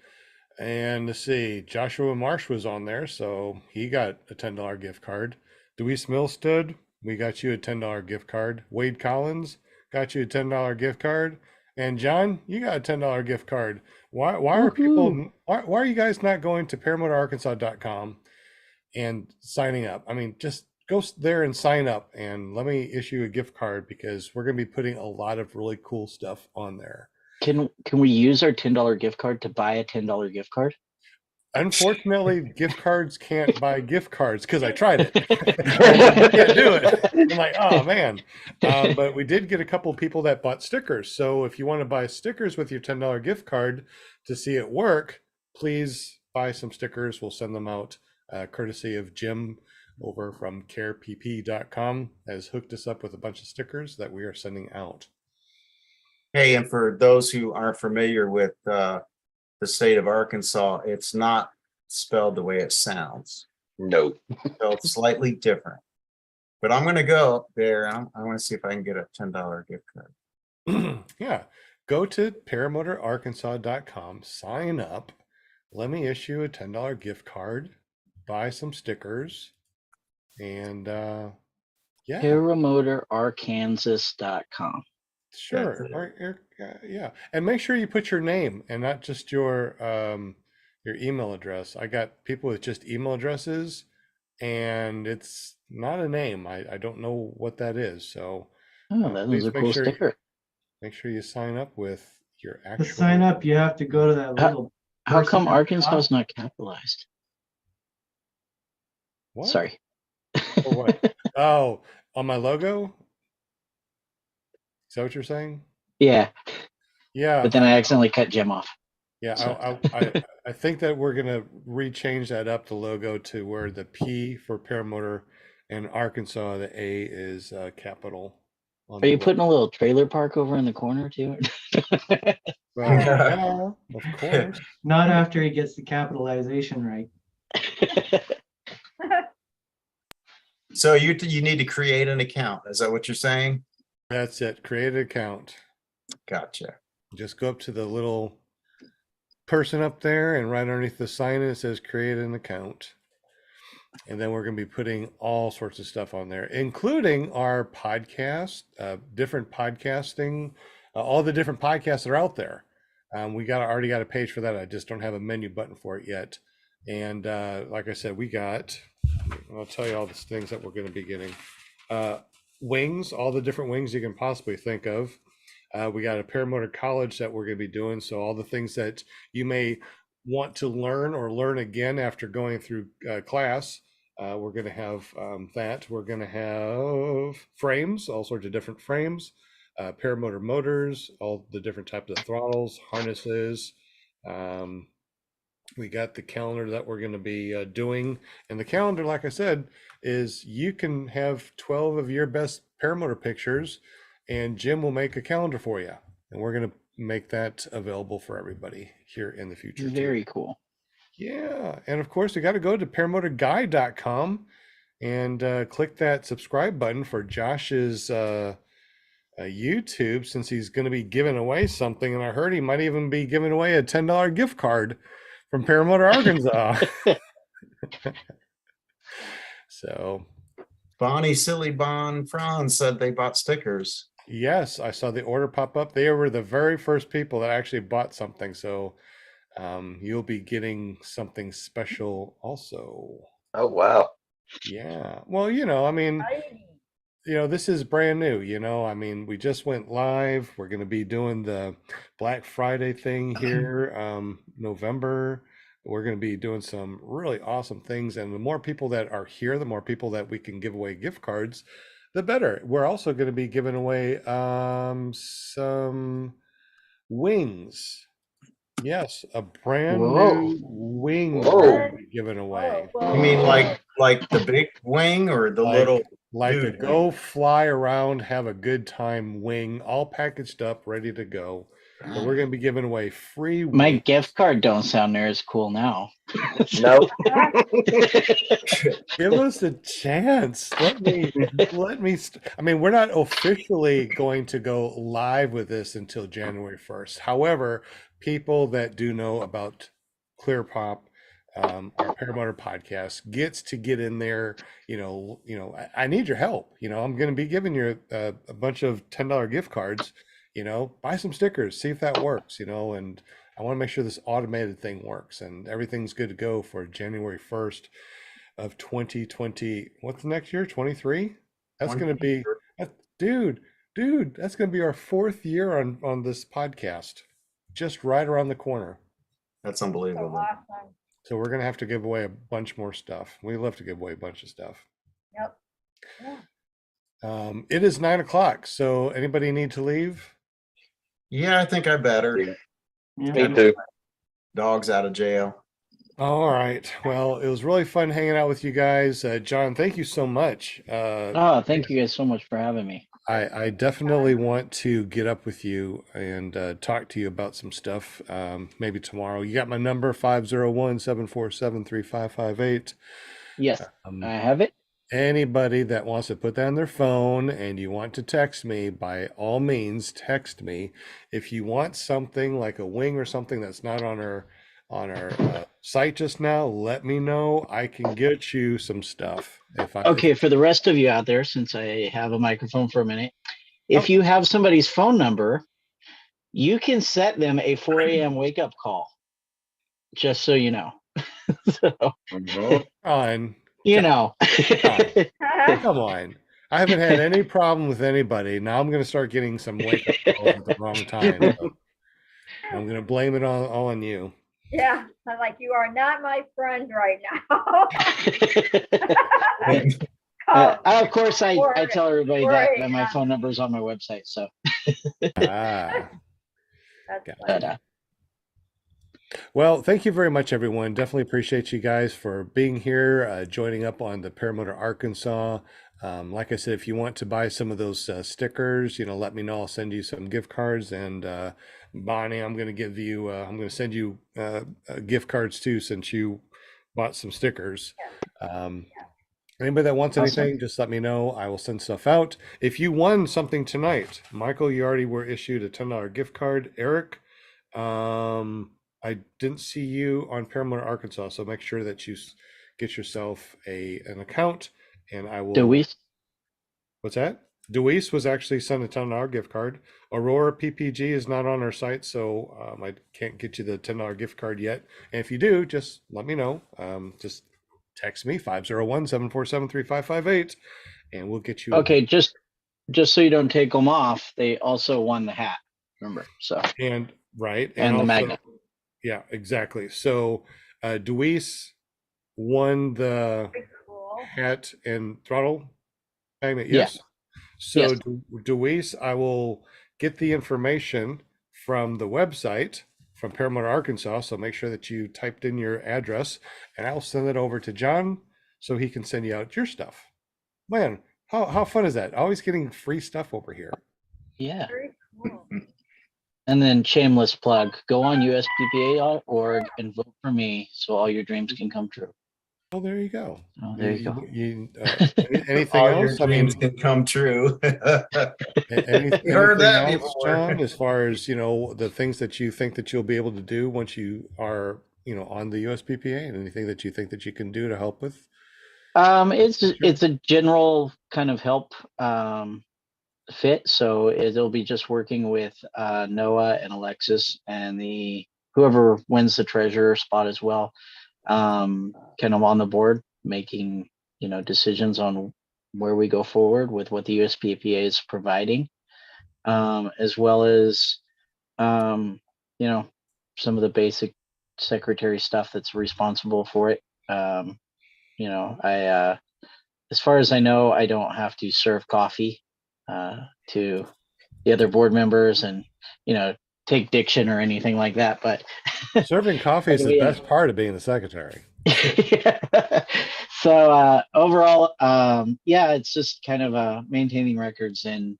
And let's see, Joshua Marsh was on there, so he got a $10 gift card. Deweese Milstead, we got you a $10 gift card. Wade Collins got you a $10 gift card. And John, you got a $10 gift card. Why are people, why are you guys not going to paramotorarkansas.com and signing up? I mean, just go there and sign up, and let me issue a gift card, because we're going to be putting a lot of really cool stuff on there. Can we use our $10 gift card to buy a $10 gift card? Unfortunately, gift cards can't buy gift cards, because I tried it. I can't do it. I'm like, oh man. But we did get a couple of people that bought stickers. So if you want to buy stickers with your $10 gift card to see it work, please buy some stickers. We'll send them out, courtesy of Jim over from carepp.com has hooked us up with a bunch of stickers that we are sending out. Hey, and for those who aren't familiar with the state of Arkansas, it's not spelled the way it sounds. No. Spelled slightly different. But I'm going to go up there. I want to see if I can get a $10 gift card. Yeah. Go to paramotorarkansas.com, sign up. Let me issue a $10 gift card, buy some stickers, and yeah. Paramotorarkansas.com. Sure. Yeah. And make sure you put your name and not just your email address. I got people with just email addresses, and it's not a name. I don't know what that is. So that was a cool sticker. Make sure you sign up with your actual. To sign up, you have to go to that little. How come Arkansas is not capitalized? What? Sorry. Or what? Oh, on my logo? Is that what you're saying? Yeah. Yeah. But then I accidentally cut Jim off. Yeah, So. I think that we're gonna rechange that up, the logo, to where the P for Paramotor and Arkansas, the A is capital. Are you putting a little trailer park over in the corner too? Well, yeah, of course. Not after he gets the capitalization right. So you need to create an account. Is that what you're saying? That's it. Create an account. Gotcha. Just go up to the little person up there, and right underneath the sign it says create an account. And then we're going to be putting all sorts of stuff on there, including our podcast, different podcasting, all the different podcasts that are out there. We already got a page for that. I just don't have a menu button for it yet. And like I said, I'll tell you all the things that we're going to be getting. Wings, all the different wings you can possibly think of. We got a paramotor college that we're going to be doing. So all the things that you may want to learn or learn again after going through class, we're going to have that. We're going to have frames, all sorts of different frames, paramotor motors, all the different types of throttles, harnesses. We got the calendar that we're going to be doing. And the calendar, like I said, is you can have 12 of your best paramotor pictures, and Jim will make a calendar for you. And we're going to make that available for everybody here in the future. Very too. cool. Yeah. And of course, you got to go to paramotorguy.com and click that subscribe button for Josh's YouTube, since he's going to be giving away something. And I heard he might even be giving away a $10 gift card from Paramotor, Arkansas. So Bonnie Silly Bon Franz said they bought stickers. yes, I saw the order pop up. They were the very first people that actually bought something. So you'll be getting something special also. Oh, wow. Yeah. Well, I mean, this is brand new, I mean, we just went live. We're going to be doing the Black Friday thing here, November. We're going to be doing some really awesome things. And the more people that are here, the more people that we can give away gift cards, the better. We're also going to be giving away some wings. Yes, a brand new wing Whoa. we're gonna be giving away. You mean like the big wing or the little Like a dude go fly around, have a good time wing, all packaged up, ready to go. So we're gonna be giving away free My wings. gift card don't sound near as cool now. Nope. Give us a chance. Let me. I mean, we're not officially going to go live with this until January 1st. However, people that do know about ClearPop, our Paramotor podcast, gets to get in there. I need your help. I'm going to be giving you a bunch of $10 gift cards. Buy some stickers, see if that works. And I want to make sure this automated thing works and everything's good to go for January 1st of 2020. What's the next year? 23? That's going to be, dude, that's going to be our 4th year on this podcast. Just right around the corner. That's So unbelievable. awesome. So we're going to have to give away a bunch more stuff. We love to give away a bunch of stuff. Yep. Yeah. It is 9 o'clock. So anybody need to leave? Yeah, I think I better. Yeah. Me too. Dog's out of jail. All right. Well, it was really fun hanging out with you guys. John, thank you so much. Oh, thank you guys so much for having me. I definitely want to get up with you and talk to you about some stuff maybe tomorrow. You got my number, 501-747-3558. Yes, I have it. Anybody that wants to put that on their phone and you want to text me, by all means, text me. If you want something like a wing or something that's not on our site just now, let me know. I can get you some stuff. Okay, for the rest of you out there, since I have a microphone for a minute, if you have somebody's phone number, you can set them a 4 a.m. wake up call, just so you know. So, on, know. come on. I haven't had any problem with anybody. Now I'm going to start getting some wake up calls at the wrong time. So I'm going to blame it all on you. Yeah, I'm like, you are not my friend right now. Of course, I tell everybody that my phone number is on my website. So, Ah, That's got funny. well, thank you very much, everyone. Definitely appreciate you guys for being here, joining up on the Paramotor Arkansas. Like I said, if you want to buy some of those stickers, let me know. I'll send you some gift cards. And Bonnie, I'm going to send you gift cards too, since you bought some stickers. Anybody that wants anything, just let me know. I will send stuff out. If you won something tonight, Michael, you already were issued a $10 gift card. Eric, I didn't see you on Paramotor Arkansas, so make sure that you get yourself an account, and I will. Deweese? What's that? Deweese was actually sent a $10 gift card. Aurora PPG is not on our site, so I can't get you the $10 gift card yet. And if you do, just let me know. Just text me 501-747-3558, and we'll get you. Okay, just so you don't take them off, they also won the hat. remember. So And right. and the also, magnet. yeah, exactly. So Deweese won the Very cool. hat and throttle magnet, Yeah. yes? So Yes. Deweese, I will get the information from the website from Paramotor, Arkansas. So make sure that you typed in your address, and I'll send it over to John so he can send you out your stuff. Man, how fun is that? Always getting free stuff over here. Yeah. Very cool. And then shameless plug, go on USPPA.org and vote for me so all your dreams can come true. Oh, there you go. Oh, there you go. Anything All your else? I mean, dreams can come true. you heard anything that else, before. John, as far as, the things that you think that you'll be able to do once you are, on the USPPA, and anything that you think that you can do to help with? It's a general kind of help fit. So it'll be just working with Noah and Alexis and the whoever wins the treasurer spot as well, kind of on the board, making decisions on where we go forward with what the USPPA is providing, as well as some of the basic secretary stuff that's responsible for it. I as far as I know, I don't have to serve coffee to the other board members and take diction or anything like that. But Serving coffee is the best part of being the secretary. So overall, yeah, it's just kind of maintaining records and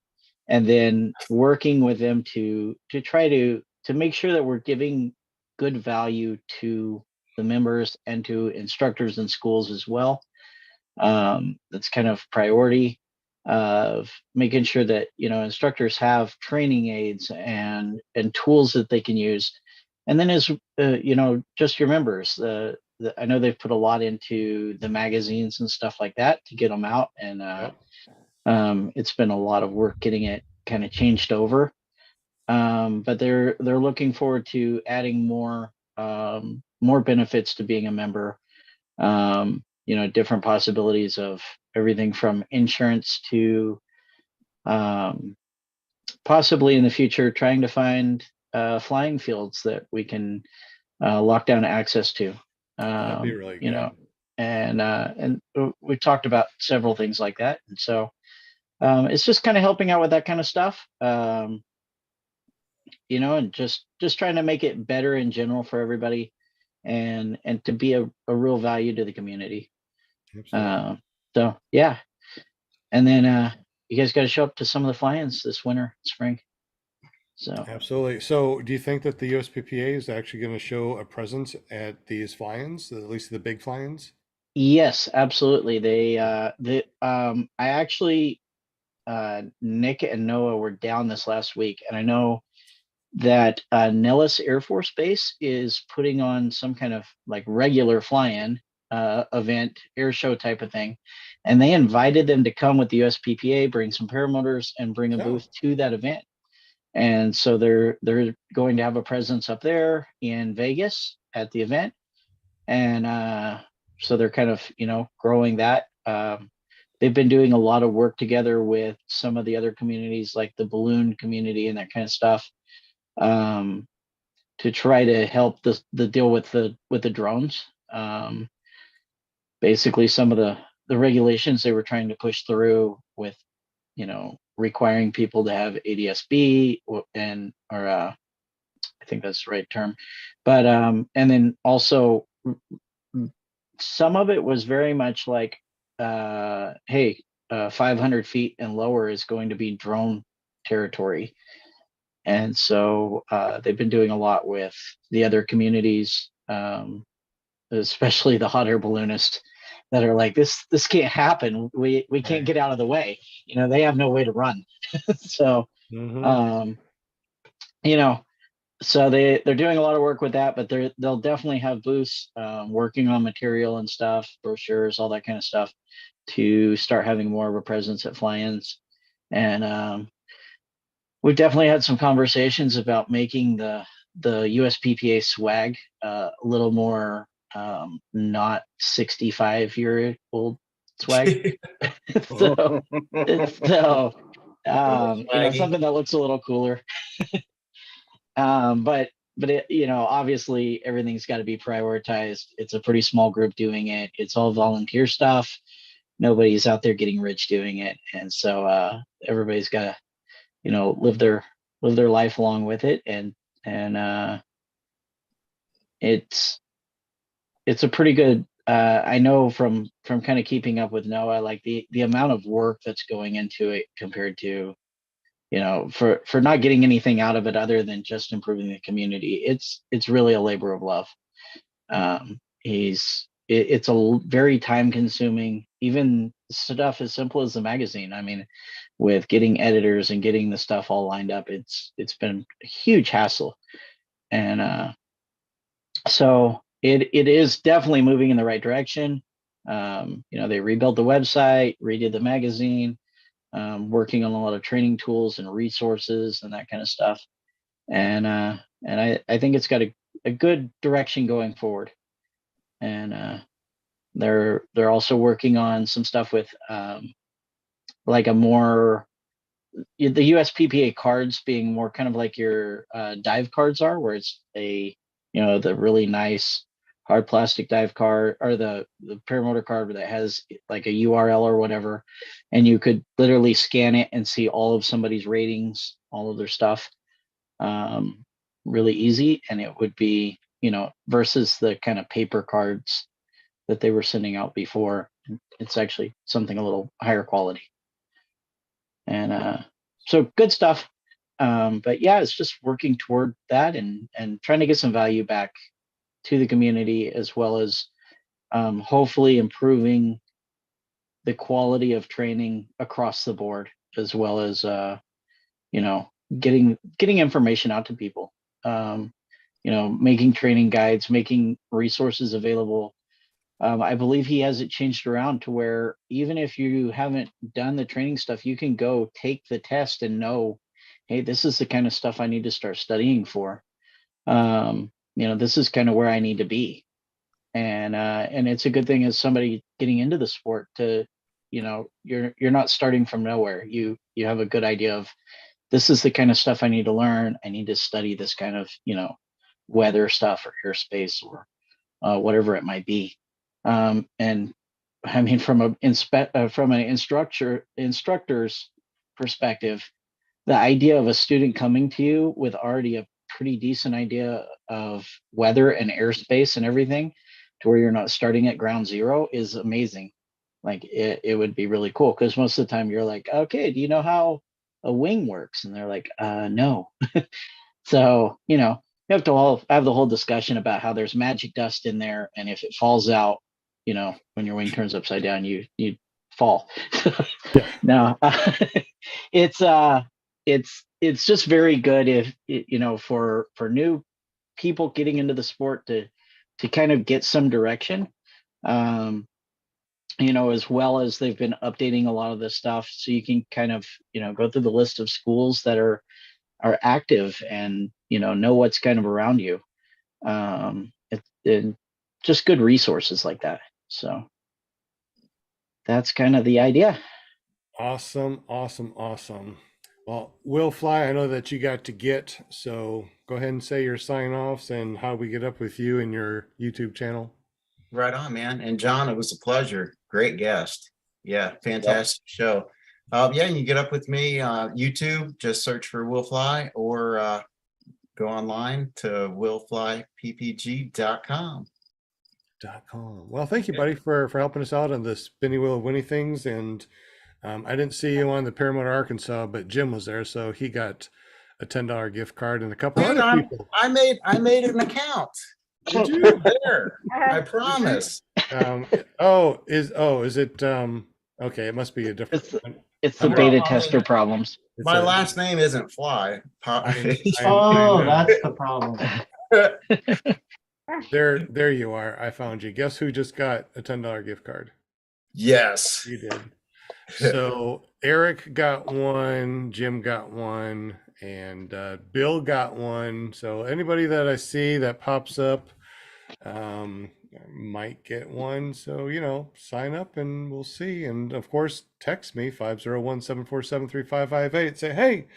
then working with them to try to make sure that we're giving good value to the members and to instructors in schools as well. That's kind of priority of making sure that instructors have training aids and tools that they can use, and then as just your members. I know they've put a lot into the magazines and stuff like that to get them out, and it's been a lot of work getting it kind of changed over. But they're looking forward to adding more benefits to being a member. Different possibilities of everything from insurance to possibly in the future trying to find flying fields that we can lock down access to. That'd be really good. And we've talked about several things like that. And so it's just kind of helping out with that kind of stuff. And just trying to make it better in general for everybody and to be a real value to the community. So yeah, and then you guys got to show up to some of the fly-ins this winter, spring. So Absolutely. So do you think that the USPPA is actually going to show a presence at these fly-ins, at least the big fly-ins? yes, absolutely. I actually Nick and Noah were down this last week, and I know that Nellis Air Force Base is putting on some kind of like regular fly-in event, air show type of thing, and they invited them to come with the USPPA, bring some paramotors, and bring a booth to that event. And so they're going to have a presence up there in Vegas at the event, and so they're kind of growing that. They've been doing a lot of work together with some of the other communities, like the balloon community and that kind of stuff, to try to help the deal with the drones. Basically, some of the regulations they were trying to push through with, requiring people to have ADSB or I think that's the right term, but and then also some of it was very much like, hey, 500 feet and lower is going to be drone territory. And so they've been doing a lot with the other communities, especially the hot air balloonists that are like, this can't happen. We can't get out of the way. They have no way to run. So, so they're doing a lot of work with that, but they'll definitely have booths working on material and stuff, brochures, all that kind of stuff, to start having more of a presence at fly-ins. And we've definitely had some conversations about making the USPPA swag a little more not 65-year-old swag. so something that looks a little cooler. But it, obviously everything's got to be prioritized. It's a pretty small group doing it. It's all volunteer stuff. Nobody's out there getting rich doing it, and so everybody's got to live their life along with it, and it's a pretty good. I know from kind of keeping up with Noah, like the amount of work that's going into it compared to for not getting anything out of it other than just improving the community. It's really a labor of love. It's a very time consuming, even stuff as simple as the magazine. I mean, with getting editors and getting the stuff all lined up, it's been a huge hassle. And so it is definitely moving in the right direction. They rebuilt the website, redid the magazine, working on a lot of training tools and resources and that kind of stuff. And I think it's got a good direction going forward. And they're also working on some stuff with like a more the USPPA cards being more kind of like your dive cards are, where it's the really nice hard plastic dive card or the paramotor card that has like a URL or whatever, and you could literally scan it and see all of somebody's ratings, all of their stuff, really easy. And it would be versus the kind of paper cards that they were sending out before. It's actually something a little higher quality. And so good stuff. But yeah, it's just working toward that and trying to get some value back to the community, as well as hopefully improving the quality of training across the board, as well as getting information out to people. Making training guides, making resources available. I believe he has it changed around to where even if you haven't done the training stuff, you can go take the test and know, hey, this is the kind of stuff I need to start studying for. This is kind of where I need to be. And it's a good thing as somebody getting into the sport to, you're not starting from nowhere. You have a good idea of, this is the kind of stuff I need to learn. I need to study this kind of, weather stuff or airspace or whatever it might be. And I mean, from an instructor's perspective, the idea of a student coming to you with already a pretty decent idea of weather and airspace and everything, to where you're not starting at ground zero, is amazing. Like it would be really cool, because most of the time you're like, okay, do you know how a wing works? And they're like, no. So you have to all have the whole discussion about how there's magic dust in there, and if it falls out, when your wing turns upside down, you fall. Yeah. No, it's just very good if for new people getting into the sport to kind of get some direction, as well as they've been updating a lot of this stuff, so you can kind of go through the list of schools that are active and know what's kind of around you. It just good resources like that. So that's kind of the idea. Awesome. Well, Will Fly, I know that you got to get, so go ahead and say your sign offs and how we get up with you and your YouTube channel. Right on, man. And John, it was a pleasure. Great guest. Yeah, fantastic show. Yeah, you can get up with me YouTube, just search for Will Fly, or go online to willflyppg.com. Well, thank you, buddy, for helping us out on the spinny wheel of winning things. And I didn't see you on the Paramotor Arkansas, but Jim was there, so he got a $10 gift card and a couple Dude, other people. I made an account. Did you? There, I promise. Is it okay, it must be a different one. It's the beta tester problems. My last name isn't Fly. That's the problem. There you are. I found you. Guess who just got a $10 gift card? Yes. You did. So Eric got one, Jim got one, and Bill got one. So anybody that I see that pops up might get one. So, sign up and we'll see. And of course, text me 501-747-3558. Say, hey,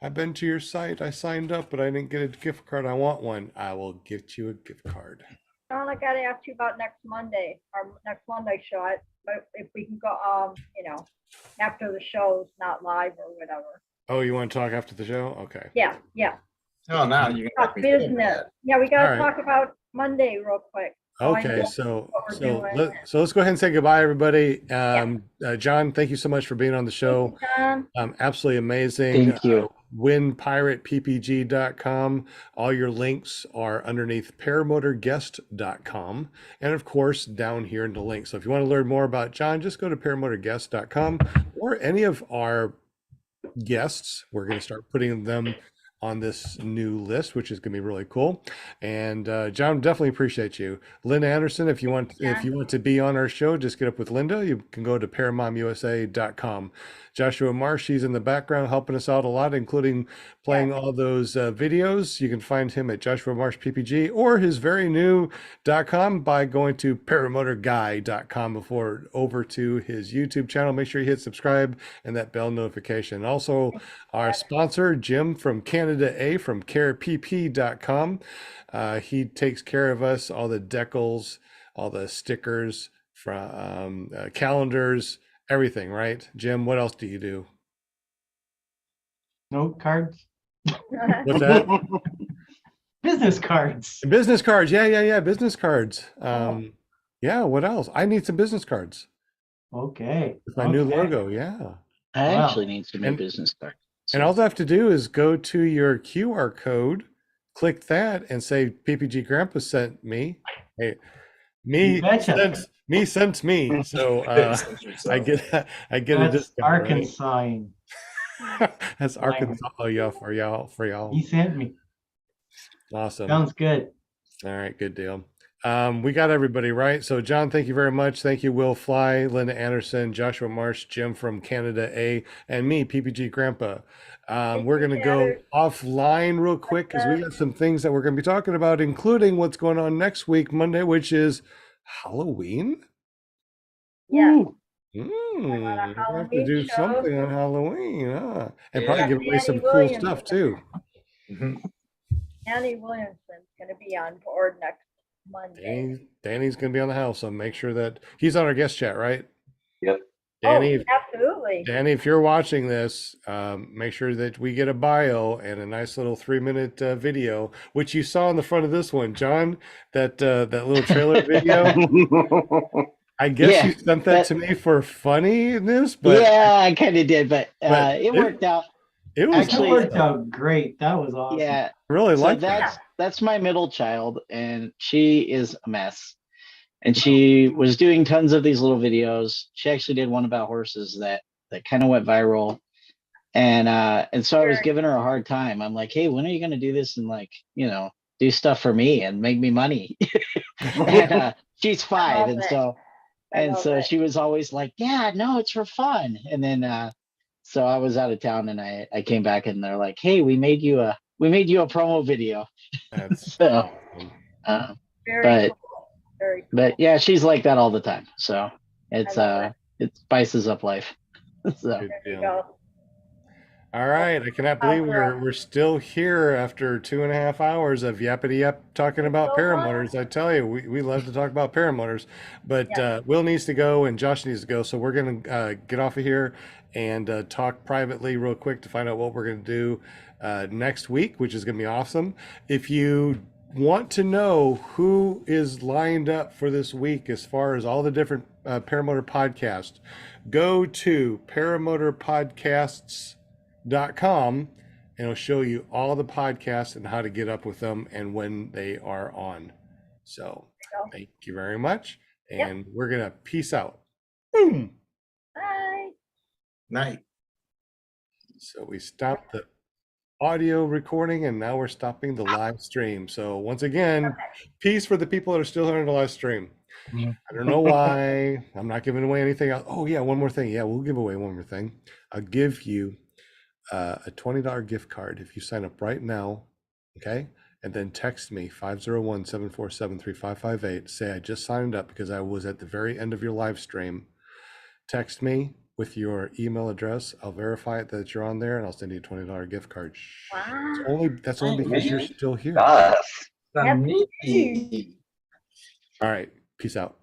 I've been to your site. I signed up, but I didn't get a gift card. I want one. I will get you a gift card. John, I gotta ask you about next Monday, our next Monday show. But if we can go, after the show's not live or whatever. Oh, you want to talk after the show? Okay. Yeah. Oh, now you can Talk business. Yeah, we All gotta right. talk about Monday real quick. So I Okay, know so what we're doing. let's go ahead and say goodbye, everybody. John, thank you so much for being on the show. John, Absolutely amazing. Thank you. WindPirate PPG.com. All your links are underneath paramotorguest.com. And of course, down here in the link. So if you want to learn more about John, just go to paramotorguest.com or any of our guests. We're going to start putting them on this new list, which is going to be really cool. And John, definitely appreciate you. Linda Anderson, if you want to be on our show, just get up with Linda. You can go to paramomusa.com. Joshua Marsh, he's in the background helping us out a lot, including playing all those videos. You can find him at Joshua Marsh PPG or his very new.com by going to paramotorguy.com before over to his YouTube channel. Make sure you hit subscribe and that bell notification. Also, our sponsor, Jim from Canada A from carepp.com. He takes care of us, all the decals, all the stickers, from calendars, everything, right? Jim, what else do you do? Note cards, What's that? business cards. Business cards. Yeah. Business cards. Oh. Yeah, what else? I need some business cards Okay. with my new logo. Yeah. I Wow. actually need some new And- business cards. And all they have to do is go to your QR code, click that, and say PPG Grandpa sent me. Hey, You betcha. sent me. So I get a That's discount. Arkansas. Right? That's Arkansas. Oh yeah, for y'all. He sent me. Awesome. Sounds good. All right, good deal. We got everybody right. So John, thank you very much. Thank you, Will Fly, Linda Anderson, Joshua Marsh, Jim from Canada A, and me, PPG Grandpa. We're going to go offline real quick because we got some things that we're going to be talking about, including what's going on next week, Monday, which is Halloween. Yeah. We have to Halloween do show. something on Halloween, huh? And Yeah. probably give away some Danny cool Williams. stuff too. Annie Williamson's gonna be on board next Monday. Danny's going to be on the house, so make sure that he's on our guest chat, right? Yep. Danny, Oh, absolutely. Danny, if you're watching this, make sure that we get a bio and a nice little 3-minute video, which you saw in the front of this one, John. That little trailer video. I guess Yeah, you sent that to me for funniness, but yeah, I kind of did, but but it worked out. it was That Actually, worked out great. That was awesome. Yeah, really so like that. that's my middle child, and she is a mess. And she was doing tons of these little videos. She actually did one about horses that kind of went viral. And so I was giving her a hard time. I'm like, hey, when are you going to do this and do stuff for me and make me money? And she's 5, and so she was always like, yeah, no, it's for fun. And then so I was out of town and I came back and they're like, hey, we made you a promo video. That's So Very but cool. Very cool. but yeah, she's like that all the time. So it's I love it spices up life. So good There you deal. go. All right, I cannot believe we're still here after 2.5 hours of yappity yap talking about So paramotors. I tell you, we love to talk about paramotors, but Will needs to go and Josh needs to go, so we're gonna get off of here and talk privately real quick to find out what we're gonna do next week, which is gonna be awesome. If you want to know who is lined up for this week as far as all the different paramotor podcasts, go to paramotorpodcasts.com and it'll show you all the podcasts and how to get up with them and when they are on. So thank you very much. And we're going to peace out. Boom. Bye. Night. So we stopped the audio recording and now we're stopping the live stream. So once again, peace for the people that are still here on the live stream. I don't know why. I'm not giving away anything else. Oh yeah, one more thing. Yeah, we'll give away one more thing. I'll give you a $20 gift card if you sign up right now, okay? And then text me 501-747-3558. Say I just signed up because I was at the very end of your live stream. Text me with your email address. I'll verify it that you're on there, and I'll send you a $20 gift card. Shh. Wow. That's only Oh, because you're man. still here. Nice. That's Neat. All right. Peace out.